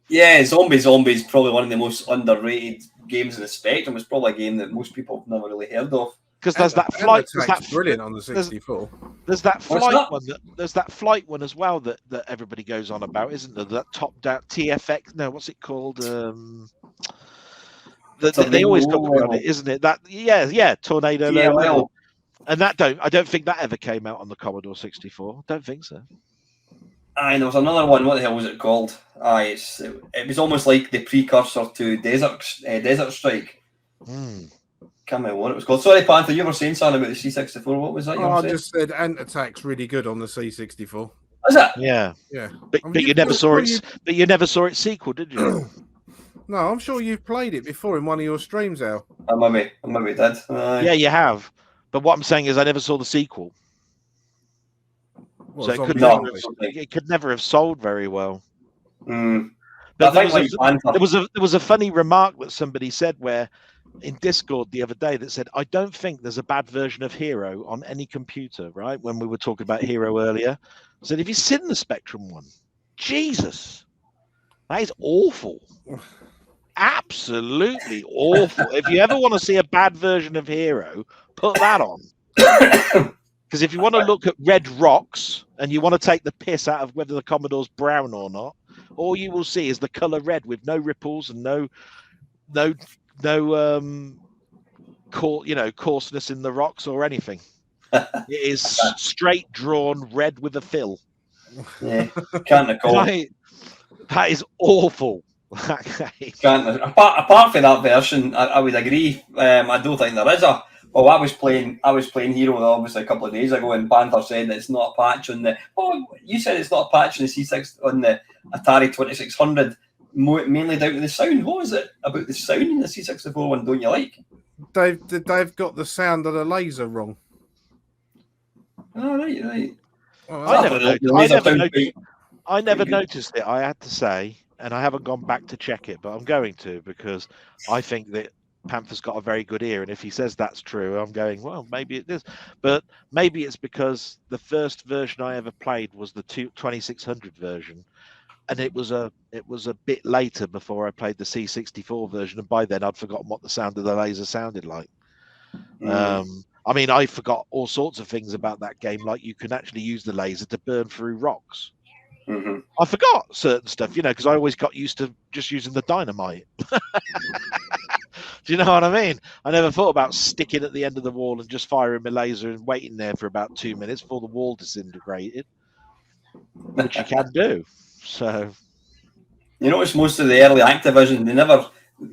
Yeah, Zombie is probably one of the most underrated games in the spectrum. It's probably a game that most people have never really heard of. Because there's that flight. That's brilliant on the 64. There's that flight one. There's that flight one as well that everybody goes on about, isn't there? That top-down TFX. No, what's it called? They always talk about it, isn't it? That Tornado. Yeah, and I don't think that ever came out on the Commodore 64. Don't think so. There was another one. What the hell was it called? It was almost like the precursor to Desert Strike. Can't remember what it was called. Sorry, Panther, you were saying something about the C64. What was that? I just said Anti-Attack's really good on the C64. Is it? Yeah. But you never saw it. But you never saw its sequel, did you? No, I'm sure you've played it before in one of your streams, Al. I maybe did. Yeah, you have. But what I'm saying is, I never saw the sequel. So it could never have sold very well. But there was a funny remark that somebody said where in Discord the other day that said, I don't think there's a bad version of Hero on any computer, right? When we were talking about Hero earlier. I said, have you seen the Spectrum one? Jesus, that is awful. Absolutely awful. If you ever want to see a bad version of Hero, put that on. Because if you want to look at red rocks and you want to take the piss out of whether the Commodore's brown or not, all you will see is the color red with no ripples and no coarseness in the rocks or anything. It is straight drawn red with a fill. Yeah, can't recall. That is awful. Apart from that version, I would agree. I don't think there is a. Well, I was playing Hero obviously a couple of days ago, and Panther said that it's not a patch on the. Oh, you said it's not a patch on the C6 on the Atari 2600, mainly down to the sound. What was it about the sound in the C64 one? Don't you like? They've got the sound of the laser wrong. Oh, right. Well, I never noticed it. I had to say, and I haven't gone back to check it, but I'm going to because I think that Panther's got a very good ear, and if he says that's true, I'm going, well, maybe it is, but maybe it's because the first version I ever played was the 2600 version, and it was a bit later before I played the C64 version, and by then I'd forgotten what the sound of the laser sounded like. I mean, I forgot all sorts of things about that game, like you can actually use the laser to burn through rocks. I forgot certain stuff, because I always got used to just using the dynamite. Do you know what I mean? I never thought about sticking at the end of the wall and just firing my laser and waiting there for about 2 minutes before the wall disintegrated, which you can do. So, you notice most of the early Activision,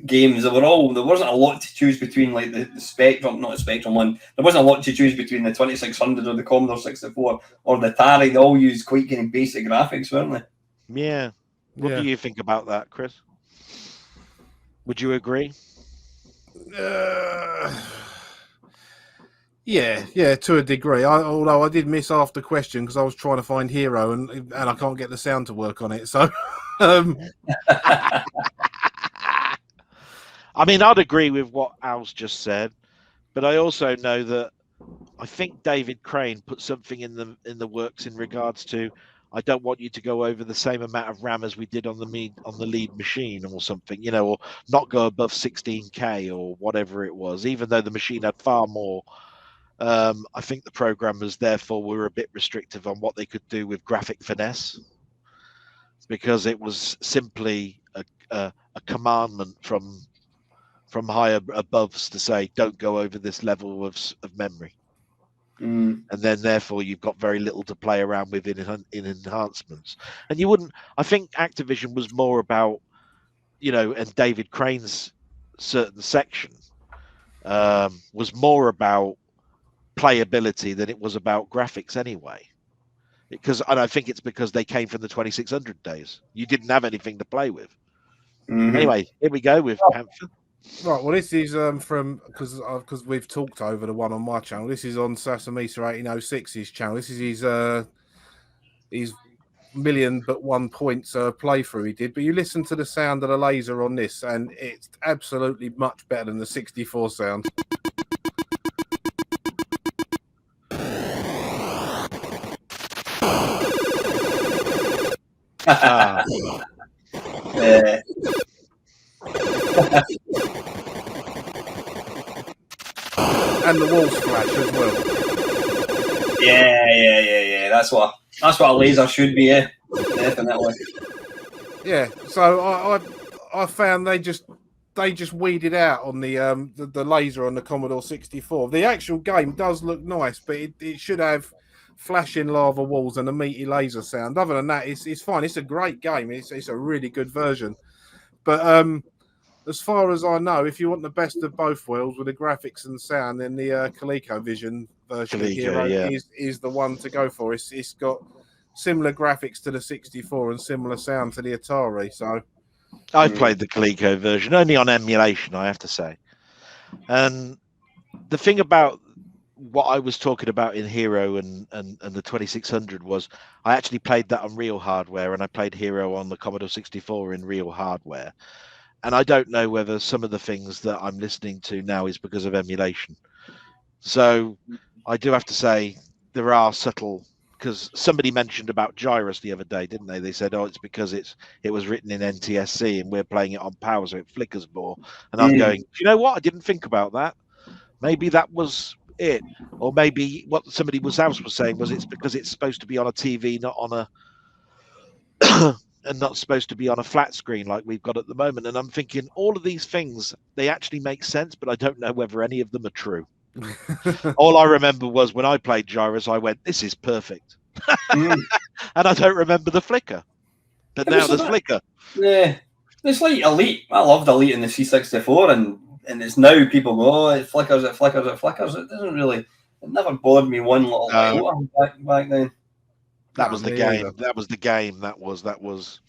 games, there wasn't a lot to choose between, like the Spectrum, not the Spectrum one. There wasn't a lot to choose between the 2600 or the Commodore 64 or the Atari. They all used quite kind of basic graphics, weren't they? Yeah. What do you think about that, Chris? Would you agree? Yeah, to a degree. Although I did miss half the question because I was trying to find Hero and I can't get the sound to work on it. So, I mean, I'd agree with what Al's just said, but I also know that I think David Crane put something in the works in regards to, I don't want you to go over the same amount of RAM as we did on the lead machine or something, you know, or not go above 16K or whatever it was, even though the machine had far more. I think the programmers therefore were a bit restrictive on what they could do with graphic finesse, because it was simply a commandment from higher aboves to say don't go over this level of memory. And then therefore you've got very little to play around with in enhancements. And you wouldn't, I think Activision was more about, you know, and David Crane's certain section was more about playability than it was about graphics anyway. And I think it's because they came from the 2600 days. You didn't have anything to play with. Anyway, here we go with Panther. Right, well, this is from because we've talked over the one on my channel. This is on Sasamisa 1806's channel. This is his million but 1 points playthrough he did. But you listen to the sound of the laser on this, and it's absolutely much better than the 64 sound. And the walls flash as well. Yeah. That's what a laser should be. Yeah, definitely. Yeah. So I found they just weeded out on the laser on the Commodore 64. The actual game does look nice, but it should have flashing lava walls and a meaty laser sound. Other than that, it's fine. It's a great game. It's a really good version. But as far as I know, if you want the best of both worlds with the graphics and sound, then the ColecoVision version of Hero is the one to go for. It's got similar graphics to the 64 and similar sound to the Atari. So I played the Coleco version only on emulation, I have to say. And the thing about what I was talking about in Hero and the 2600 was I actually played that on real hardware, and I played Hero on the Commodore 64 in real hardware. And I don't know whether some of the things that I'm listening to now is because of emulation. So I do have to say there are subtle, because somebody mentioned about Gyrus the other day, didn't they? They said, oh, it's because it was written in NTSC and we're playing it on power, so it flickers more. And I'm going, do you know what? I didn't think about that. Maybe that was it. Or maybe what somebody else was saying was it's because it's supposed to be on a TV, not on a... and not supposed to be on a flat screen like we've got at the moment. And I'm thinking all of these things, they actually make sense, but I don't know whether any of them are true. All I remember was when I played Gyrus, I went, this is perfect. And I don't remember the flicker. But now there's flicker. Yeah. It's like Elite. I loved Elite in the C64, and it's now people go, oh, it flickers. It doesn't really, it never bothered me one little back then. That was the game. That was the game. That was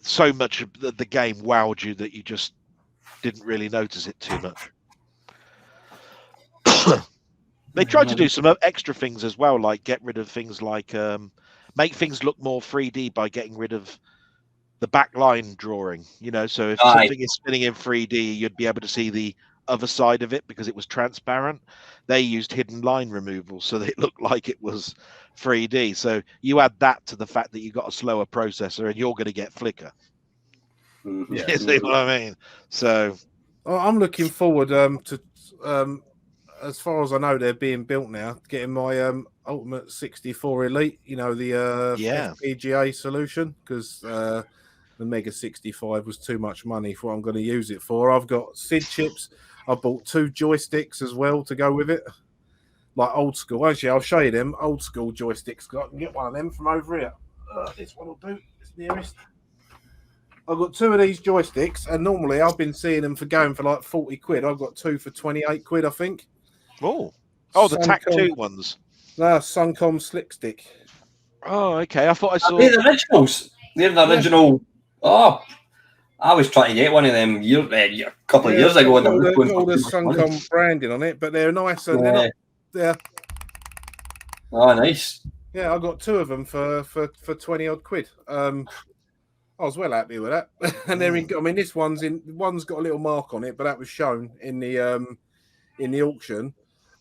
so much of the game wowed you that you just didn't really notice it too much. They tried to do some extra things as well, like get rid of things like make things look more 3D by getting rid of the backline drawing. You know, so if something is spinning in 3D, you'd be able to see the other side of it because it was transparent. They used hidden line removal so that it looked like it was 3D. So you add that to the fact that you got a slower processor and you're going to get flicker. Yeah. You see what I mean? So I'm looking forward to as far as I know, they're being built now, getting my Ultimate 64 Elite, you know, the FPGA solution, because the Mega 65 was too much money for what I'm going to use it for. I've got SID chips. I bought 2 joysticks as well to go with it, like old school. Actually, I'll show you them old school joysticks. I can get one of them from over here. This one will do. It's nearest. I've got 2 of these joysticks, and normally I've been seeing them for going for like 40 quid. I've got 2 for 28 quid, I think. The TAC2 ones. No, Suncom Slick Stick. Oh, okay. I thought I saw. They're the originals. They're the original. Yeah. Oh, I was trying to get one of them a couple of years ago. All the Suncom branding on it, but they're nice. And they're Oh, nice. Yeah, I got 2 of them for 20 odd quid. I was well happy with that. And I mean, this one's got a little mark on it, but that was shown in the auction.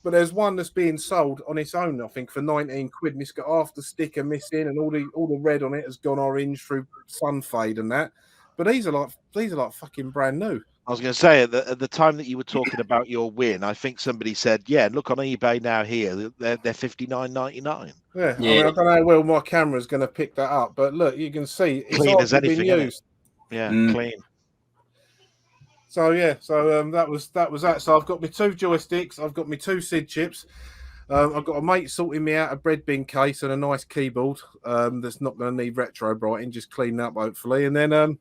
But there's one that's being sold on its own, I think, for 19 quid, and it's got half the sticker missing, and all the red on it has gone orange through sun fade and that. But these are like fucking brand new. I was going to say, at the time that you were talking about your win, I think somebody said, yeah, look on eBay now here, they're $59.99. Yeah, I mean, I don't know how well my camera's going to pick that up, but look, you can see it's Clean as hardly anything, been innit? used. Yeah, clean. So yeah, that was that. So I've got my 2 joysticks, I've got my 2 SID chips. I've got a mate sorting me out a bread bin case and a nice keyboard that's not going to need retro brighting, just clean up hopefully, and then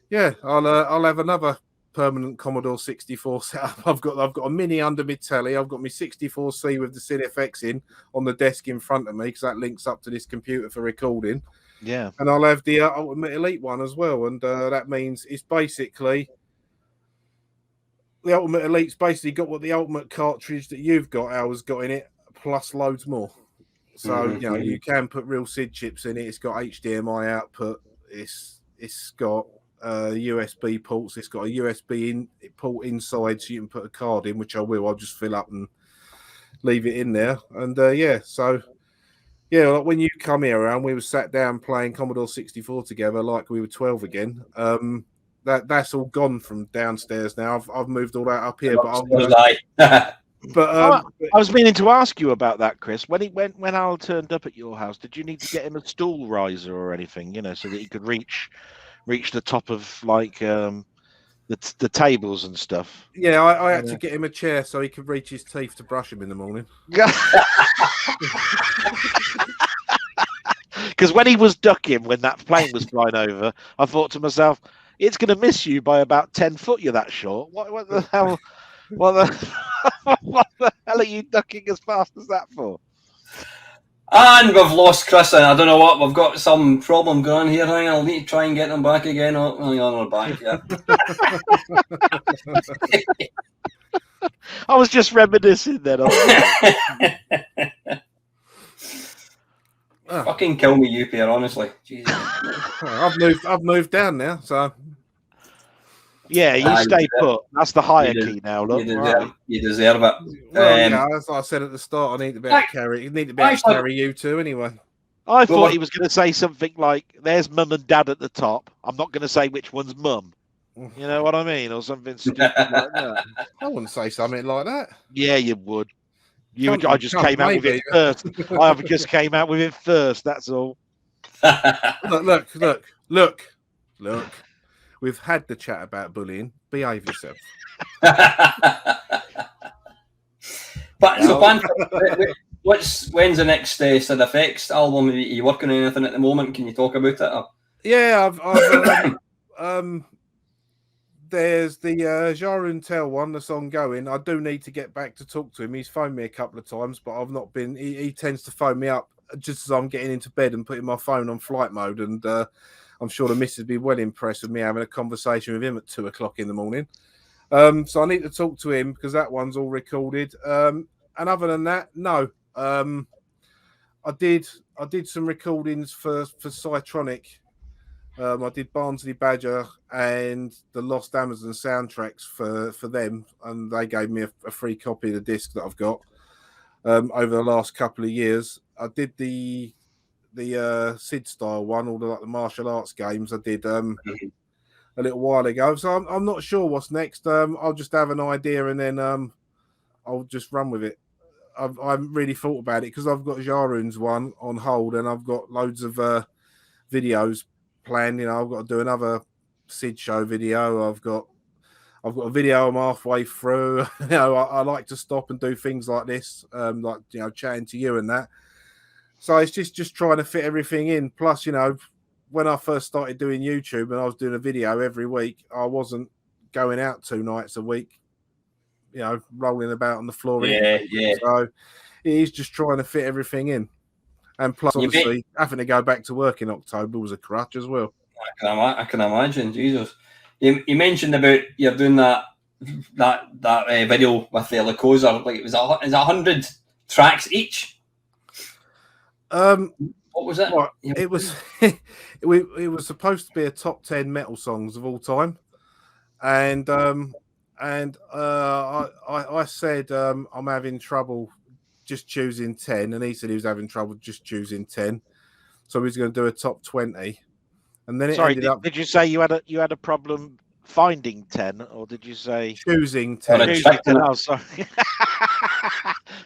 yeah, I'll have another permanent Commodore 64 setup. I've got a mini under my telly. I've got my 64C with the SID-FX in on the desk in front of me because that links up to this computer for recording. Yeah, and I'll have the Ultimate Elite one as well, and that means it's basically the Ultimate Elite's basically got what the Ultimate cartridge that you've got, Al's got in it, plus loads more. So you know you can put real SID chips in it. It's got HDMI output. It's got USB ports. It's got a USB port inside, so you can put a card in, which I will. I'll just fill up and leave it in there. And yeah, so yeah, like when you come here around, we were sat down playing Commodore 64 together, like we were 12 again. That's all gone from downstairs now. I've moved all that up here, but I was meaning to ask you about that, Chris. When Al turned up at your house, did you need to get him a stool riser or anything, so that he could reach the top of like the tables and stuff? Yeah, I had to get him a chair so he could reach his teeth to brush him in the morning. Because when he was ducking, when that plane was flying over, I thought to myself, it's going to miss you by about 10 foot. You're that short. What the hell? What the hell are you ducking as fast as that for? And we've lost Chris, and I don't know what. We've got some problem going on here. Hang on, I'll need to try and get them back again. Oh, hang on, we're back. Yeah. I was just reminiscing then. Fucking kill me, you pair. Honestly, Jesus. I've moved down now, so yeah, you stay put. That's the hierarchy now. Look, you deserve it. Well, yeah, as I said at the start, I need to be able to carry. You need to be able to carry you too, anyway. I thought he was going to say something like, "There's mum and dad at the top. I'm not going to say which one's mum." You know what I mean, or something stupid like that. I wouldn't say something like that. Yeah, you would. I just came out with it first. I just came out with it first. That's all. Look. We've had the chat about bullying. Behave yourself. But so, Panther, when's the next SID-FX album? Are you working on anything at the moment? Can you talk about it? Or? Yeah, I've there's the Jarun Tell one that's ongoing. I do need to get back to talk to him. He's phoned me a couple of times, but I've not been. He tends to phone me up just as I'm getting into bed and putting my phone on flight mode. And I'm sure the missus would be well impressed with me having a conversation with him at 2 o'clock in the morning. So I need to talk to him because that one's all recorded. And other than that, no. I did some recordings for Cytronic. I did Barnsley Badger and the Lost Amazon soundtracks for them, and they gave me a free copy of the disc that I've got over the last couple of years. I did the Sid style one, all the martial arts games. I did a little while ago, so I'm not sure what's next. I'll just have an idea and then I'll just run with it. I haven't really thought about it because I've got Jarun's one on hold and I've got loads of videos planned. I've got to do another Sid show video. I've got a video I'm halfway through. I like to stop and do things like this, like chatting to you and that. So it's just trying to fit everything in. Plus, when I first started doing YouTube and I was doing a video every week, I wasn't going out 2 nights a week, rolling about on the floor. Yeah. So it is just trying to fit everything in. And plus, obviously, having to go back to work in October was a crutch as well. I can imagine. Jesus, you mentioned about you're doing that video with the Lacosa. Like, is it 100 tracks each? Well, What was it? Well, it was it was supposed to be a top 10 metal songs of all time, and I said I'm having trouble just choosing 10, and he said he was having trouble just choosing 10, so he was going to do a top 20, and then it ended up. Did you say you had a problem finding 10, or did you say choosing Or 10? a choosing check 10? on it. Oh, sorry.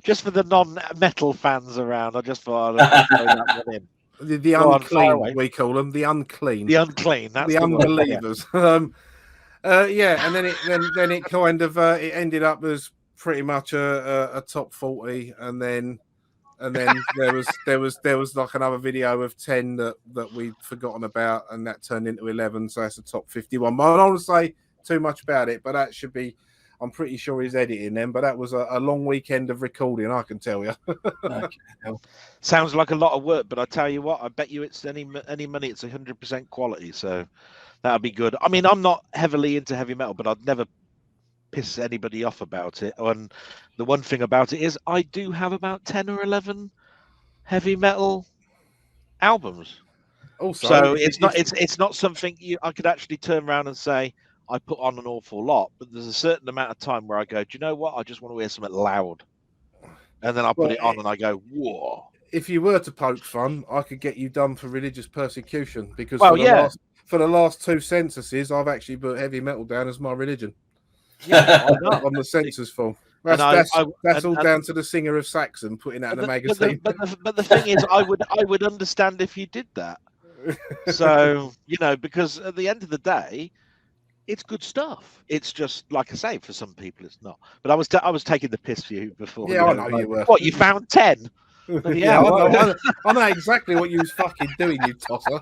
Just for the non-metal fans around, I just thought I'd throw that one in. The Go on, fire unclean, away. we call them the unclean, The unclean. That's the the word, yeah. unbelievers. Yeah, and then it kind of it ended up as pretty much a top 40, and then there was like another video of 10 that we'd forgotten about, and that turned into 11, so that's a top 51. But I don't want to say too much about it, but that should be. I'm pretty sure he's editing them, but that was a long weekend of recording, I can tell you. Sounds like a lot of work, but I tell you what, I bet you it's any money, it's 100% quality, so that'll be good. I mean, I'm not heavily into heavy metal, but I'd never piss anybody off about it. And the one thing about it is I do have about 10 or 11 heavy metal albums. Also, So it's not something I could actually turn around and say I put on an awful lot, but there's a certain amount of time where I go, do you know what? I just want to hear something loud. And then I put it on and I go, whoa. If you were to poke fun, I could get you done for religious persecution, because for the last two censuses, I've actually put heavy metal down as my religion. Yeah, on the census form. That's all down to the singer of Saxon putting that in a magazine. But the thing is, I would understand if you did that. So, because at the end of the day, it's good stuff. It's just, like I say, for some people it's not. But I was taking the piss for you before. Yeah, I know you were. What, you found 10? Yeah, I know exactly what you was fucking doing, you tosser.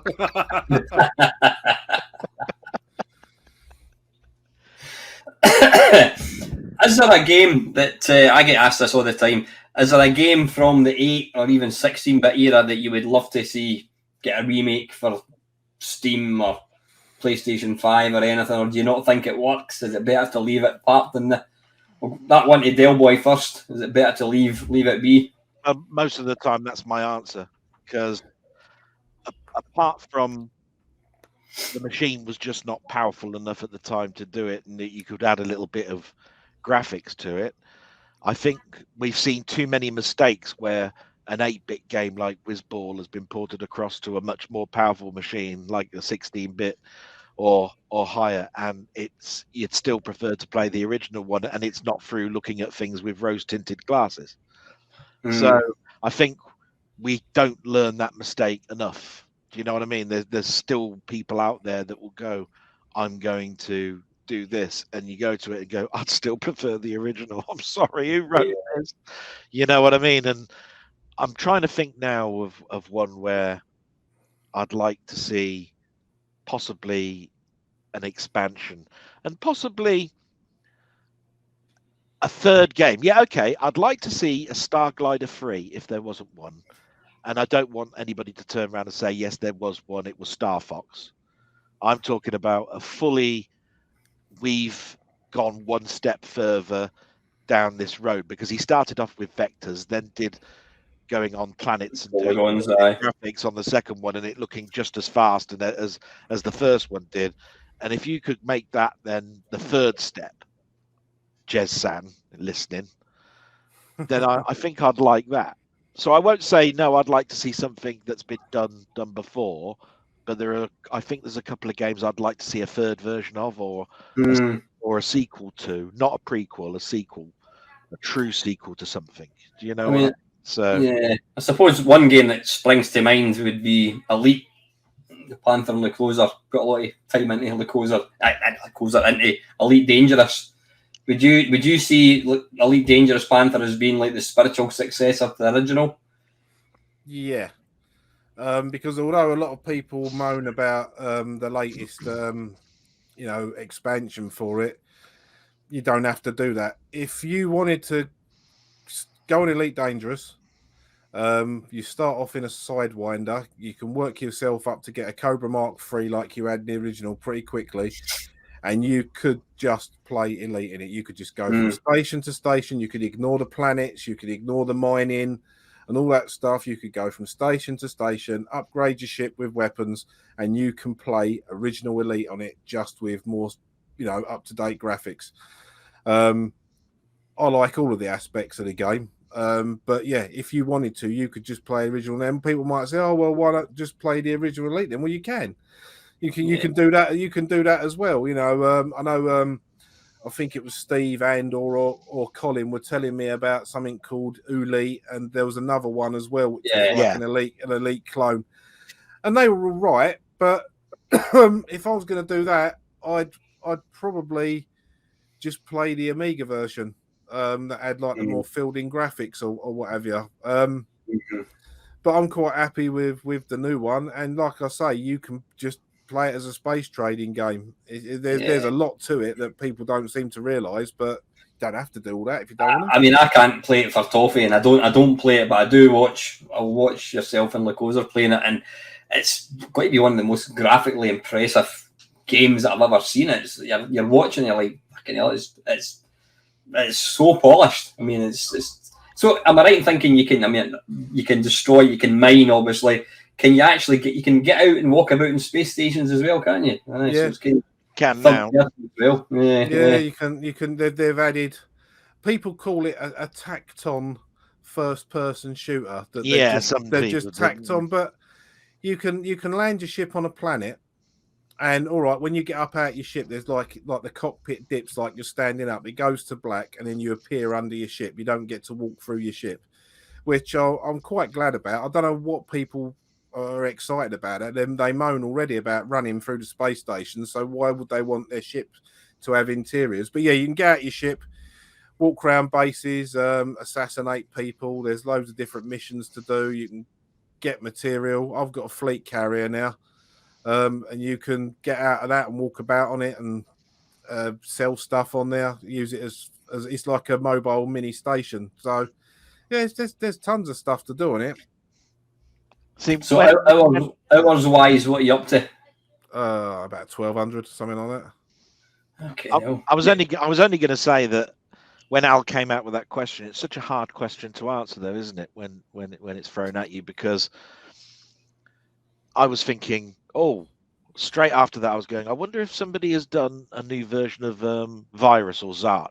Is there a game that I get asked this all the time? Is there a game from the 8 or even 16-bit era that you would love to see get a remake for Steam or PlayStation 5 or anything, or do you not think it works? Is it better to leave it apart than that one to Delboy first? Is it better to leave it be? Most of the time, that's my answer, because apart from the machine was just not powerful enough at the time to do it, and that you could add a little bit of graphics to it. I think we've seen too many mistakes where an 8-bit game like Whizball has been ported across to a much more powerful machine like a 16-bit or higher, and you'd still prefer to play the original one, and it's not through looking at things with rose-tinted glasses. So I think we don't learn that mistake enough. Do you know what I mean? There's still people out there that will go, I'm going to do this, and you go to it and go, I'd still prefer the original. I'm sorry, who wrote this? You know what I mean? And I'm trying to think now of one where I'd like to see possibly an expansion and possibly a third game. Yeah, okay. I'd like to see a Starglider 3 if there wasn't one. And I don't want anybody to turn around and say, yes, there was one. It was Star Fox. I'm talking about we've gone one step further down this road, because he started off with vectors, then did going on planets and doing graphics on the second one, and it looking just as fast and as the first one did. And if you could make that then the third step, Jez-san listening, then I think I'd like that. So I won't say no, I'd like to see something that's been done before, but I think there's a couple of games I'd like to see a third version of, or a sequel to, not a prequel, a sequel, a true sequel to something. Do you know? Yeah, I suppose one game that springs to mind would be Elite. The Panther and Lycosa got a lot of time into Lycosa into Elite Dangerous. Would you see Elite Dangerous Panther as being like the spiritual successor to the original? Yeah, because although a lot of people moan about the latest, expansion for it, you don't have to do that. If you wanted to go on Elite Dangerous, you start off in a Sidewinder. You can work yourself up to get a Cobra Mark III like you had in the original pretty quickly. And you could just play Elite in it. You could just go from station to station. You could ignore the planets. You could ignore the mining. and all that stuff. You could go from station to station, upgrade your ship with weapons, and you can play original Elite on it just with more, up-to-date graphics. I like all of the aspects of the game. But yeah, if you wanted to, you could just play original. Then people might say, "Oh well, why not just play the original Elite?" Then, well, you can do that. You can do that as well. I know. I think it was Steve or Colin were telling me about something called Elite, and there was another one as well, which was like an elite clone, and they were all right. But if I was going to do that, I'd probably just play the Amiga version. That had like the more filled-in graphics or what have you. But I'm quite happy with the new one, and like I say, you can just play it as a space trading game. There's a lot to it that people don't seem to realise, but you don't have to do all that if you don't want to. I mean, I can't play it for toffee, and I don't play it, but I'll watch yourself and Lacosa playing it, and it's going to be one of the most graphically impressive games that I've ever seen. You're watching, you're like, fucking hell, it's so polished. I mean, it's so. Am I right in thinking you can destroy, you can mine, obviously. Can you actually get out and walk about in space stations as well? Can you? Yeah, so can now. As well. Yeah, you can. They've added. People call it a tacked-on first-person shooter. They're just tacked on, but you can land your ship on a planet. And all right, when you get up out your ship, there's like the cockpit dips, like you're standing up. It goes to black, and then you appear under your ship. You don't get to walk through your ship, which I'm quite glad about. I don't know what people are excited about it. They moan already about running through the space station. So why would they want their ship to have interiors? But yeah, you can get out your ship, walk around bases, assassinate people. There's loads of different missions to do. You can get material. I've got a fleet carrier now. And you can get out of that and walk about on it and sell stuff on there. Use it as it's like a mobile mini station. So yeah, there's tons of stuff to do on it. So hours wise, what are you up to? About 1,200, something like that. Okay. I was only going to say that when Al came out with that question, it's such a hard question to answer, though, isn't it? When it's thrown at you, because I was thinking, straight after that, I was going, I wonder if somebody has done a new version of Virus or Zarch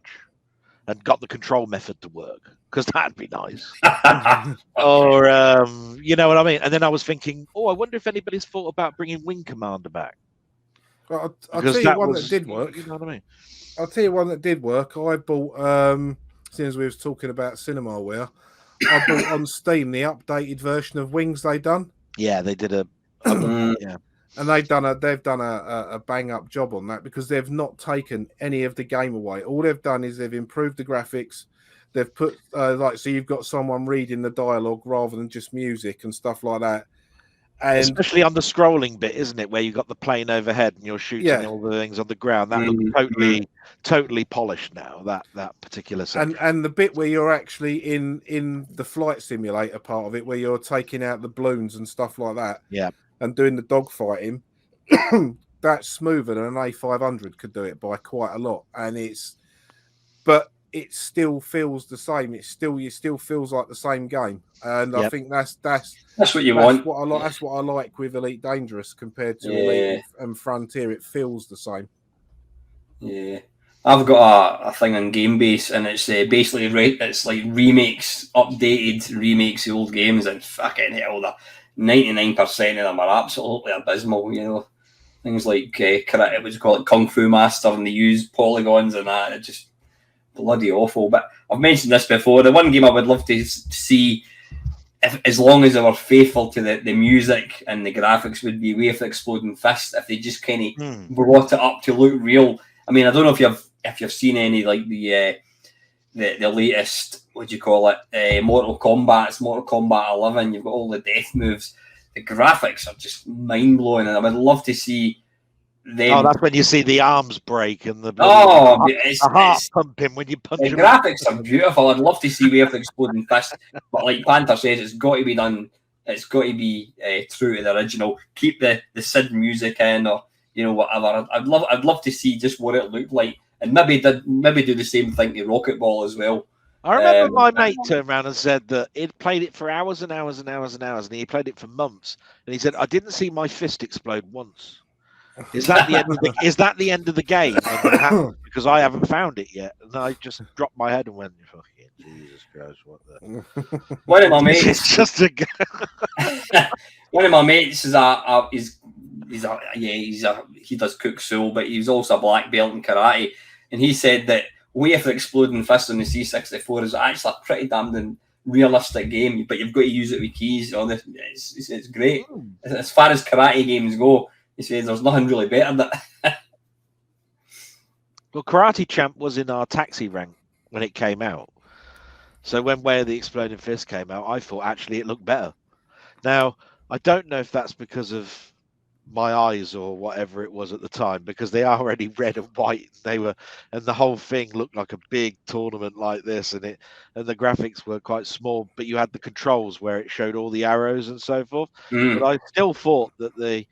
and got the control method to work, because that'd be nice. Or, you know what I mean? And then I was thinking, I wonder if anybody's thought about bringing Wing Commander back. Well, I'll tell you one that did work. You know what I mean? I'll tell you one that did work. I bought, since we was talking about CinemaWare, I bought on Steam the updated version of Wings they done. Yeah, they did yeah. And they've done a bang up job on that, because they've not taken any of the game away. All they've done is they've improved the graphics. They've put so you've got someone reading the dialogue rather than just music and stuff like that. And especially on the scrolling bit, isn't it, where you've got the plane overhead and you're shooting all the things on the ground. That looks totally polished now. That particular section. And the bit where you're actually in the flight simulator part of it, where you're taking out the balloons and stuff like that. Yeah. And doing the dogfighting, that's smoother than an A500 could do it by quite a lot. And but it still feels the same. It still feels like the same game. And I think that's what you want. That's what I like with Elite Dangerous compared to Elite and Frontier. It feels the same. Yeah. I've got a thing on Gamebase, and it's basically it's like updated remakes of old games, and fucking hell, 99% of them are absolutely abysmal. You know, things like it was called Kung Fu Master, and they used polygons and that. It's just bloody awful. But I've mentioned this before. The one game I would love to see, as long as they were faithful to the music and the graphics, would be Way of the Exploding Fist. If they just kind of brought it up to look real. I mean, I don't know if you've seen any like the latest, what do you call it, Mortal Kombat 11. You've got all the death moves. The graphics are just mind blowing, and I would love to see them. Oh, that's when you see the arms break and the heart pumping when you punch. The graphics are beautiful. I'd love to see Way of the Exploding Fist, but like Panther says, it's got to be done. It's got to be true to the original. Keep the Sid music in, or whatever. I'd love to see just what it looked like, and maybe do the same thing to Rocket Ball as well. I remember my mate turned around and said that he'd played it for hours and hours and hours and hours, and he played it for months. And he said, "I didn't see my fist explode once." Is that the end of the? Is that the end of the game? Because I haven't found it yet, and I just dropped my head and went, "Fucking Jesus Christ, what the?" One of my mates. It's just a. One of my mates is he does cook soul, but he's also a black belt in karate, and he said that Way of the Exploding Fist on the C64 is actually a pretty damn realistic game, but you've got to use it with keys. It's great. As far as karate games go, he says there's nothing really better than that. Well, Karate Champ was in our taxi rank when it came out. So when Way of the Exploding Fist came out, I thought actually it looked better. Now, I don't know if that's because of my eyes or whatever it was at the time, because they are already red and white. And the whole thing looked like a big tournament like this, and the graphics were quite small, but you had the controls where it showed all the arrows and so forth. But I still thought that the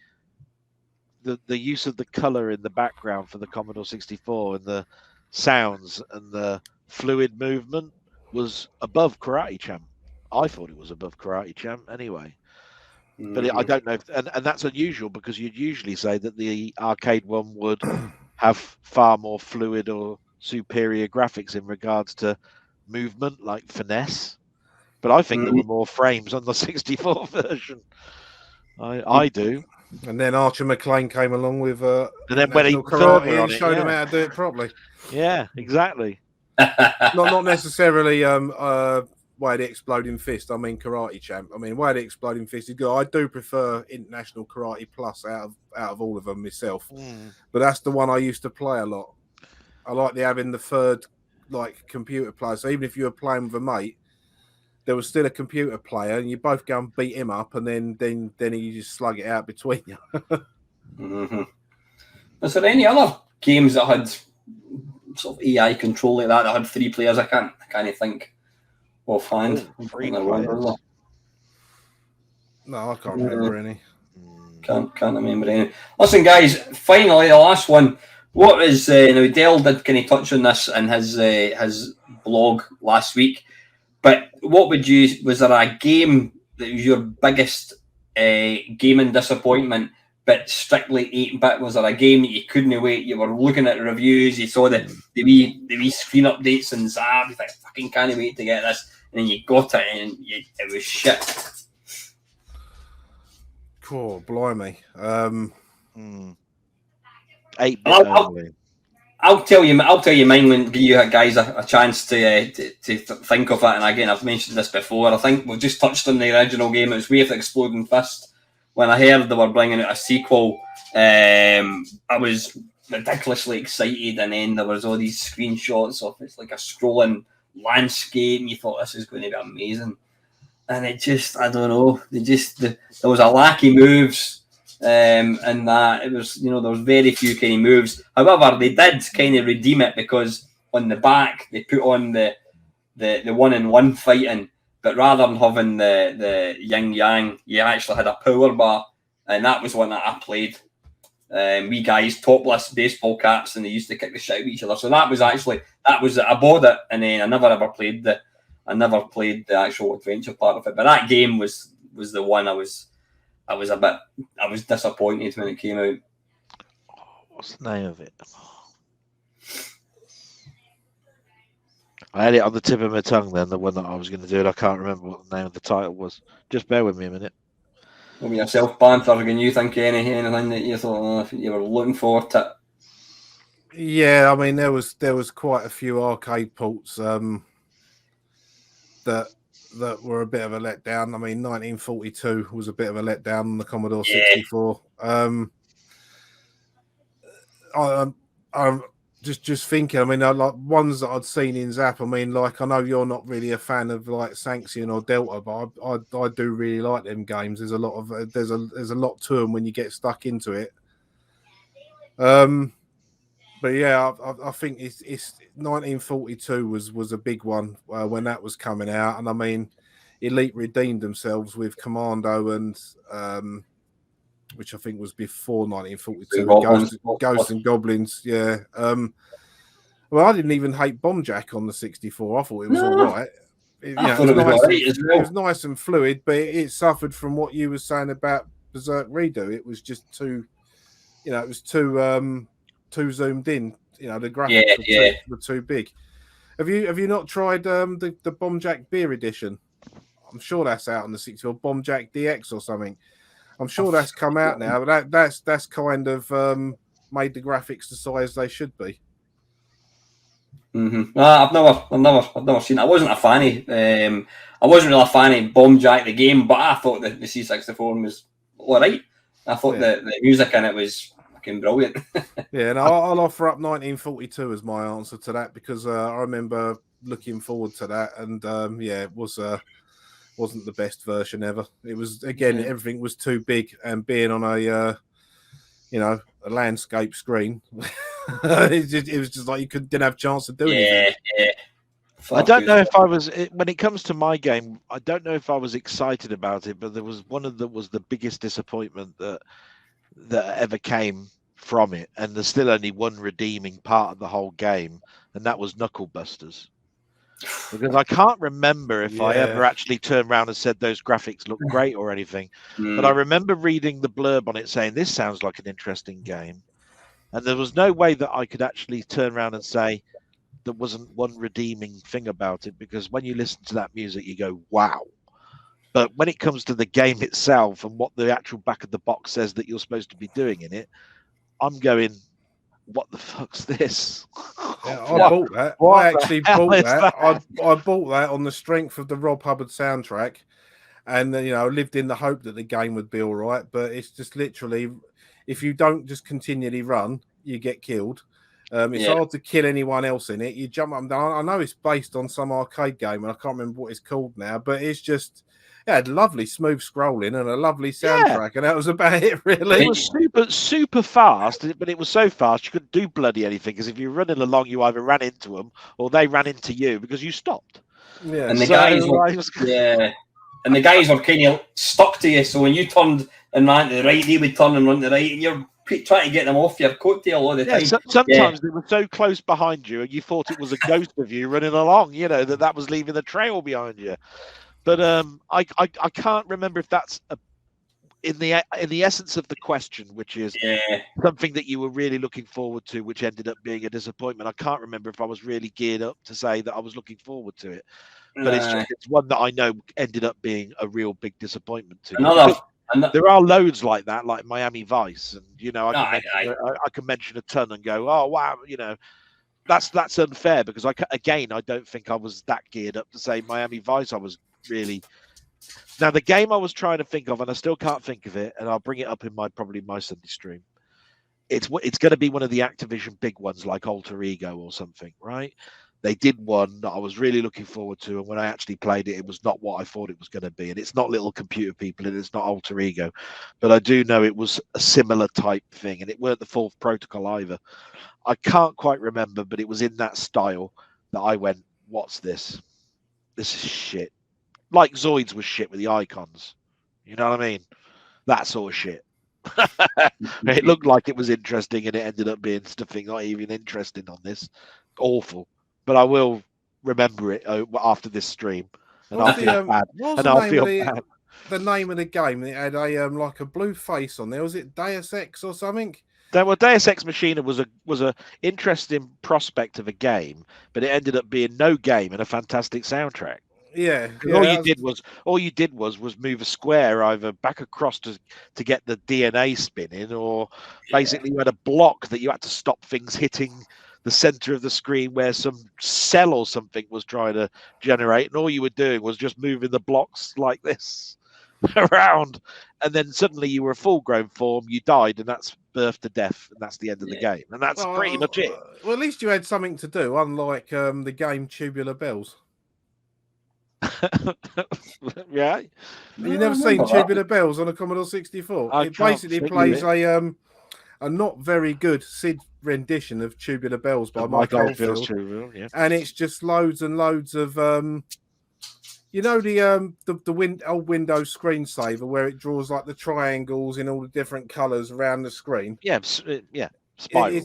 use of the color in the background for the Commodore 64 and the sounds and the fluid movement was above Karate Champ. I thought it was above Karate Champ anyway. But I don't know if, and that's unusual, because you'd usually say that the arcade one would have far more fluid or superior graphics in regards to movement, like finesse. But I think there were more frames on the 64 version. I do. And then Archer McLean came along with and then when he karate and showed him how to do it properly. Yeah, exactly. not necessarily Way of the Exploding Fist. I mean Karate Champ. I mean Way of the Exploding Fist is good. I do prefer International Karate Plus out of all of them myself. But that's the one I used to play a lot. I like having the third computer player. So even if you were playing with a mate, there was still a computer player, and you both go and beat him up, and then you just slug it out between you. Was there any other games that had sort of AI control like that had 3 players? I can't think offhand. 3 players. No, I can't remember any. Can't remember any. Listen, guys, finally the last one. What is now? Dell did kind of touch on this in his blog last week. But what was there a game that was your biggest gaming disappointment, but strictly 8-bit? Was there a game that you couldn't wait? You were looking at the reviews, you saw the wee screen updates and Zap, you think, I fucking can't wait to get this. And then you got it and it was shit. Cool, blimey. 8-bit only. I'll tell you mine when give you guys a chance to think of it. And again, I've mentioned this before. I think we've just touched on the original game. It was Way of the Exploding Fist. When I heard they were bringing out a sequel, I was ridiculously excited. And then there was all these screenshots of it's like a scrolling landscape. And you thought this is going to be amazing. And it just, I don't know. There was a lack of moves. And that it was, there was very few kind of moves. However, they did kind of redeem it, because on the back they put on the 1-on-1 fighting, but rather than having the yin yang, you actually had a power bar, and that was one that I played. We guys topless baseball caps, and they used to kick the shit out of each other. So I bought it, and then I never ever played the actual adventure part of it. But that game was the one I was disappointed when it came out. What's the name of it? I had it on the tip of my tongue then, the one that I was going to do, and I can't remember what the name of the title was. Just bear with me a minute. Well, yourself, Panther, can you think of anything that you thought you were looking forward to? Yeah, I mean there was quite a few arcade ports that were a bit of a letdown. I mean, 1942 was a bit of a letdown on the Commodore 64. I'm just thinking. I mean, like ones that I'd seen in Zap. I mean, like I know you're not really a fan of like Sanxion or Delta, but I do really like them games. There's a lot to them when you get stuck into it. But yeah, I think it's 1942 was a big one when that was coming out, and I mean, Elite redeemed themselves with Commando and which I think was before 1942. Ghosts and Goblins, yeah. Well, I didn't even hate Bomb Jack on the 64. I thought it was No. all right. I thought it was all right as well. It was nice and fluid, but it suffered from what you were saying about Berserk Redo. It was just too, it was too zoomed in. The graphics were too big. Have you not tried the Bomb Jack Beer Edition? I'm sure that's out on the 64. Bomb Jack DX or something. I'm sure that's come out now, but that's kind of made the graphics the size they should be. Mm-hmm. I've never seen it. I wasn't a fan of. I wasn't really a fan of Bomb Jack the game, but I thought the C64 was all right. I thought the music in it was fucking brilliant. Yeah, and I'll offer up 1942 as my answer to that because I remember looking forward to that, and it wasn't the best version ever. It was everything was too big, and being on a landscape screen, it was just like you didn't have a chance to do anything. Yeah. I don't know if I was, when it comes to my game, I don't know if I was excited about it, but there was one of was the biggest disappointment that ever came from it, and there's still only one redeeming part of the whole game, and that was Knuckle Busters. Because I can't remember if I ever actually turned around and said those graphics look great or anything, but I remember reading the blurb on it saying this sounds like an interesting game, and there was no way that I could actually turn around and say there wasn't one redeeming thing about it, because when you listen to that music you go wow, but when it comes to the game itself and what the actual back of the box says that you're supposed to be doing in it, I'm going, what the fuck's this? Yeah, I bought that. I actually bought that. I bought that on the strength of the Rob Hubbard soundtrack, and lived in the hope that the game would be all right. But it's just literally, if you don't just continually run, you get killed. It's hard to kill anyone else in it. You jump up and down. I know it's based on some arcade game, and I can't remember what it's called now. But it's just. It had lovely smooth scrolling and a lovely soundtrack, and that was about it, really. It was super fast, but it was so fast you couldn't do bloody anything, because if you're running along, you either ran into them or they ran into you because you stopped. Yeah, and the guys were kind of stuck to you. So when you turned and ran to the right, they would turn and run to the right, and you're trying to get them off your coattail all the time. Sometimes they were so close behind you, and you thought it was a ghost of you running along. That was leaving the trail behind you. But I can't remember if that's in the essence of the question, which is something that you were really looking forward to, which ended up being a disappointment. I can't remember if I was really geared up to say that I was looking forward to it. But it's one that I know ended up being a real big disappointment to me. There are loads like that, like Miami Vice, and I can mention a ton and go, oh wow, that's unfair, because I don't think I was that geared up to say Miami Vice. I was really. Now the game I was trying to think of, and I still can't think of it, and I'll bring it up in my Sunday stream. It's going to be one of the Activision big ones, like Alter Ego or something, right? They did one that I was really looking forward to, and when I actually played it, it was not what I thought it was going to be. And it's not Little Computer People, and it's not Alter Ego, but I do know it was a similar type thing, and it weren't the Fourth Protocol either. I can't quite remember, but it was in that style that I went, what's this? This is shit. Like Zoids was shit with the icons. You know what I mean? That sort of shit. It looked like it was interesting, and it ended up being something not even interesting on this. Awful. But I will remember it after this stream. And I'll feel bad. The name of the game, it had a like a blue face on there. Was it Deus Ex or something? Deus Ex Machina was a interesting prospect of a game, but it ended up being no game and a fantastic soundtrack. Yeah. All you did was move a square either back across to get the DNA spinning, or basically you had a block that you had to stop things hitting the center of the screen where some cell or something was trying to generate, and all you were doing was just moving the blocks like this around, and then suddenly you were a full-grown form, you died, and that's birth to death, and that's the end of the game, and that's pretty much it. Well, at least you had something to do, unlike the game Tubular Bells. Yeah, you never seen Tubular Bells on a Commodore 64? It basically plays a not very good SID rendition of Tubular Bells by Mike Oldfield, and it's just loads and loads of the old Windows screensaver where it draws like the triangles in all the different colours around the screen. Yeah, spiral.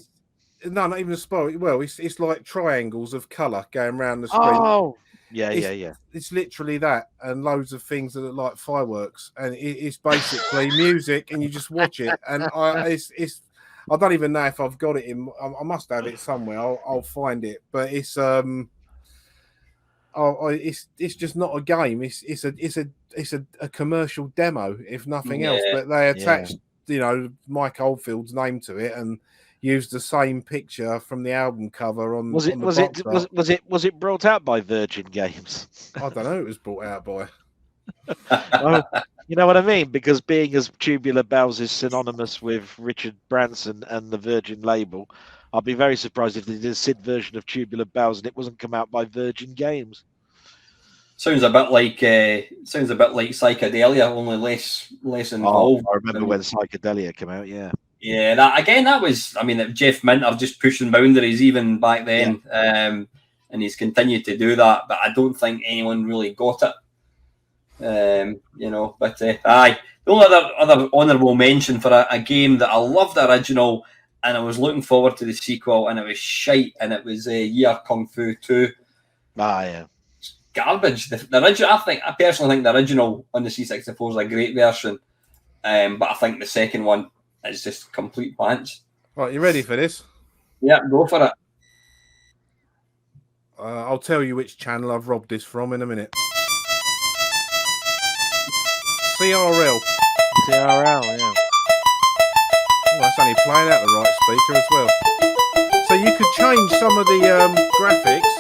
no, not even a spiral. Well, it's like triangles of colour going round the screen. Oh, yeah. It's literally that, and loads of things that look like fireworks, and it's basically music, and you just watch it. And I don't even know if I've got it in. I must have it somewhere. I'll find it, but it's it's just not a game. It's a commercial demo, if nothing else. But they attached, Mike Oldfield's name to it and used the same picture from the album cover on. Was it brought out by Virgin Games? I don't know. It was brought out by. Well, you know what I mean? Because being as Tubular Bells is synonymous with Richard Branson and the Virgin label, I'd be very surprised if they did a Sid version of Tubular Bells and it wasn't come out by Virgin Games. Sounds a bit like Psychedelia, only less involved. I remember when Psychedelia came out. Yeah. Yeah, that was. I mean, Jeff Minter just pushing boundaries even back then, and he's continued to do that. But I don't think anyone really got it. But aye, the only other honourable mention for a game that I loved the original, and I was looking forward to the sequel, and it was shite, and it was Year Kung Fu 2. Ah, yeah. Garbage. The original. I personally think the original on the C64 is a great version, but I think the second one is just complete pants. Right, you ready for this? Yeah, go for it. I'll tell you which channel I've robbed this from in a minute. CRL. CRL, yeah. Oh, it's only playing out the right speaker as well. So you could change some of the graphics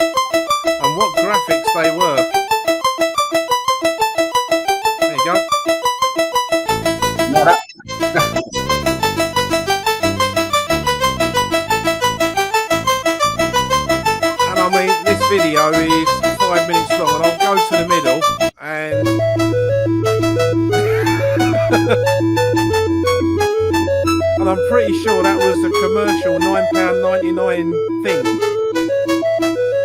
and what graphics they were. There you go. And I mean, this video is 5 minutes long, and I'll go to the middle and and I'm pretty sure that was the commercial £9.99 thing.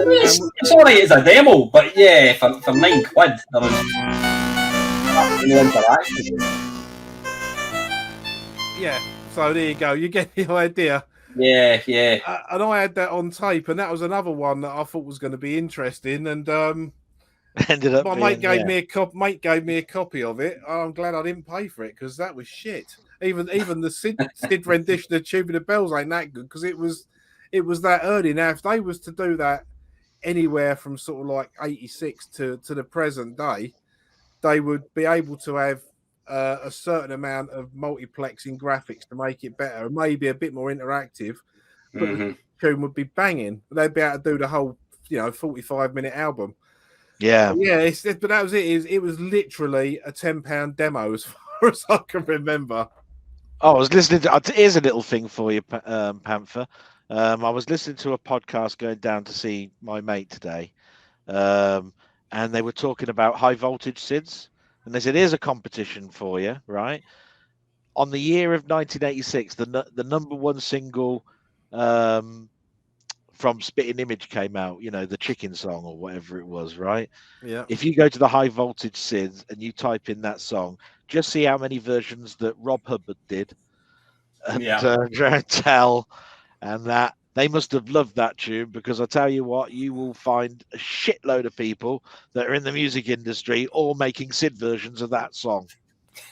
It's all right as a demo, but yeah, for £9, there was no interaction. Yeah, so there you go. You get the idea. Yeah. And I had that on tape, and that was another one that I thought was going to be interesting. And ended up. My mate gave me a copy of it. I'm glad I didn't pay for it because that was shit. Even the Sid rendition of Tubular Bells ain't that good because it was that early. Now, if they was to do that anywhere from sort of like 86 to the present day, they would be able to have a certain amount of multiplexing graphics to make it better and maybe a bit more interactive. But the tune would be banging. They'd be able to do the whole 45-minute album. Yeah. But that was it. It was literally a £10 demo as far as I can remember. Oh, I was listening to. Here's a little thing for you, Panther. I was listening to a podcast going down to see my mate today, and they were talking about high voltage SIDs, and they said, "Here's a competition for you, right? On the year of 1986, the number one single from Spitting Image came out. The Chicken Song or whatever it was, right? Yeah. If you go to the high voltage SIDs and you type in that song, just see how many versions that Rob Hubbard did, and tell." And that they must have loved that tune because I tell you what, you will find a shitload of people that are in the music industry all making Sid versions of that song.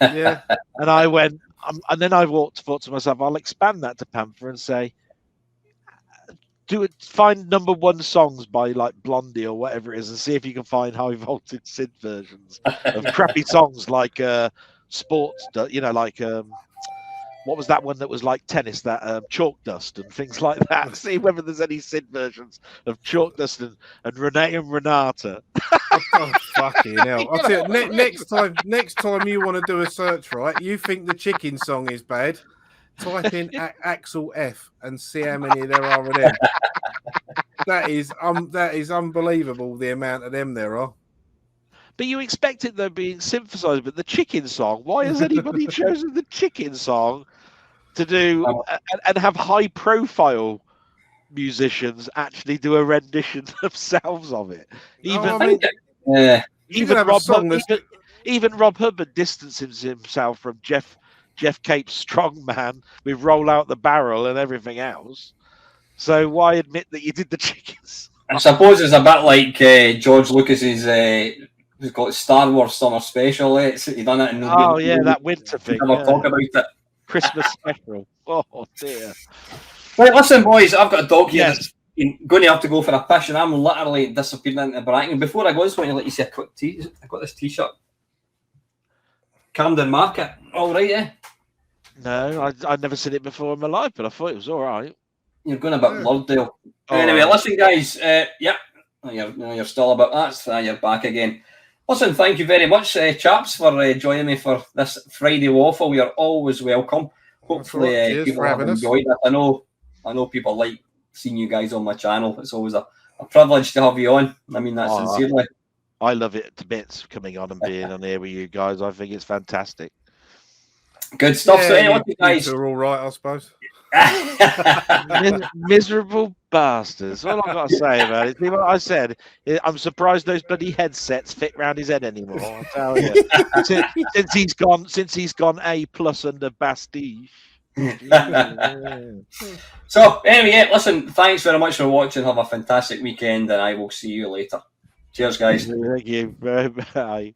Yeah. And I went, and then I thought to myself, I'll expand that to Panther and say, find number one songs by like Blondie or whatever it is, and see if you can find high voltage Sid versions of crappy songs like sports, like. What was that one that was like tennis, that Chalk Dust and things like that? See whether there's any Sid versions of Chalk Dust and Renee and Renata. Oh, fucking hell. I'll tell you, next time you want to do a search, right, you think the Chicken Song is bad, type in Axel F and see how many there are of them. That is unbelievable, the amount of them there are. But you expect it though being synthesized, but the Chicken Song, why has anybody chosen the Chicken Song to do and have high profile musicians actually do a rendition themselves of it? Even Rob Hubbard distances himself from Jeff Cape's Strongman with Roll Out the Barrel and everything else. So why admit that you did the chickens? I suppose it's a bit like George Lucas's who's got Star Wars Summer Special. He done it, and that winter thing. Never talk about it. Christmas special. Oh dear. Right, listen, boys. I've got a dog here Yes. that's going to have to go for a piss, and I'm literally disappearing into Brighton. Before I go, I just want to let you see a quick I got this T-shirt. Camden Market. All right, yeah. No, I'd never seen it before in my life, but I thought it was all right. You're going a bit Blooddale. Oh. Anyway, listen, guys. Yeah, you're still about that. You're back again. Listen, thank you very much, chaps, for joining me for this Friday Waffle. You're always welcome. Hopefully, Cheers people for have having us. enjoyed it. I know people like seeing you guys on my channel. It's always a privilege to have you on. I mean that sincerely. I love it to bits coming on and being on here with you guys. I think it's fantastic. Good stuff. Yeah, So anyway, you guys. two are all right, I suppose. Miserable bastards. All I've got to say about it. See what I said? I'm surprised those bloody headsets fit round his head anymore. I'll tell you. since he's gone A+ under Bastille. So anyway, listen. Thanks very much for watching. Have a fantastic weekend, and I will see you later. Cheers, guys. Thank you. Bye.